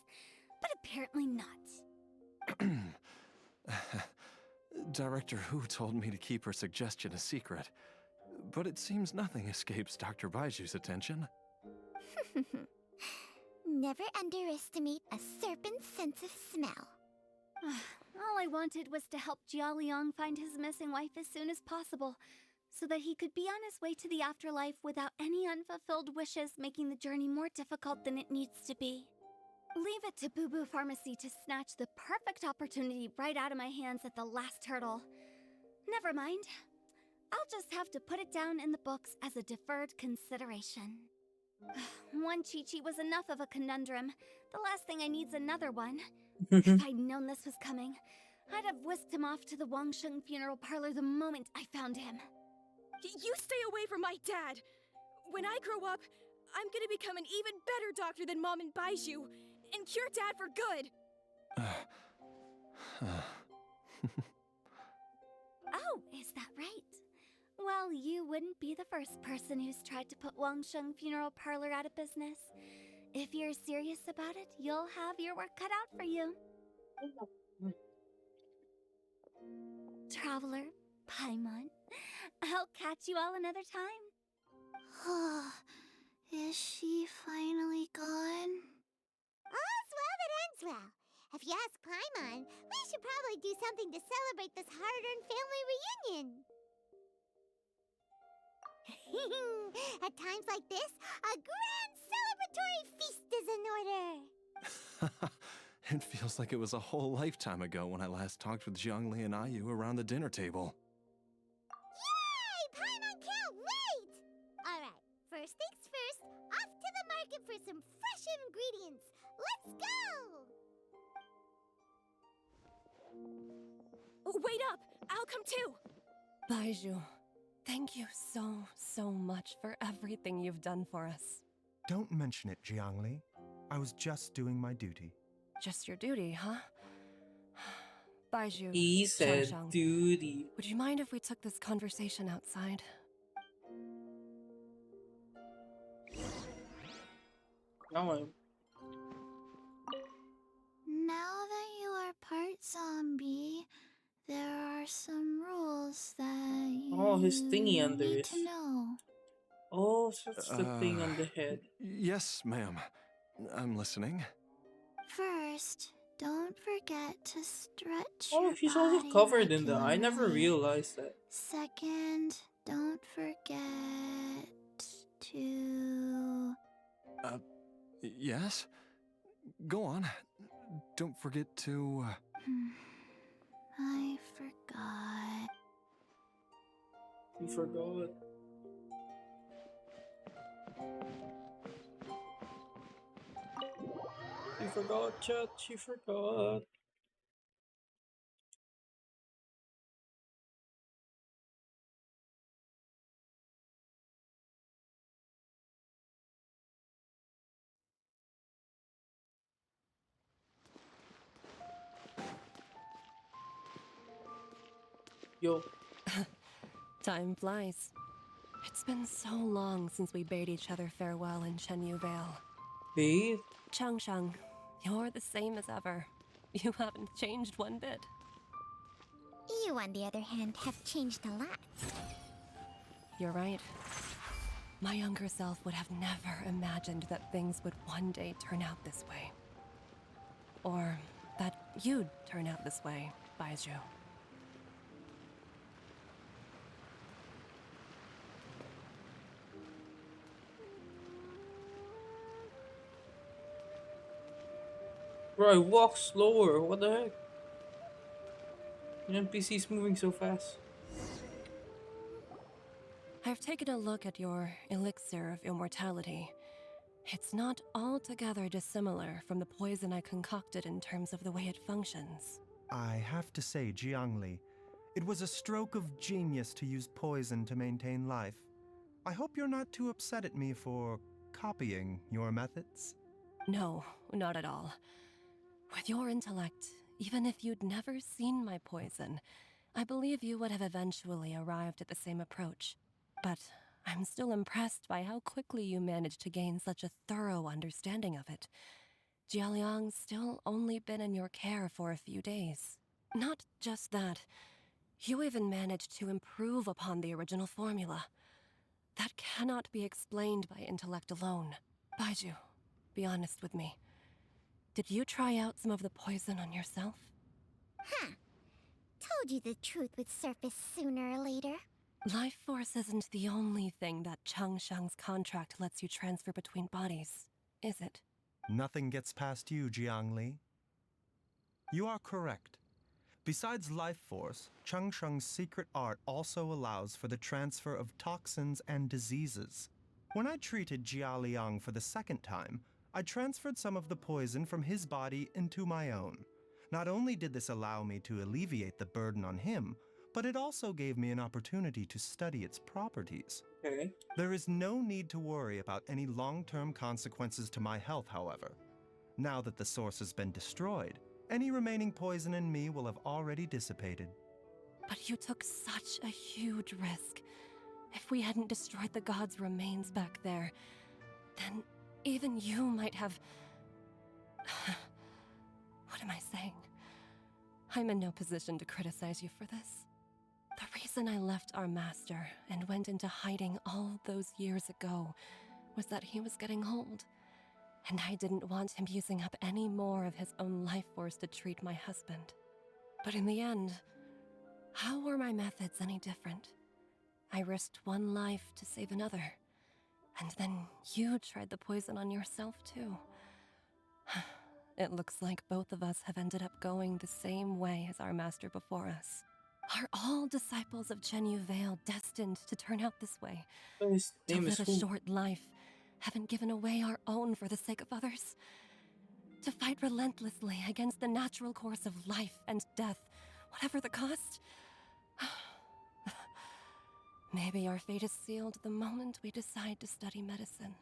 but apparently not. Director Who told me to keep her suggestion a secret, but it seems nothing escapes Dr. Baizhu's attention. Never underestimate a serpent's sense of smell. All I wanted was to help Jia Liang find his missing wife as soon as possible, so that he could be on his way to the afterlife without any unfulfilled wishes making the journey more difficult than it needs to be. Leave it to Boo Boo Pharmacy to snatch the perfect opportunity right out of my hands at the last hurdle. Never mind. I'll just have to put it down in the books as a deferred consideration. One Chi-Chi was enough of a conundrum. The last thing I need's another one. If I'd known this was coming, I'd have whisked him off to the Wangsheng funeral parlor the moment I found him. You stay away from my dad! When I grow up, I'm gonna become an even better doctor than Mom and Baizhu, and cure Dad for good! Oh, is that right? Well, you wouldn't be the first person who's tried to put Wangsheng funeral parlor out of business. If you're serious about it, you'll have your work cut out for you. Traveler, Paimon, I'll catch you all another time. Is she finally gone? All's well that ends well. If you ask Paimon, we should probably do something to celebrate this hard-earned family reunion. At times like this, a grand celebratory feast is in order. It feels like it was a whole lifetime ago when I last talked with Zhongli and Ayu around the dinner table. Yay! Paimon can't wait! Alright, first things first, off to the market for some fresh ingredients. Let's go! Wait up! I'll come too! Baizhu, thank you so much for everything you've done for us. Don't mention it, Jiangli. I was just doing my duty. Just your duty, huh? Baizhu, He said Xiangxiang, duty. would you mind if we took this conversation outside? Oh, Now that you are part zombie, there are some rules that you his thingy under need his. to know. Oh, so that's the thing on the head. Yes, ma'am. I'm listening. First, don't forget to stretch Oh, your he's also body covered in the. I never regularly. realized that. Second, don't forget to... Yes? Go on. Don't forget to... You forgot. She forgot, chat. She forgot. Yo. Time flies. It's been so long since we bade each other farewell in Chenyu Vale. Bathe? Changshang, you're the same as ever. You haven't changed one bit. You, on the other hand, have changed a lot. You're right. My younger self would have never imagined that things would one day turn out this way. Or that you'd turn out this way, Baizhu. Bro, walk slower. What the heck? The NPC's moving so fast. I've taken a look at your elixir of immortality. It's not altogether dissimilar from the poison I concocted in terms of the way it functions. I have to say, Jiangli, it was a stroke of genius to use poison to maintain life. I hope you're not too upset at me for copying your methods. No, not at all. With your intellect, even if you'd never seen my poison, I believe you would have eventually arrived at the same approach. But I'm still impressed by how quickly you managed to gain such a thorough understanding of it. Jialiang's still only been in your care for a few days. Not just that, you even managed to improve upon the original formula. That cannot be explained by intellect alone. Baizhu, be honest with me. Did you try out some of the poison on yourself? Huh. Told you the truth would surface sooner or later. Life force isn't the only thing that Changshang's contract lets you transfer between bodies, is it? Nothing gets past you, Jiangli. You are correct. Besides life force, Changsheng's secret art also allows for the transfer of toxins and diseases. When I treated Jia Liang for the second time, I transferred some of the poison from his body into my own. Not only did this allow me to alleviate the burden on him, but it also gave me an opportunity to study its properties. Okay. There is no need to worry about any long-term consequences to my health, however. Now that the source has been destroyed, any remaining poison in me will have already dissipated. But you took such a huge risk. If we hadn't destroyed the god's remains back there, then even you might have... What am I saying? I'm in no position to criticize you for this. The reason I left our master and went into hiding all those years ago was that he was getting old, and I didn't want him using up any more of his own life force to treat my husband. But in the end, how were my methods any different? I risked one life to save another, and then you tried the poison on yourself too. It looks like both of us have ended up going the same way as our master before us. Are all disciples of Chenyu Vale destined to turn out this way? His To name live is a who? short life, haven't given away our own for the sake of others? To fight relentlessly against the natural course of life and death, whatever the cost? Maybe our fate is sealed the moment we decide to study medicine.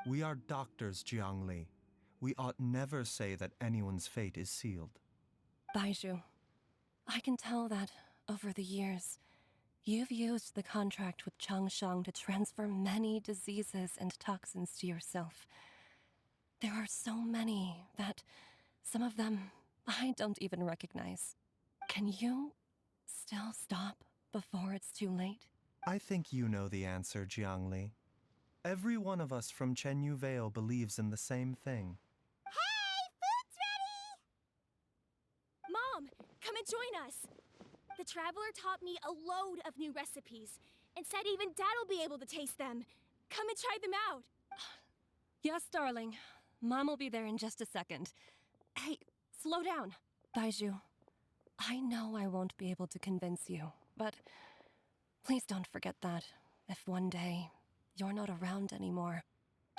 We are doctors, Jiangli. We ought never say that anyone's fate is sealed. Baizhu, I can tell that, over the years, you've used the contract with Changshang to transfer many diseases and toxins to yourself. There are so many that, some of them, I don't even recognize. Can you still stop before it's too late? I think you know the answer, Jiangli. Every one of us from Chenyu Vale believes in the same thing. Hey, food's ready! Mom, come and join us. The Traveler taught me a load of new recipes and said even Dad will be able to taste them. Come and try them out. Yes, darling. Mom will be there in just a second. Hey, slow down. Baizhu, I know I won't be able to convince you, but Please don't forget that if one day you're not around anymore,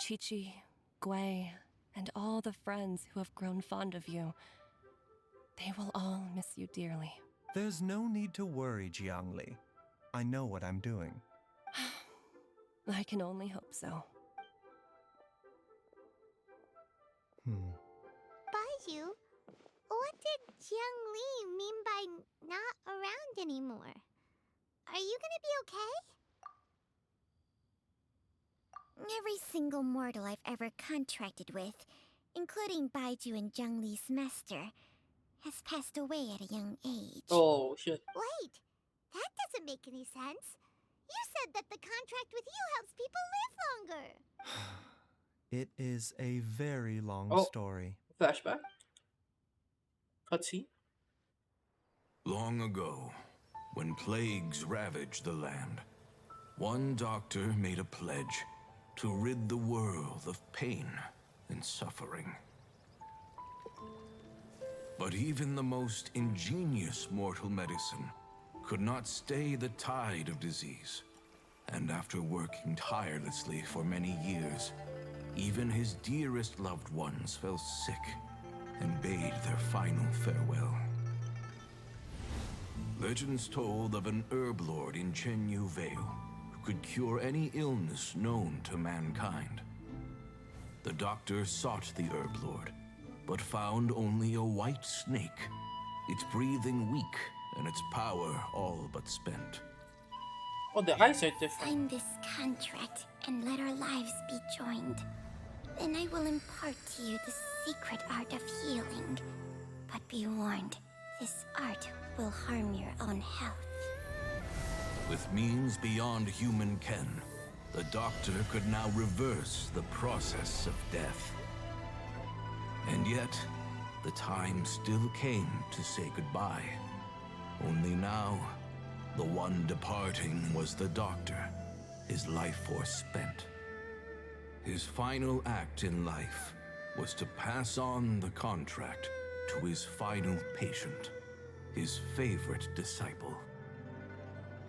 Chi-Chi, Gui, and all the friends who have grown fond of you, they will all miss you dearly. There's no need to worry, Jiangli. I know what I'm doing. I can only hope so. Baizhu, what did Jiang Li mean by not around anymore? Are you gonna be okay? Every single mortal I've ever contracted with, including Baizhu and Jiang Li's master, has passed away at a young age. Oh, shit. Wait, that doesn't make any sense. You said that the contract with you helps people live longer. It is a very long Oh. story. Flashback? Cutscene? Long ago, when plagues ravaged the land, one doctor made a pledge to rid the world of pain and suffering. But even the most ingenious mortal medicine could not stay the tide of disease. And after working tirelessly for many years, even his dearest loved ones fell sick and bade their final farewell. Legends told of an herb lord in Chenyu Vale who could cure any illness known to mankind. The doctor sought the herb lord, but found only a white snake, its breathing weak and its power all but spent. Oh, the eyes are different. Sign this contract and let our lives be joined. Then I will impart to you the secret art of healing. But be warned, this art will harm your own health. With means beyond human ken, the doctor could now reverse the process of death. And yet, the time still came to say goodbye. Only now, the one departing was the doctor, his life force spent. His final act in life was to pass on the contract to his final patient, his favorite disciple.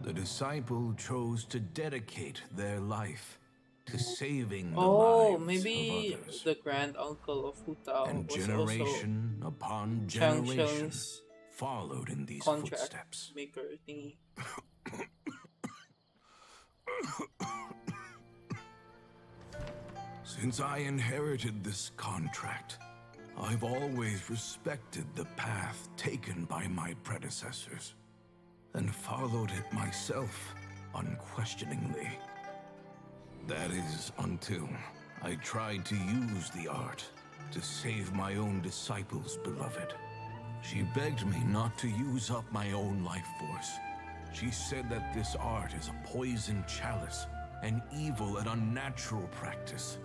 The disciple chose to dedicate their life to saving the lives maybe of others. the grand uncle of Hu Tao And was generation upon Chang generation Cheng's followed in these contract footsteps. maker thingy. Since I inherited this contract, I've always respected the path taken by my predecessors and followed it myself unquestioningly. That is until I tried to use the art to save my own disciple's beloved. She begged me not to use up my own life force. She said that this art is a poison chalice, an evil and unnatural practice.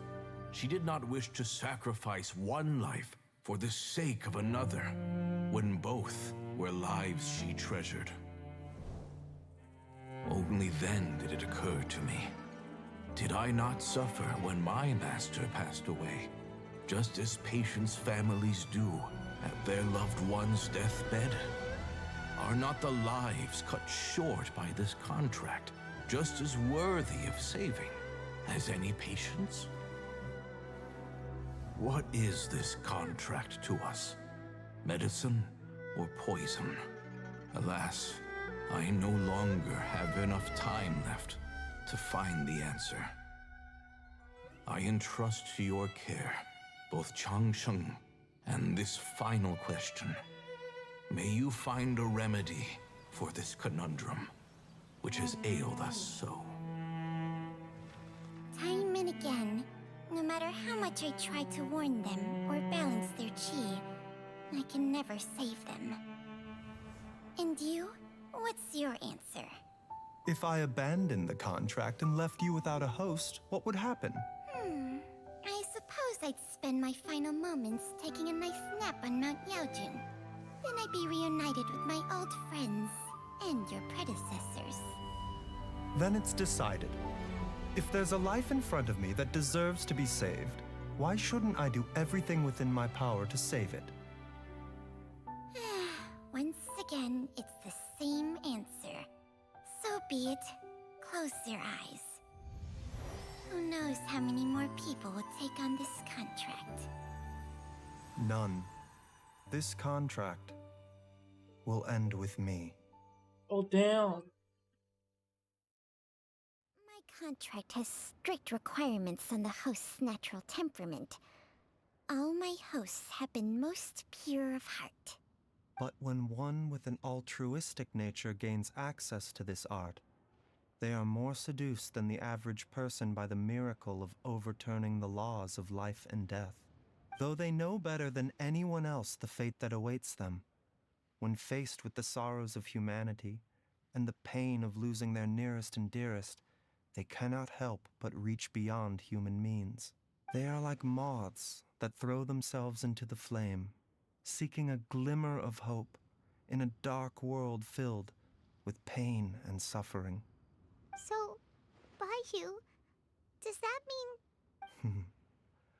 She did not wish to sacrifice one life for the sake of another, when both were lives she treasured. Only then did it occur to me. Did I not suffer when my master passed away, just as patients' families do at their loved one's deathbed? Are not the lives cut short by this contract just as worthy of saving as any patients? What is this contract to us? Medicine or poison? Alas, I no longer have enough time left to find the answer. I entrust to your care both Changsheng and this final question. May you find a remedy for this conundrum, which has ailed us so. Time and again, no matter how much I try to warn them or balance their chi, I can never save them. And you? What's your answer? If I abandoned the contract and left you without a host, what would happen? I suppose I'd spend my final moments taking a nice nap on Mount Yaojun. Then I'd be reunited with my old friends and your predecessors. Then it's decided. If there's a life in front of me that deserves to be saved, why shouldn't I do everything within my power to save it? Once again, it's the same answer. So be it. Close your eyes. Who knows how many more people will take on this contract? None. This contract will end with me. Oh damn. My contract has strict requirements on the host's natural temperament. All my hosts have been most pure of heart. But when one with an altruistic nature gains access to this art, they are more seduced than the average person by the miracle of overturning the laws of life and death. Though they know better than anyone else the fate that awaits them, when faced with the sorrows of humanity and the pain of losing their nearest and dearest, they cannot help but reach beyond human means. They are like moths that throw themselves into the flame, seeking a glimmer of hope in a dark world filled with pain and suffering. So, Baizhu, does that mean...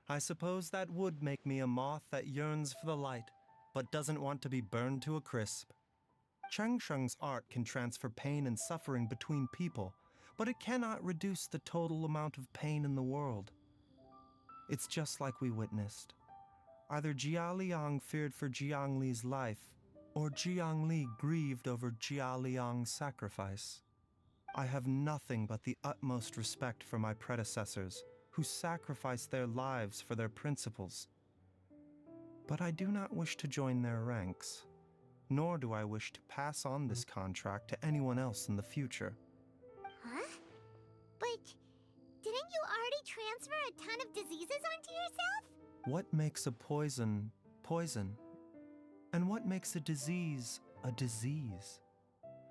I suppose that would make me a moth that yearns for the light, but doesn't want to be burned to a crisp. Cheng Sheng's art can transfer pain and suffering between people, but it cannot reduce the total amount of pain in the world. It's just like we witnessed. Either Jia Liang feared for Jiang Li's life, or Jiang Li grieved over Jia Liang's sacrifice. I have nothing but the utmost respect for my predecessors, who sacrificed their lives for their principles. But I do not wish to join their ranks, nor do I wish to pass on this contract to anyone else in the future. Huh? But didn't you already transfer a ton of diseases onto yourself? What makes a poison, poison? And what makes a disease?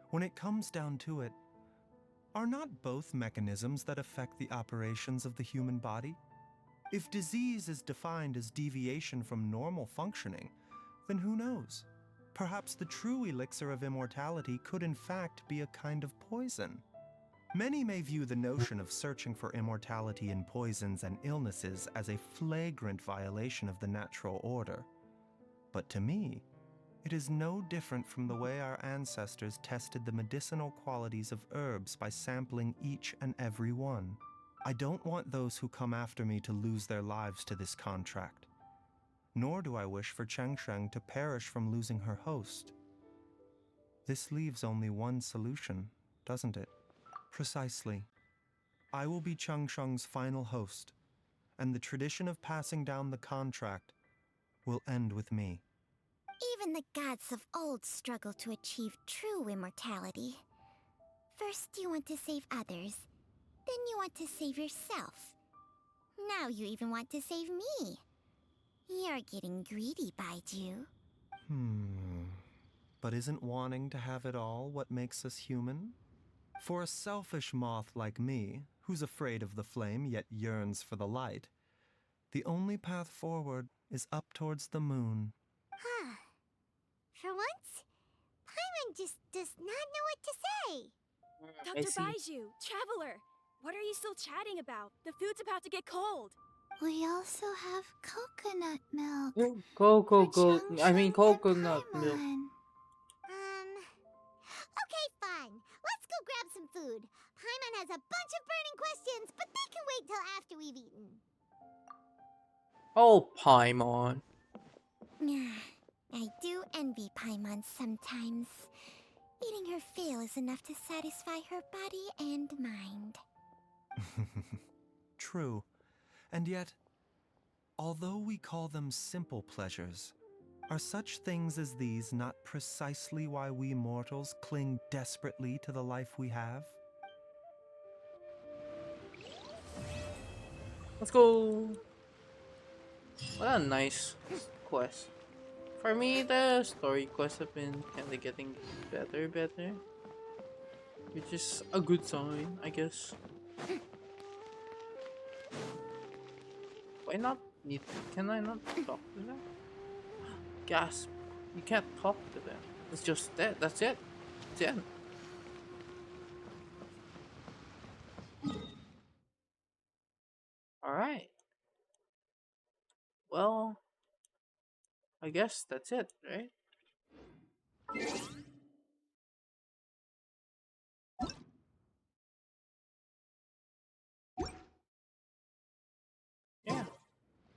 When it comes down to it, are not both mechanisms that affect the operations of the human body? If disease is defined as deviation from normal functioning, then who knows? Perhaps the true elixir of immortality could in fact be a kind of poison. Many may view the notion of searching for immortality in poisons and illnesses as a flagrant violation of the natural order. But to me, it is no different from the way our ancestors tested the medicinal qualities of herbs by sampling each and every one. I don't want those who come after me to lose their lives to this contract. Nor do I wish for Cheng Sheng to perish from losing her host. This leaves only one solution, doesn't it? Precisely. I will be Cheng Sheng's final host, and the tradition of passing down the contract will end with me. Even the gods of old struggle to achieve true immortality. First you want to save others, then you want to save yourself. Now you even want to save me. You're getting greedy, Baizhu. But isn't wanting to have it all what makes us human? For a selfish moth like me, who's afraid of the flame yet yearns for the light, the only path forward is up towards the moon. Huh. For once, Paimon just does not know what to say. Dr. Baizhu, Traveler, what are you still chatting about? The food's about to get cold. We also have coconut milk. Coconut milk. Okay, fine. Let's go grab some food. Paimon has a bunch of burning questions, but they can wait till after we've eaten. Oh, Paimon. I do envy Paimon sometimes. Eating her fill is enough to satisfy her body and mind. True. And yet, although we call them simple pleasures, are such things as these not precisely why we mortals cling desperately to the life we have? Let's go. What a nice quest. For me, the story quests have been kind of getting better, which is a good sign, I guess. Why not meet? Can I not talk to them? Gasp! You can't talk to them. It's just that. That's it. It's it. All right. Well, I guess that's it, right?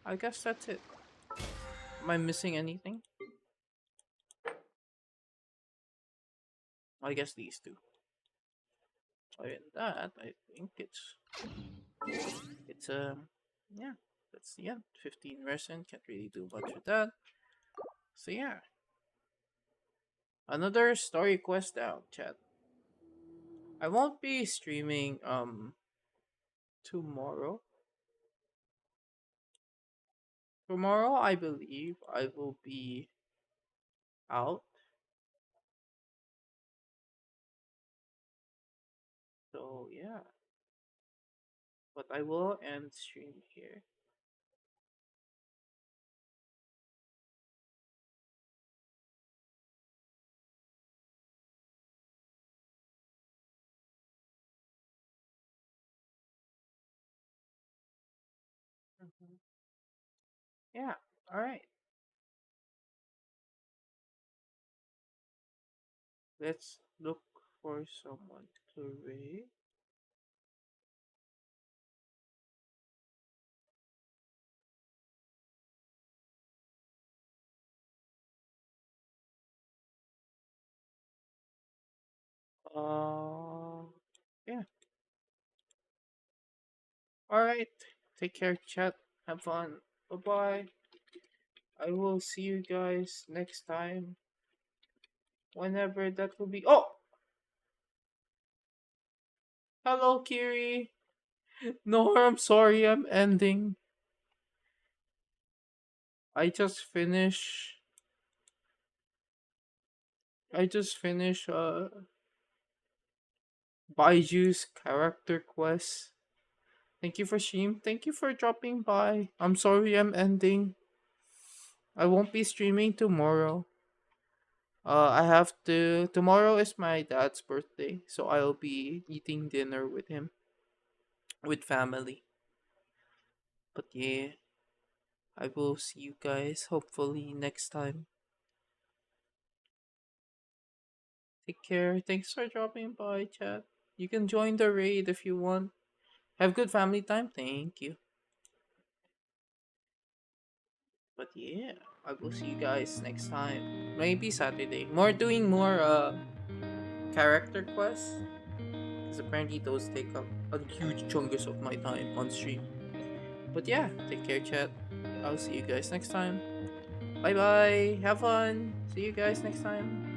I guess that's it. Am I missing anything? I guess these two. Other than that, I think it's yeah, that's the end. 15 resin, can't really do much with that. So yeah, another story quest out, chat. I won't be streaming tomorrow. Tomorrow I believe I will be out. So yeah, but I will end stream here. Mhm. Yeah, all right. Let's look for someone to raid. Yeah. All right. Take care, chat. Have fun. Bye bye. I will see you guys next time. Whenever that will be. Oh! Hello, Kiri. No, I'm sorry. I'm ending. I just finished. I just finished Baiju's character quest. Thank you for stream. Thank you for dropping by. I'm sorry I'm ending. I won't be streaming tomorrow. I have to. Tomorrow is my dad's birthday, so I'll be eating dinner with him, with family. But yeah, I will see you guys hopefully next time. Take care. Thanks for dropping by, chat. You can join the raid if you want. Have good family time. Thank you. But yeah, I will see you guys next time. Maybe Saturday. Doing more character quests. Because apparently those take up a huge chunks of my time on stream. But yeah, take care, chat. I'll see you guys next time. Bye bye. Have fun. See you guys next time.